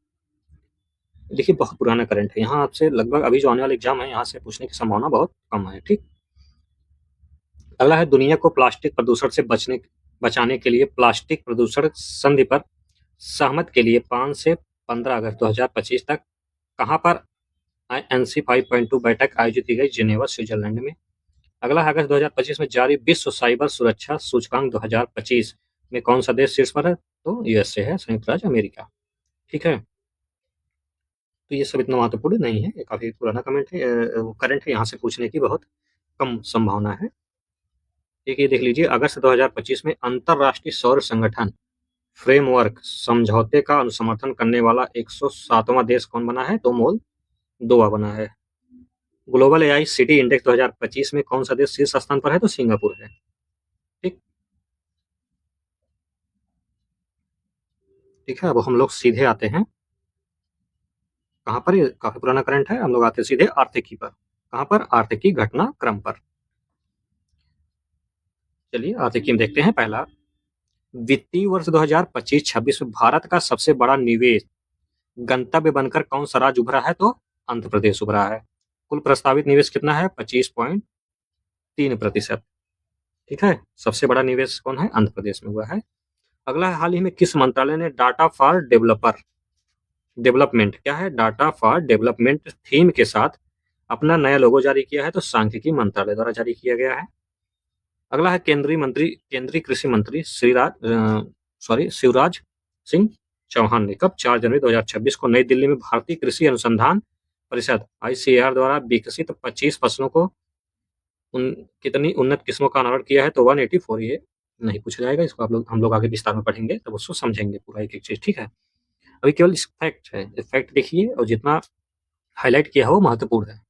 देखिए बहुत पुराना करंट है, यहाँ आपसे लगभग अभी जो आने वाले एग्जाम है यहाँ से पूछने की संभावना बहुत कम है। ठीक, अगला है दुनिया को प्लास्टिक प्रदूषण से बचाने के लिए प्लास्टिक प्रदूषण संधि पर सहमत के लिए 5 से 15 अगस्त 2025 तक कहां पर INC 5.2 बैठक आयोजित की गई? जिनेवा, स्विट्जरलैंड में। अगला है अगस्त 2025 में जारी विश्व साइबर सुरक्षा सूचकांक 2025 में कौन सा देश शीर्ष पर है? तो यूएसए है, संयुक्त राज्य अमेरिका। ठीक है, तो ये सब इतना महत्वपूर्ण नहीं है, ये काफी पुराना कमेंट है, करंट है, यहाँ से पूछने की बहुत कम संभावना है। एक ये देख लीजिए, अगस्त 2025 में अंतरराष्ट्रीय सौर संगठन फ्रेमवर्क समझौते का समर्थन करने वाला 107वां देश कौन बना है? तो मोल्दोवा बना है। ग्लोबल एआई सिटी इंडेक्स 2025 में कौन सा देश शीर्ष स्थान पर है? तो सिंगापुर है। ठीक, ठीक है, अब हम लोग सीधे आते हैं कहां पर, ये काफी पुराना करंट है, हम लोग आते हैं सीधे आर्थिकी पर। कहां पर? आर्थिकी घटनाक्रम पर। चलिए आर्थिकी में देखते हैं। पहला, वित्तीय वर्ष 2025-26 में भारत का सबसे बड़ा निवेश गंतव्य बनकर कौन सा राज्य उभरा है? तो आंध्र प्रदेश उभरा है। कुल प्रस्तावित निवेश कितना है? 25.3%। ठीक है, सबसे बड़ा निवेश कौन है? आंध्र प्रदेश में हुआ है। अगला है, हाल ही में किस मंत्रालय ने डाटा फॉर डेवलपमेंट, क्या है? डाटा फॉर डेवलपमेंट थीम के साथ अपना नया लोगो जारी किया है? तो सांख्यिकी मंत्रालय द्वारा जारी किया गया है। अगला है, केंद्रीय कृषि मंत्री शिवराज सिंह चौहान ने कब 4 जनवरी 2026 को नई दिल्ली में भारतीय कृषि अनुसंधान परिषद ICAR द्वारा विकसित 25 फसलों को कितनी उन्नत किस्मों का अनावरण किया है? तो 184। ये नहीं पूछा जाएगा, इसको हम लोग आगे विस्तार में पढ़ेंगे तब उसको समझेंगे पूरा एक एक चीज। ठीक है, अभी केवल फैक्ट है, फैक्ट देखिए और जितना हाईलाइट किया है वो महत्वपूर्ण है।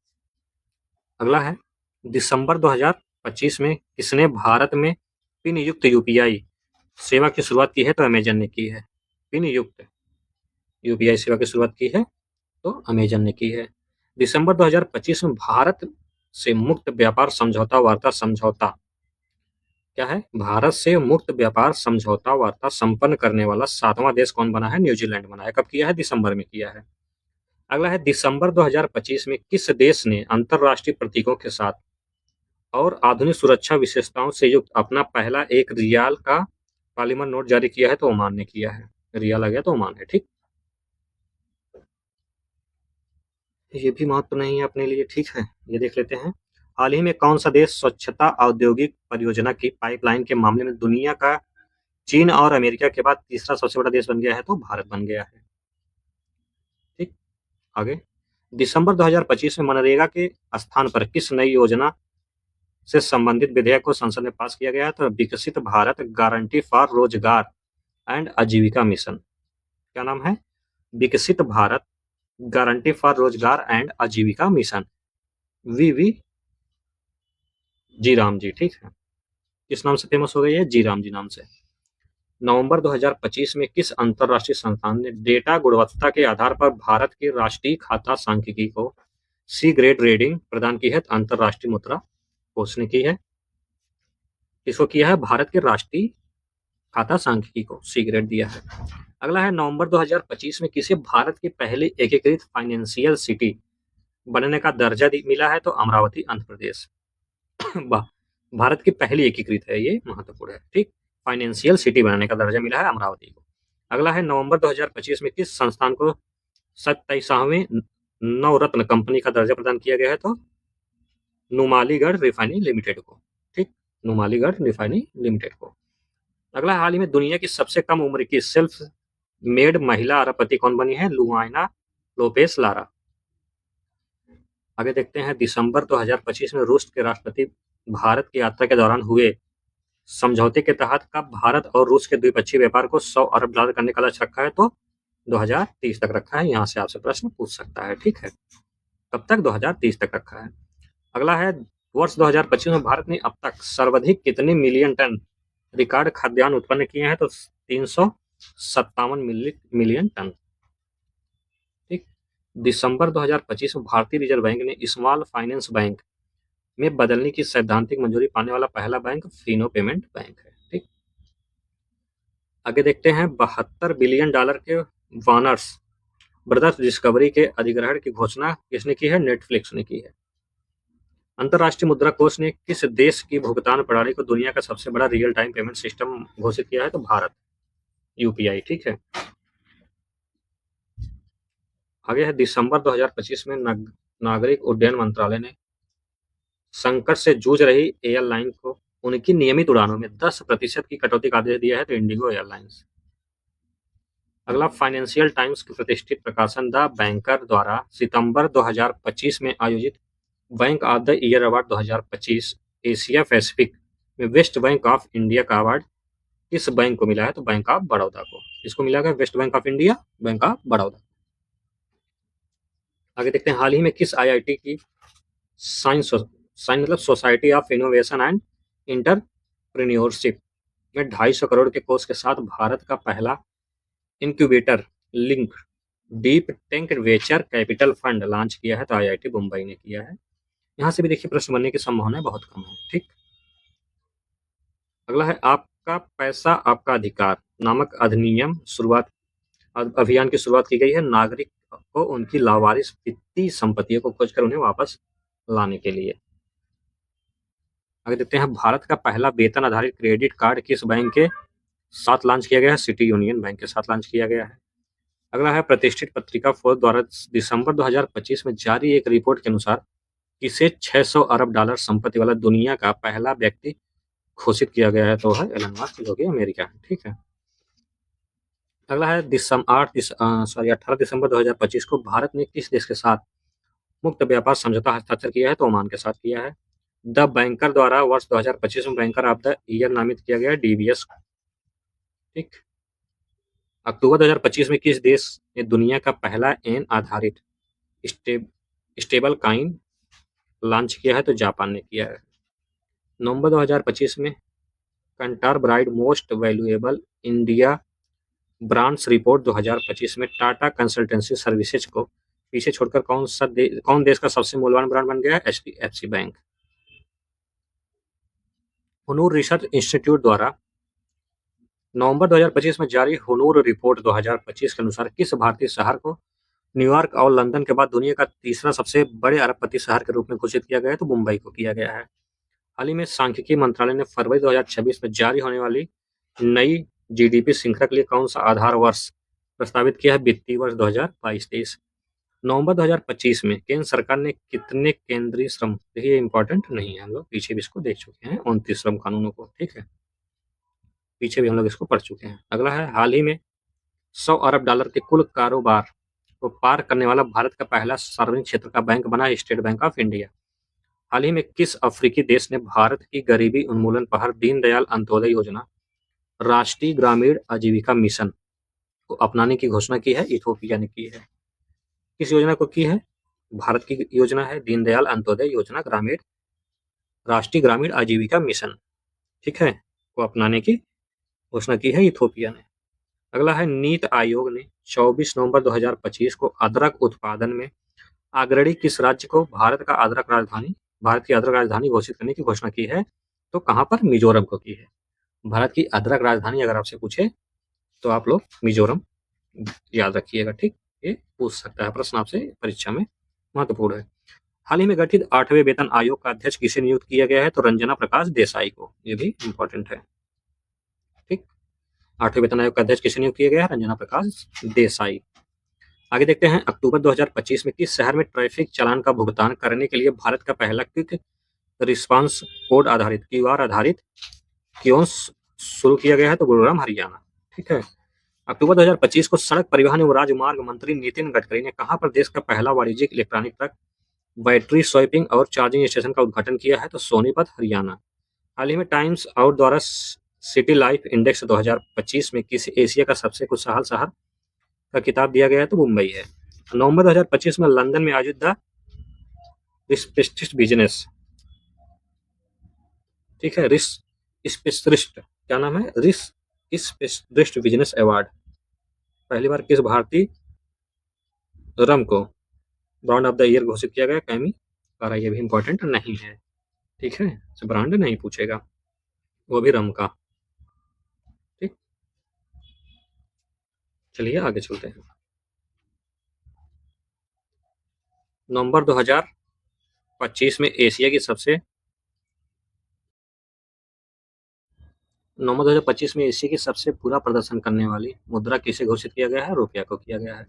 अगला है, दिसंबर 2025 में किसने भारत में पिन युक्त UPI सेवा की शुरुआत की है? तो अमेजन ने की है। पिन युक्त UPI सेवा की शुरुआत की है तो अमेजन ने की है। दिसंबर 2025 में भारत से मुक्त व्यापार समझौता वार्ता क्या है? भारत से मुक्त व्यापार समझौता वार्ता संपन्न करने वाला 7वां देश कौन बना है? न्यूजीलैंड बना है। कब किया है? दिसंबर में किया है। अगला है, दिसंबर 2025 में किस देश ने अंतरराष्ट्रीय प्रतीकों के साथ और आधुनिक सुरक्षा विशेषताओं से युक्त अपना पहला 1 रियाल का पॉलीमर नोट जारी किया है? तो ओमान ने किया है। रियाल आ गया तो ओमान है। ठीक, ये भी महत्व नहीं है अपने लिए। ठीक है, ये देख लेते हैं। हाल ही में कौन सा देश स्वच्छता औद्योगिक परियोजना की पाइपलाइन के मामले में दुनिया का चीन और अमेरिका के बाद तीसरा सबसे बड़ा देश बन गया है? तो भारत बन गया है। ठीक, आगे, दिसंबर 2025 में मनरेगा के स्थान पर किस नई योजना से संबंधित विधेयक को संसद में पास किया गया है? तो विकसित भारत गारंटी फॉर रोजगार एंड आजीविका मिशन। क्या नाम है? विकसित भारत गारंटी फॉर रोजगार एंड आजीविका मिशन, वी जी राम जी। ठीक है, किस नाम से फेमस हो गई है? जी राम जी नाम से। नवंबर 2025 में किस अंतरराष्ट्रीय संस्थान ने डेटा गुणवत्ता के आधार पर भारत के राष्ट्रीय खाता सांख्यिकी को C ग्रेड रेटिंग प्रदान की है? तो अंतरराष्ट्रीय मुद्रा कोष ने की है। इसको किया है भारत के राष्ट्रीय खाता सांख्यिकी को C ग्रेड दिया है। अगला है, नवंबर 2025 में किसे भारत की पहली एकीकृत फाइनेंशियल सिटी बनने का दर्जा मिला है? तो अमरावती, आंध्र प्रदेश। भारत की पहली एकीकृत है, ये महत्वपूर्ण है। ठीक, फाइनेंशियल सिटी बनाने का दर्जा मिला है अमरावती को। अगला है, नवंबर 2025 में किस संस्थान को 27वें नवरत्न कंपनी का दर्जा प्रदान किया गया है? तो नुमालीगढ़ रिफाइनरी लिमिटेड को। ठीक, नुमालीगढ़ रिफाइनरी लिमिटेड को। अगला, हाल ही में दुनिया की सबसे कम उम्र की सेल्फ मेड महिला अरबपति कौन बनी है? लुआइना लोपेस लारा। आगे देखते हैं, दिसंबर 2025 में रूस के राष्ट्रपति भारत की यात्रा के दौरान हुए समझौते के तहत कब भारत और रूस के द्विपक्षीय व्यापार को 100 अरब डॉलर करने का लक्ष्य रखा है? तो 2030 तक रखा है। यहाँ से आपसे प्रश्न पूछ सकता है। ठीक है, कब तक? 2030 तक रखा है। अगला है, वर्ष 2025 में भारत ने अब तक सर्वाधिक कितने मिलियन टन रिकॉर्ड खाद्यान्न उत्पन्न किए हैं? तो 357 मिलियन टन। ठीक, दिसंबर 2025 में भारतीय रिजर्व बैंक ने स्मॉल फाइनेंस बैंक में बदलने की सैद्धांतिक मंजूरी पाने वाला पहला बैंक फिनो पेमेंट बैंक है। ठीक, आगे देखते हैं। $72 बिलियन के वार्नर्स ब्रदर्स डिस्कवरी के अधिग्रहण की घोषणा किसने की है? नेटफ्लिक्स ने की है। अंतर्राष्ट्रीय मुद्रा कोष ने किस देश की भुगतान प्रणाली को दुनिया का सबसे बड़ा रियल टाइम पेमेंट सिस्टम घोषित किया है? तो भारत, यूपीआई। ठीक है, आगे है। दिसंबर 2025 में नागरिक उड्डयन मंत्रालय ने संकट से जूझ रही एयरलाइन को उनकी नियमित उड़ानों में 10% की कटौती का आदेश दिया है, तो इंडिगो एयरलाइंस। अगला, फाइनेंशियल टाइम्स के प्रतिष्ठित प्रकाशन द बैंकर द्वारा सितंबर 2025 में आयोजित bank of the year award 2025 Asia Pacific में वेस्ट बैंक ऑफ इंडिया का अवार्ड किस बैंक को मिला है? तो बैंक ऑफ बड़ौदा को। इसको मिला है West Bank of India, bank of Baroda. आगे देखते हैं। हाल ही में किस आईआईटी की साइंस साइंस मतलब society of innovation and entrepreneurship में 250 करोड़ के कोष के साथ भारत का पहला incubator link deep tech venture capital fund launch किया है? तो आईआईटी मुंबई ने किया है। यहाँ से भी देखिए प्रश्न बनने की संभावना बहुत कम है। ठीक, अगला है। आपका पैसा आपका अधिकार नामक अधिनियम अभियान की शुरुआत की गई है नागरिक को उनकी लावारिस वित्तीय संपत्तियों को खोजकर उन्हें वापस लाने के लिए। आगे देखते हैं। भारत का पहला वेतन आधारित क्रेडिट कार्ड किस बैंक के साथ लॉन्च किया गया है? सिटी यूनियन बैंक के साथ लॉन्च किया गया है। अगला है। प्रतिष्ठित पत्रिका फोर्ब्स द्वारा दिसंबर 2025 में जारी एक रिपोर्ट के अनुसार किसे $600 अरब संपत्ति वाला दुनिया का पहला व्यक्ति घोषित किया गया है? तो है एलन मस्क, जो कि अमेरिका है। ठीक है, अगला है। 18 दिसंबर 2025 को भारत ने किस देश के साथ मुक्त व्यापार समझौता हस्ताक्षर किया है? तो ओमान के साथ किया है। द बैंकर द्वारा वर्ष 2025 में बैंकर ऑफ द ईयर नामित किया गया है डीबीएस को। ठीक, अक्टूबर 2025 में किस देश ने दुनिया का पहला एन आधारित स्टेबल कॉइन लॉन्च किया है? तो जापान ने किया है। नवंबर 2025 में Kantar bride most valuable India brands report 2025 में टाटा कंसल्टेंसी सर्विसेज को पीछे छोड़कर कौन देश का सबसे मूल्यवान ब्रांड बन गया है? HDFC bank. हुनूर रिसर्च इंस्टीट्यूट द्वारा नवंबर 2025 में जारी हुनूर रिपोर्ट 2025 के अनुसार किस भारतीय शहर को न्यूयॉर्क और लंदन के बाद दुनिया का तीसरा सबसे बड़े अरबपति शहर के रूप में घोषित किया गया है? तो मुंबई को किया गया है। हाल ही में सांख्यिकी मंत्रालय ने फरवरी 2026 में जारी होने वाली नई जीडीपी श्रृंखला के लिए कौन सा आधार वर्ष प्रस्तावित किया है? वित्तीय वर्ष 2022-23। नवंबर 2025 में केंद्र सरकार ने कितने केंद्रीय श्रम, देखिए इंपॉर्टेंट नहीं है, हम लोग पीछे भी इसको देख चुके हैं 29 श्रम कानूनों को। ठीक है, पीछे भी हम लोग इसको पढ़ चुके हैं। अगला है। हाल ही में $100 अरब के कुल कारोबार को पार करने वाला भारत का पहला सार्वजनिक क्षेत्र का बैंक बना है स्टेट बैंक ऑफ इंडिया। हाल ही में किस अफ्रीकी देश ने भारत की गरीबी उन्मूलन पहल दीनदयाल अंत्योदय योजना राष्ट्रीय ग्रामीण आजीविका मिशन को अपनाने की घोषणा की है? इथोपिया ने की है। किस योजना को की है? भारत की योजना है दीनदयाल अंत्योदय योजना राष्ट्रीय ग्रामीण आजीविका मिशन। ठीक है, को अपनाने की घोषणा की है इथोपिया ने। अगला है। नीति आयोग ने 24 नवंबर 2025 को अदरक उत्पादन में अग्रणी किस राज्य को भारत की अदरक राजधानी घोषित करने की घोषणा की है? तो कहां पर? मिजोरम को की है। भारत की अदरक राजधानी अगर आपसे पूछे तो आप लोग मिजोरम याद रखिएगा। ठीक, ये पूछ सकता है प्रश्न आपसे परीक्षा में, महत्वपूर्ण है। हाल ही में गठित 8वें वेतन आयोग का अध्यक्ष किसे नियुक्त किया गया है? तो रंजना प्रकाश देसाई को। ये भी इंपॉर्टेंट है। ठीक, 8वें वेतन आयोग का अध्यक्ष किसे नियुक्त किया गया है? रंजना प्रकाश देसाई। आगे देखते हैं। अक्टूबर 2025 में किस शहर में ट्रैफिक चालान का भुगतान करने के लिए भारत का पहला क्विक रिस्पांस कोड आधारित क्यूआर आधारित कियोस्क शुरू किया गया है? तो गुरुग्राम, हरियाणा। ठीक है, अक्टूबर 2025 को सड़क परिवहन एवं राजमार्ग मंत्री नितिन गडकरी ने कहां पर देश का पहला वाणिज्यिक इलेक्ट्रॉनिक ट्रक बैटरी स्वैपिंग और चार्जिंग स्टेशन का उद्घाटन किया है? तो सोनीपत, हरियाणा। हाल ही में टाइम्स आउट द्वारा सिटी लाइफ इंडेक्स 2025 में किस एशिया का सबसे खुशहाल शहर का किताब दिया गया है? तो मुंबई है। नवंबर 2025 में लंदन में आयोजित द स्पेशलिस्ट बिजनेस, ठीक है, स्पेशलिस्ट, क्या नाम है? स्पेशलिस्ट बिजनेस अवार्ड पहली बार किस भारतीय रम को ब्रांड ऑफ द ईयर घोषित किया गया? कैमी कारा। ये भी इंपॉर्टेंट नहीं है। ठीक है, ब्रांड नहीं पूछेगा, वो भी रम का। ठीक, चलिए आगे चलते हैं। नवंबर 2025 में एशिया की सबसे नवंबर 2025 में एशिया की सबसे बुरा प्रदर्शन करने वाली मुद्रा किसे घोषित किया गया है? रुपया को किया गया है।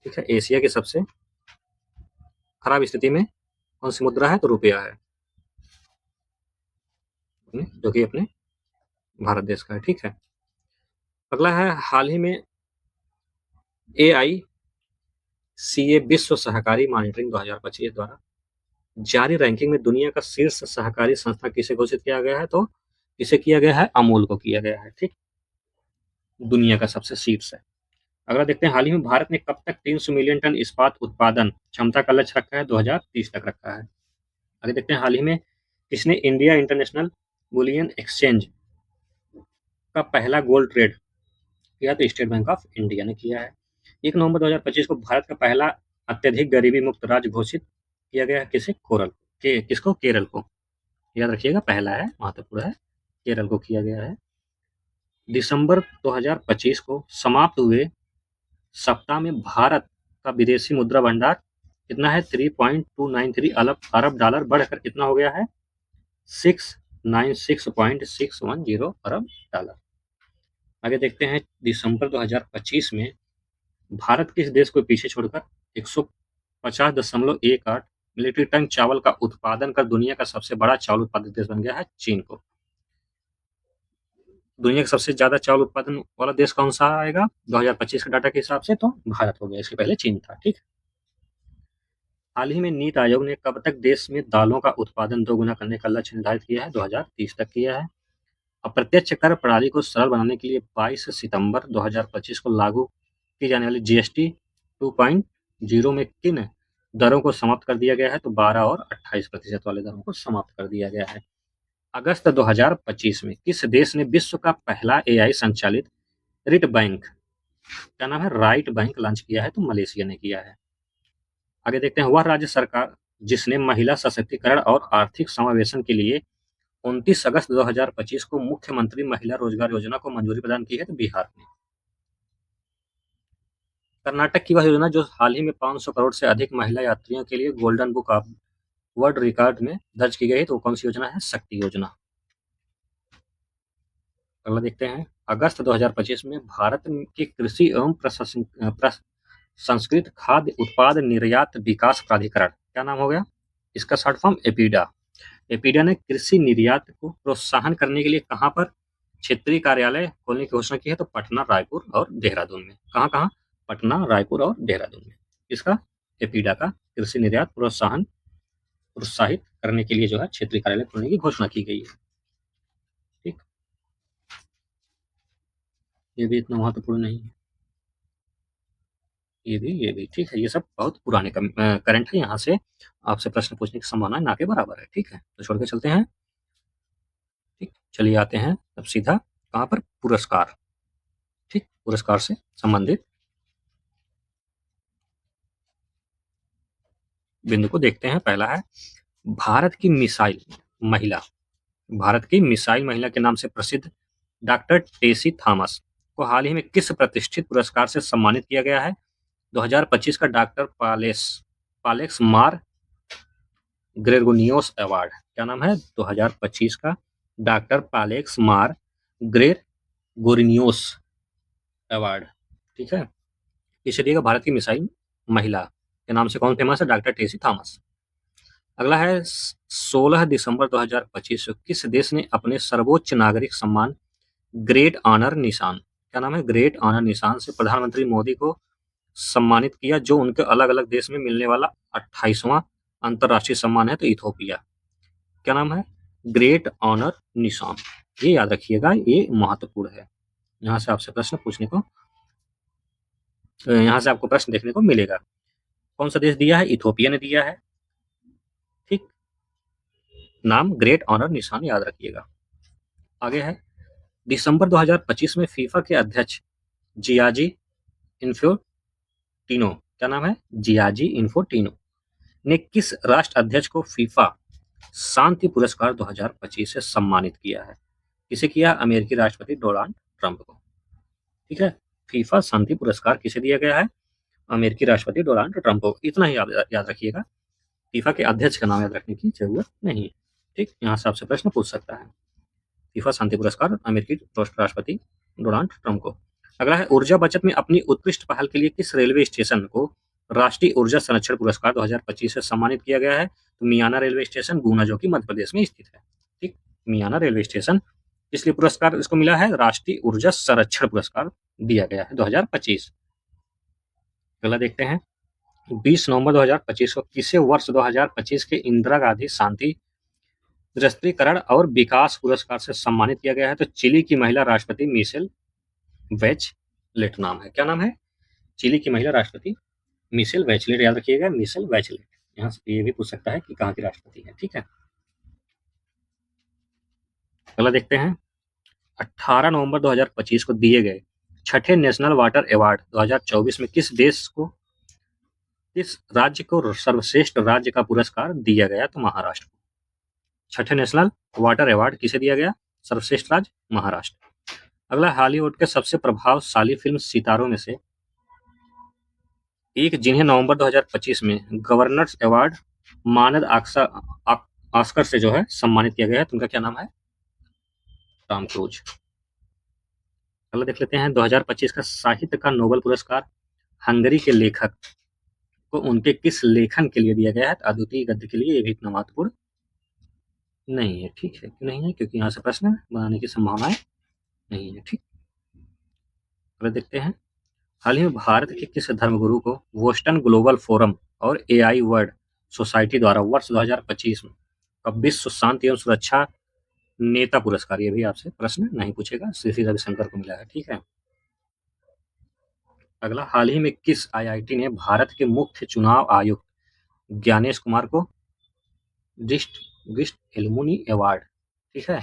ठीक है, एशिया की सबसे खराब स्थिति में कौन सी मुद्रा है? तो रुपया है, जो कि अपने भारत देश का है। ठीक है, अगला है, हाल ही में AICA विश्व सहकारी मॉनिटरिंग 2025 द्वारा जारी रैंकिंग में दुनिया का शीर्ष सहकारी संस्था किसे घोषित किया गया है? तो इसे किया गया है अमूल को किया गया है। ठीक, दुनिया का सबसे शीर्ष है। अगला देखते हैं, हाल ही में भारत ने कब तक 300 मिलियन टन इस्पात उत्पादन क्षमता का लक्ष्य रखा है? 2030 तक रखा है। आगे देखते हैं, हाल ही में किसने इंडिया इंटरनेशनल बुलियन एक्सचेंज का पहला गोल्ड ट्रेड किया? तो स्टेट बैंक ऑफ इंडिया ने किया है। 1 नवंबर 2025 को भारत का पहला अत्यधिक गरीबी मुक्त राज्य घोषित किया गया है। किसे? किसको? केरल को। याद रखिएगा, पहला है, महत्वपूर्ण है, केरल को किया गया है। दिसंबर 2025 को समाप्त हुए सप्ताह में भारत का विदेशी मुद्रा भंडार कितना है? 3.293 अरब डॉलर बढ़कर कितना हो गया है? 696.610 अरब डॉलर। आगे देखते हैं, दिसंबर 2025 में भारत किस देश को पीछे छोड़कर 150.18 मिलिट्री टन चावल का उत्पादन कर दुनिया का सबसे बड़ा चावल उत्पादक देश बन गया है? चीन को। दुनिया का सबसे ज्यादा चावल उत्पादन वाला देश कौन सा आएगा 2025 के डाटा के हिसाब से? तो भारत हो गया, इसके पहले चीन था। ठीक, हाल ही में नीति आयोग ने कब तक देश में दालों का उत्पादन दोगुना करने का लक्ष्य निर्धारित किया है? 2030 तक किया है। अप्रत्यक्ष कर प्रणाली को सरल बनाने के लिए 22 सितंबर 2025 को लागू की जाने वाली GST 2.0 में किन दरों को समाप्त कर दिया गया है? तो 12 और 28% वाले दरों को समाप्त कर दिया गया है। अगस्त 2025 में किस देश ने विश्व का पहला AI संचालित रिट बैंक, क्या नाम है, राइट बैंक लॉन्च किया है? तो मलेशिया ने किया है। आगे देखते हैं, वह राज्य सरकार जिसने महिला सशक्तिकरण और आर्थिक समावेशन के लिए 29 अगस्त 2025 को मुख्यमंत्री महिला रोजगार योजना को मंजूरी प्रदान की है? तो बिहार ने। कर्नाटक की वह योजना जो हाल ही में 500 करोड़ से अधिक महिला यात्रियों के लिए golden book of world record में दर्ज की गई है, तो कौन सी योजना है? शक्ति योजना। अगला देखते हैं, अगस्त 2025 में भारत के कृषि एवं प्रसंस्कृत खाद्य उत्पाद निर्यात विकास प्राधिकरण, क्या नाम हो गया इसका शॉर्ट फॉर्म? एपीडा। एपीडा ने कृषि निर्यात को प्रोत्साहन करने के लिए कहां पर क्षेत्रीय कार्यालय खोलने की घोषणा की है? तो पटना, रायपुर और देहरादून में। कहां कहां? पटना, रायपुर और देहरादून में। इसका एपीडा का कृषि निर्यात प्रोत्साहित करने के लिए जो है क्षेत्रीय कार्यालय खोलने की घोषणा की गई है। ठीक, ये भी इतना महत्वपूर्ण नहीं है, ये भी ठीक है। ये सब बहुत पुराने करंट है, यहाँ से आपसे प्रश्न पूछने की संभावना ना के बराबर है। ठीक है, तो छोड़ के चलते हैं। ठीक, चलिए आते हैं अब सीधा कहाँ पर? पुरस्कार। ठीक, पुरस्कार से संबंधित बिंदु को देखते हैं। पहला है, भारत की मिसाइल महिला, भारत की मिसाइल महिला के नाम से प्रसिद्ध डॉक्टर टेसी थॉमस को हाल ही में किस प्रतिष्ठित पुरस्कार से सम्मानित किया गया है? 2025 का डॉक्टर पालेक्स मार ग्रेगोनियोस अवार्ड, क्या नाम है? 2025 का डॉक्टर पालेक्स मार ग्रेगोरिनियोस अवार्ड। ठीक है, इसे दिएगा भारत की मिसाइल महिला के नाम से कौन फेमस है? डॉक्टर टेसी थॉमस। अगला है, 16 दिसंबर 2025 को किस देश ने अपने सर्वोच्च नागरिक सम्मान ग्रेट ऑनर निशान, क्या नाम है, ग्रेट ऑनर निशान से प्रधानमंत्री मोदी को सम्मानित किया, जो उनके अलग अलग देश में मिलने वाला 28वां अंतर्राष्ट्रीय सम्मान है? तो इथोपिया। क्या नाम है? ग्रेट ऑनर निशान। ये याद रखिएगा, ये महत्वपूर्ण है। यहाँ से आपसे प्रश्न पूछने को, यहाँ से आपको प्रश्न देखने को मिलेगा। कौन सा देश दिया है? इथोपिया ने दिया है। ठीक, नाम ग्रेट ऑनर निशान याद रखिएगा। आगे है, दिसंबर 2025 में फीफा के अध्यक्ष जियाजी इन्फोटिनो, क्या नाम है? जियाजी इन्फोटिनो ने किस राष्ट्र अध्यक्ष को फीफा शांति पुरस्कार 2025 से सम्मानित किया है। किसे किया? अमेरिकी राष्ट्रपति डोनाल्ड ट्रंप को। ठीक है, फीफा शांति पुरस्कार किसे दिया गया है? अमेरिकी राष्ट्रपति डोनाल्ड ट्रंप को। इतना ही याद रखिएगा, फीफा के अध्यक्ष का नाम याद रखने की जरूरत नहीं है। ठीक, यहाँ से आपसे प्रश्न पूछ सकता है। फीफा शांति पुरस्कार अमेरिकी राष्ट्रपति डोनाल्ड ट्रंप को। अगला है, ऊर्जा बचत में अपनी उत्कृष्ट पहल के लिए किस रेलवे स्टेशन को राष्ट्रीय ऊर्जा संरक्षण पुरस्कार 2025 से सम्मानित किया गया है? तो मियाना रेलवे स्टेशन, गुना, जो कि मध्य प्रदेश में स्थित है। ठीक, मियाना रेलवे स्टेशन, इसलिए पुरस्कार इसको मिला है राष्ट्रीय ऊर्जा संरक्षण पुरस्कार दिया गया है 2025। अगला देखते हैं, 20 नवंबर 2025 को किसे वर्ष 2025 के इंदिरा गांधी शांति निरस्त्रीकरण और विकास पुरस्कार से सम्मानित किया गया है? तो चिली की महिला राष्ट्रपति मिशेल बैचलेट नाम है। क्या नाम है? चिली की महिला राष्ट्रपति मिशेल बैचलेट, याद रखिएगा, मिशेल बैचलेट। यहाँ से ये भी पूछ सकता है कि कहाँ की राष्ट्रपति है। ठीक है, अगला देखते हैं, 18 नवंबर 2025 को दिए गए छठे नेशनल वाटर अवार्ड 2024 में किस राज्य को सर्वश्रेष्ठ राज्य का पुरस्कार दिया गया? तो महाराष्ट्र को। छठे नेशनल वाटर अवार्ड किसे दिया गया? सर्वश्रेष्ठ राज्य महाराष्ट्र। अगला, हॉलीवुड के सबसे प्रभावशाली फिल्म सितारों में से एक, जिन्हें नवंबर 2025 में गवर्नर्स अवार्ड मानद ऑस्कर से जो है सम्मानित किया गया है, तो उनका क्या नाम है? Tom cruise. अगला देख लेते हैं, 2025 का साहित्य का नोबेल पुरस्कार हंगरी के लेखक को उनके किस लेखन के लिए दिया गया है? अद्वितीय गद्य के लिए। ये भी इतना महत्वपूर्ण नहीं है। ठीक है, क्यों नहीं है? क्योंकि यहाँ से प्रश्न बनाने की संभावनाएं नहीं है। ठीक, अगला देखते हैं, हाल ही में भारत के किस धर्मगुरु को बोस्टन ग्लोबल फोरम और एआई वर्ल्ड सोसाइटी द्वारा वर्ष 2025 में का विश्व शांति एवं सुरक्षा नेता पुरस्कार, ये भी आपसे प्रश्न नहीं पूछेगा, श्री रविशंकर को मिला है। ठीक है, अगला, हाल ही में किस आईआईटी ने भारत के मुख्य चुनाव आयुक्त ज्ञानेश कुमार को डिस्ट एलुमनी अवार्ड, ठीक है,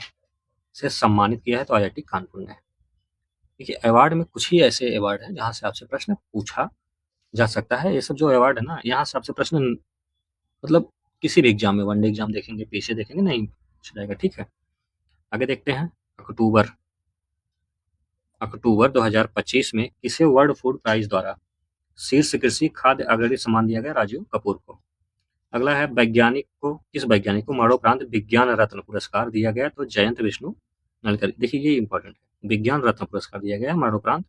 से सम्मानित किया है? तो आईआईटी कानपुर ने। देखिए, अवार्ड में कुछ ही ऐसे अवार्ड हैं जहां से आपसे प्रश्न पूछा जा सकता है। ये सब जो अवार्ड है ना, यहाँ से आपसे प्रश्न मतलब किसी भी एग्जाम में, वनडे एग्जाम देखेंगे, पीछे देखेंगे, नहीं पूछा जाएगा। ठीक है, आगे देखते हैं, अक्टूबर 2025 में किसे वर्ल्ड फूड प्राइज द्वारा शीर्ष कृषि खाद्य अग्रणी सम्मान दिया गया? राजीव कपूर को। अगला है, किस वैज्ञानिक को मरणोपरांत विज्ञान रत्न पुरस्कार दिया गया? तो जयंत विष्णु नलिकर। देखिए, ये इंपॉर्टेंट है, विज्ञान रत्न पुरस्कार दिया गया मरणोपरांत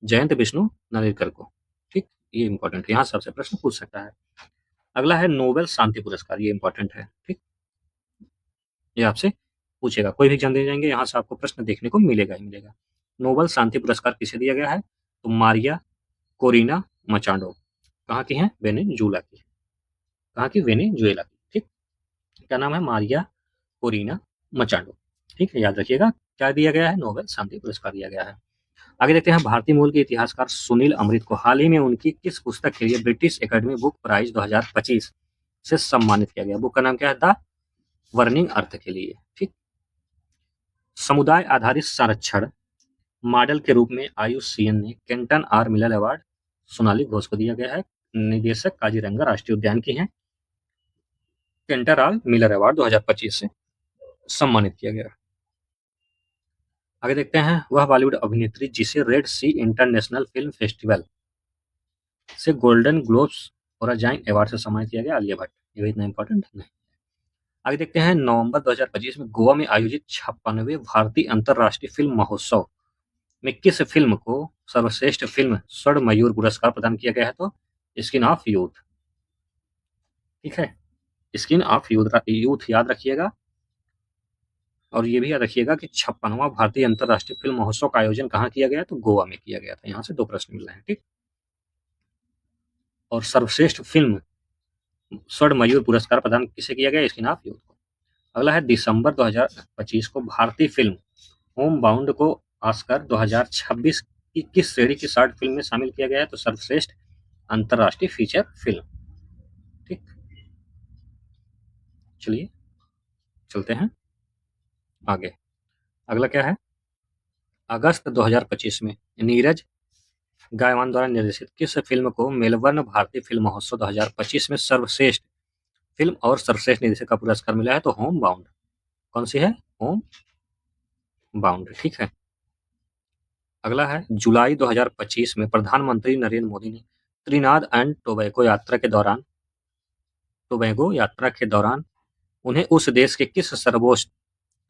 जयंत विष्णु नलिकर को। ठीक, ये इंपॉर्टेंट है, यहाँ से आपसे प्रश्न पूछ सकता है। अगला है नोबेल शांति पुरस्कार, ये इंपॉर्टेंट है। ठीक, ये आपसे पूछेगा, कोई भी एग्जाम दे जाएंगे, यहाँ से आपको प्रश्न देखने को मिलेगा ही मिलेगा। नोबेल शांति पुरस्कार किसे दिया गया है? तो मारिया कोरिना मचाडो। कहाँ की है? वेनेजुएला की। कहाँ की? वेनेजुएला की। ठीक, क्या नाम है? Maria Corina Machado. ठीक है, याद रखिएगा, क्या दिया गया है? नोबेल शांति पुरस्कार दिया गया है। आगे देखते हैं, भारतीय मूल के इतिहासकार सुनील अमृत को हाल ही में उनकी किस पुस्तक के लिए ब्रिटिश एकेडमी बुक प्राइज 2025 से सम्मानित किया गया? बुक का नाम क्या है? द वर्निंग अर्थ के लिए। ठीक, समुदाय आधारित संरक्षण मॉडल के रूप में आयुषीएन ने Kenton R Miller award Sonali Ghosh को दिया गया है। निदेशक काजीरंगा राष्ट्रीय उद्यान की हैं। केंटन आर मिलर अवार्ड 2025 से सम्मानित किया गया। आगे देखते हैं, वह बॉलीवुड अभिनेत्री जिसे रेड सी इंटरनेशनल फिल्म फेस्टिवल से गोल्डन ग्लोब्स और अजाइन अवार्ड से सम्मानित किया गया? आलिया भट्ट। ये भी इतना इंपॉर्टेंट नहीं। आगे देखते हैं, नवंबर 2025 में गोवा में आयोजित 56वें भारतीय अंतर्राष्ट्रीय फिल्म महोत्सव में किस फिल्म को सर्वश्रेष्ठ फिल्म स्वर्ण मयूर पुरस्कार प्रदान किया गया है? तो स्किन ऑफ यूथ। ठीक है, स्किन ऑफ यूथ याद रखिएगा, और ये भी याद रखिएगा कि 56वां भारतीय अंतर्राष्ट्रीय फिल्म महोत्सव का आयोजन कहाँ किया गया? तो गोवा में किया गया था। यहाँ से 2 प्रश्न मिल रहे हैं। ठीक, और सर्वश्रेष्ठ फिल्म स्वर्ण मयूर पुरस्कार प्रदान किसे किया गया? स्किन ऑफ यूथ को। अगला है, दिसंबर 2025 को भारतीय फिल्म होम बाउंड को ऑस्कर 2026 की किस श्रेणी की शॉर्ट फिल्म में शामिल किया गया है? तो सर्वश्रेष्ठ अंतर्राष्ट्रीय फीचर फिल्म। ठीक, चलिए चलते हैं आगे। अगला क्या है, अगस्त 2025 में नीरज गायवान द्वारा निर्देशित किस फिल्म को मेलबर्न भारतीय फिल्म महोत्सव 2025 में सर्वश्रेष्ठ फिल्म और सर्वश्रेष्ठ निर्देशक का पुरस्कार मिला है तो होम बाउंड। कौन सी है? Home bound. ठीक है। अगला है जुलाई 2025 में प्रधानमंत्री नरेंद्र मोदी ने त्रिनाद एंड टोबैगो यात्रा के दौरान उन्हें उस देश के किस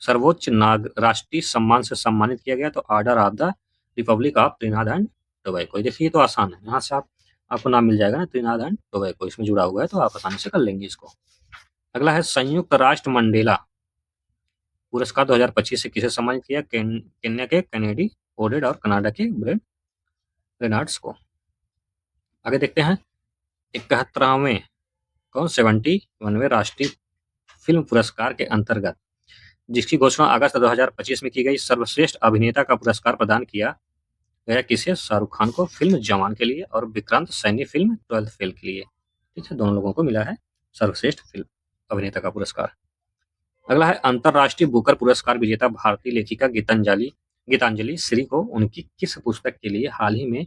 सर्वोच्च नाग राष्ट्रीय सम्मान से सम्मानित किया गया? तो order of the Republic of त्रिनाद and Tobago. देखिए ये तो आसान है, यहाँ से आपको नाम मिल जाएगा ना, त्रिनाद एंड टोबैगो इसमें जुड़ा हुआ है, तो आप आसानी से कर लेंगे इसको। अगला है संयुक्त राष्ट्र मंडेला पुरस्कार 2025 से किसे सम्मानित किया? केन्या के कैनेडी ओडेड और कनाडा के ब्रेड रेनाल्ड्स को। आगे देखते हैं 71वें 71वें राष्ट्रीय फिल्म पुरस्कार के अंतर्गत जिसकी घोषणा अगस्त 2025 में की गई, सर्वश्रेष्ठ अभिनेता का पुरस्कार प्रदान किया गया किसे? शाहरुख खान को फिल्म जवान के लिए और Vikrant Saini film 12th fail के लिए। ठीक है, दोनों लोगों को मिला है सर्वश्रेष्ठ फिल्म अभिनेता का पुरस्कार। अगला है अंतरराष्ट्रीय बुकर पुरस्कार विजेता भारतीय लेखिका गीतांजलि श्री को उनकी किस पुस्तक के लिए हाल ही में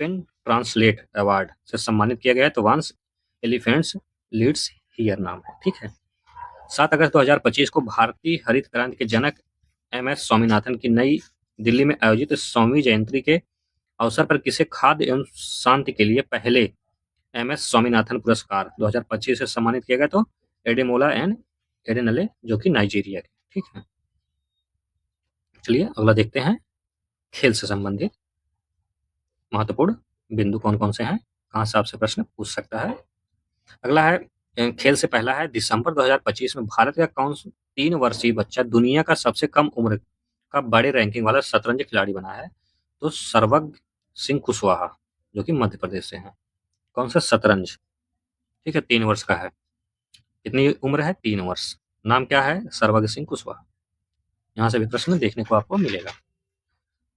पेन ट्रांसलेट अवार्ड से सम्मानित किया गया है? तो वंस एलिफेंट्स लीड्स हियर नाम है। ठीक है। 7 अगस्त 2025 को भारतीय हरित क्रांति के जनक एम.एस. स्वामीनाथन की नई दिल्ली में आयोजित स्वामी जयंती के अवसर पर किसे खाद्य एवं शांति के लिए पहले एम.एस. स्वामीनाथन पुरस्कार 2025 से सम्मानित किया गया? तो एडेमोला एंड एडेनले, जो कि नाइजीरिया के। ठीक है। चलिए अगला देखते हैं खेल से संबंधित महत्वपूर्ण बिंदु कौन कौन से हैं, कहाँ से आपसे प्रश्न पूछ सकता है। अगला है खेल से पहला है दिसंबर 2025 में भारत का कौन 3 वर्षीय बच्चा दुनिया का सबसे कम उम्र का बड़े रैंकिंग वाला शतरंज खिलाड़ी बना है? तो सर्वज्ञ सिंह कुशवाहा, जो कि मध्य प्रदेश से हैं। कौन सा? शतरंज। ठीक है, 3 वर्ष का है। कितनी उम्र है? 3 वर्ष। नाम क्या है? सर्वज्ञ सिंह कुशवाहा। यहाँ से भी प्रश्न देखने को आपको मिलेगा।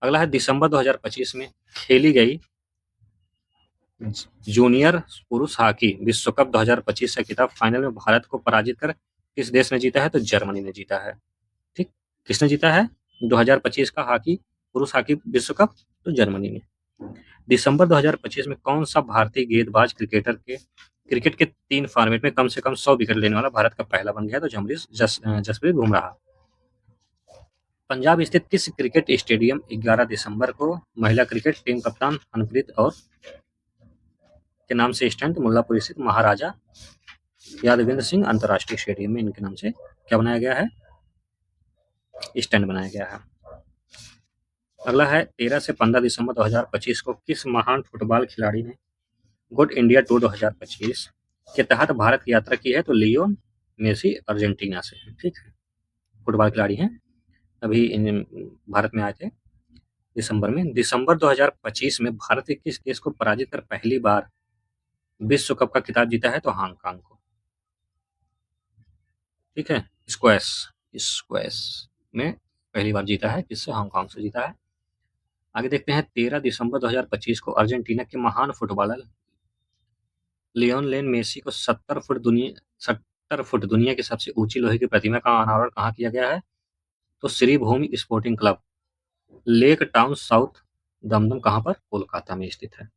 अगला है दिसंबर 2025 में खेली गई जूनियर पुरुष हॉकी विश्व कप 2025 का खिताब फाइनल में भारत को पराजित कर किस देश ने जीता है? तो जर्मनी ने जीता है। ठीक, किसने जीता है 2025 का पुरुष हॉकी विश्व कप? तो जर्मनी ने। दिसंबर 2025 में कौन सा भारतीय गेंदबाज क्रिकेट के 3 फॉर्मेट में कम से कम 100 विकेट लेने वाला भारत का पहला बन गया? तो जसप्रीत बुमराह। पंजाब स्थित किस क्रिकेट स्टेडियम 11 दिसंबर को महिला क्रिकेट टीम कप्तान हरप्रीत कौर के नाम से स्टैंड मुल्लापुर स्थित महाराजा यादवेंद्र सिंह अंतर्राष्ट्रीय स्टेडियम में इनके नाम से क्या बनाया गया है? स्टैंड बनाया गया है। अगला है 13 से 15 दिसंबर 2025 को किस महान फुटबॉल खिलाड़ी ने गुड इंडिया टूर 2025 के तहत भारत की यात्रा की है? तो लियोन मेसी अर्जेंटीना से है। ठीक है, फुटबॉल खिलाड़ी हैं, अभी भारत में आए थे दिसंबर में। दिसंबर 2025 में भारत के किस देश को पराजित कर पहली बार विश्व कप का खिताब जीता है? तो हांगकांग को। ठीक है, स्क्वैश में पहली बार जीता है, किससे? हांगकांग से जीता है। आगे देखते हैं 13 दिसंबर 2025 को अर्जेंटीना के महान फुटबॉलर लियोनेल मेसी को 70 फुट दुनिया की सबसे ऊंची लोहे की प्रतिमा का अनावरण कहाँ किया गया है? तो Shri Bhumi sporting club, lake town south Dumdum, कहाँ पर? कोलकाता में स्थित है।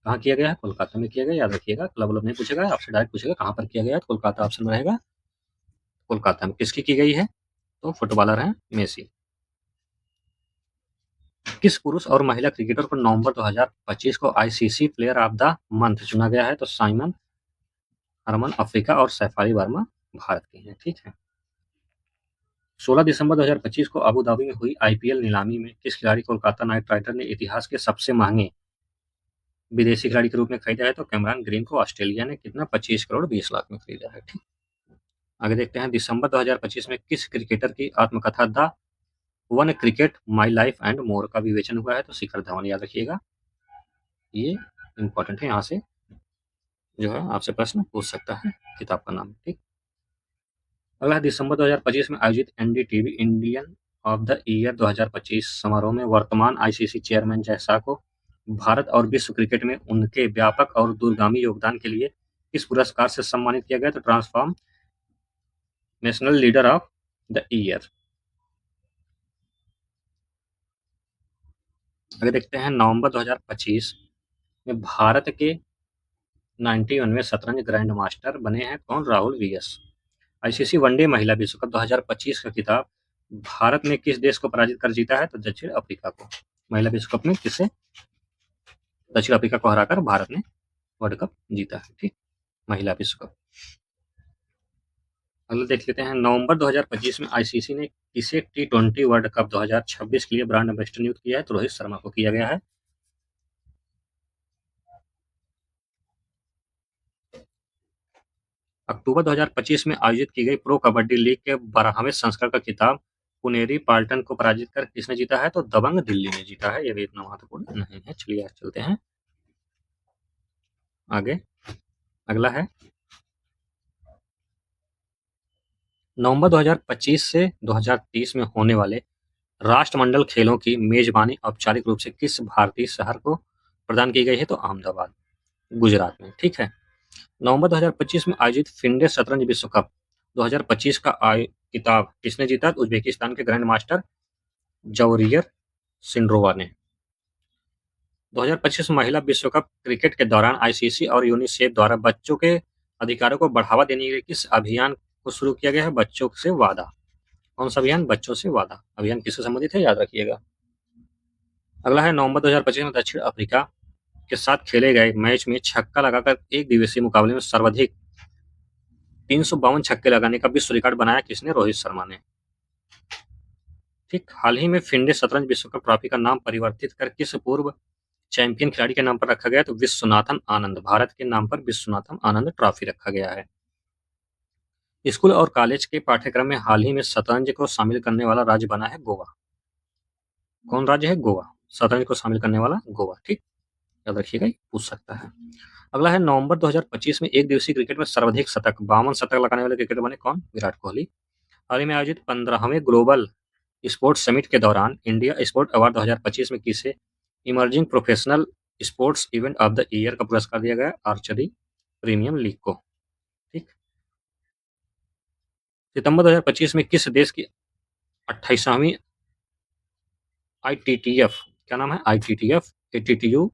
कहाँ किया गया है? कोलकाता में किया गया। याद रखिएगा, क्लब नहीं पूछेगा, आपसे डायरेक्ट पूछेगा कहाँ पर किया गया है। कोलकाता ऑप्शन रहेगा। कोलकाता में किसकी की गई है? तो फुटबॉलर हैं मेसी। किस पुरुष और महिला क्रिकेटर को नवंबर 2025 को ICC player of the month चुना गया है? तो साइमन हरमन अफ्रीका और सैफाली वर्मा भारत के हैं। ठीक है। 16 दिसंबर 2025 को अबू धाबी में हुई आईपीएल नीलामी में किस खिलाड़ी कोलकाता नाइट राइडर ने इतिहास के सबसे महंगे विदेशी खिलाड़ी के रूप में खरीदा है? तो कैमरन ग्रीन को ऑस्ट्रेलिया ने कितना? 25 करोड़ 20 लाख में खरीदा है। ठीक, आगे देखते हैं दिसंबर 2025 में किस क्रिकेटर की आत्मकथा the one cricket my life and more का विवेचन हुआ है? तो शिखर धवन। याद रखिएगा, ये इंपॉर्टेंट है, यहाँ से जो है आपसे प्रश्न पूछ सकता है किताब का नाम। ठीक, अगला दिसंबर 2025 में आयोजित NDTV Indian of the year 2025 समारोह में वर्तमान आईसीसी चेयरमैन जय शाह को भारत और विश्व क्रिकेट में उनके व्यापक और दूरगामी योगदान के लिए किस पुरस्कार से सम्मानित किया गया? तो transform national leader of the year. आगे देखते हैं नवंबर 2025 में भारत के 91 में शतरंज ग्रैंड मास्टर बने हैं कौन? राहुल वीएस। आईसीसी वनडे महिला विश्व कप 2025 का खिताब भारत ने किस देश को पराजित कर जीता है? तो दक्षिण अफ्रीका को। महिला विश्व कप में किसे? दक्षिण अफ्रीका को हराकर भारत ने वर्ल्ड कप जीता है। ठीक, महिला विश्व कप। अगला देख लेते हैं, नवंबर 2025 में आईसीसी ने किसे T20 वर्ल्ड कप 2026 के लिए ब्रांड एम्बेसडर नियुक्त किया है? तो रोहित शर्मा को किया गया है। अक्टूबर 2025 में आयोजित की गई प्रो कबड्डी लीग के 12वें संस्करण का खिताब पुनेरी पाल्टन को पराजित कर किसने जीता है? तो दबंग दिल्ली ने जीता है। ये भी इतना महत्वपूर्ण नहीं है। चलिए चलते हैं आगे। अगला है, नवंबर 2025 से 2030 में होने वाले राष्ट्रमंडल खेलों की मेजबानी औपचारिक रूप से किस भारतीय शहर को प्रदान की गई है? तो अहमदाबाद, गुजरात में। ठीक है, नवंबर 2025 में आयोजित फिंडे शतरंज विश्व कप 2025 का खिताब किसने जीता? उज्बेकिस्तान के ग्रैंड मास्टर जवरियर सिंड्रोवा ने। 2025 महिला विश्व कप क्रिकेट के दौरान आईसीसी और यूनिसेफ द्वारा बच्चों के अधिकारों को बढ़ावा देने के लिए किस अभियान को शुरू किया गया है? बच्चों से वादा। कौन सा अभियान? बच्चों से वादा अभियान। किससे संबंधित है? याद रखिएगा। अगला है, नवंबर 2025 में दक्षिण अफ्रीका के साथ खेले गए मैच में छक्का लगाकर एक दिवसीय मुकाबले में सर्वाधिक 352 छक्के लगाने का विश्व रिकॉर्ड बनाया किसने? रोहित शर्मा ने। ठीक, हाल ही में फिंडे शतरंज विश्व कप ट्रॉफी का नाम परिवर्तित कर किस पूर्व चैंपियन खिलाड़ी के नाम पर रखा गया? तो विश्वनाथन आनंद। भारत के नाम पर विश्वनाथन आनंद ट्रॉफी रखा गया है। स्कूल और कॉलेज के पाठ्यक्रम में हाल ही में शतरंज को शामिल करने वाला राज्य बना है गोवा। कौन राज्य है? गोवा। शतरंज को शामिल करने वाला गोवा। ठीक, याद रखिएगा, पूछ सकता है। अगला है, नवंबर 2025 में एक दिवसीय क्रिकेट में सर्वाधिक शतक 52 शतक लगाने वाले क्रिकेटर बने कौन? विराट कोहली। हाल ही में आयोजित 15वें ग्लोबल स्पोर्ट्स समिट के दौरान इंडिया स्पोर्ट अवार्ड 2025 में किसे emerging professional sports event of the year का पुरस्कार दिया गया? आर्चरी प्रीमियम लीग को। ठीक, सितंबर 2025 में किस देश की 28वीं ITTF, क्या नाम है? ITTF ATTU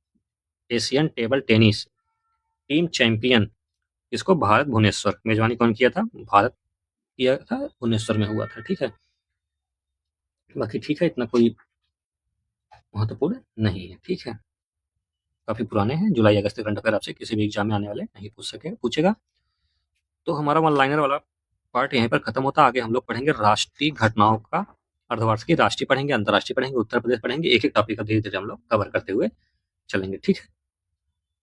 Asian table tennis team champion इसको? भारत, भुवनेश्वर। मेजबानी कौन किया था? भारत किया था, भुवनेश्वर में हुआ था। ठीक है, बाकी ठीक है, इतना कोई महत्वपूर्ण नहीं है। ठीक है, काफी पुराने हैं। जुलाई अगस्त के करंट अफेयर आपसे किसी भी एग्जाम में आने वाले नहीं पूछेगा। तो हमारा वन लाइनर वाला पार्ट यहीं पर खत्म होता है। आगे हम लोग पढ़ेंगे राष्ट्रीय घटनाओं का अर्धवार्षिक, राष्ट्रीय पढ़ेंगे, अंतर्राष्ट्रीय पढ़ेंगे, उत्तर प्रदेश पढ़ेंगे। एक एक टॉपिक का धीरे धीरे हम लोग कवर करते हुए चलेंगे। ठीक है।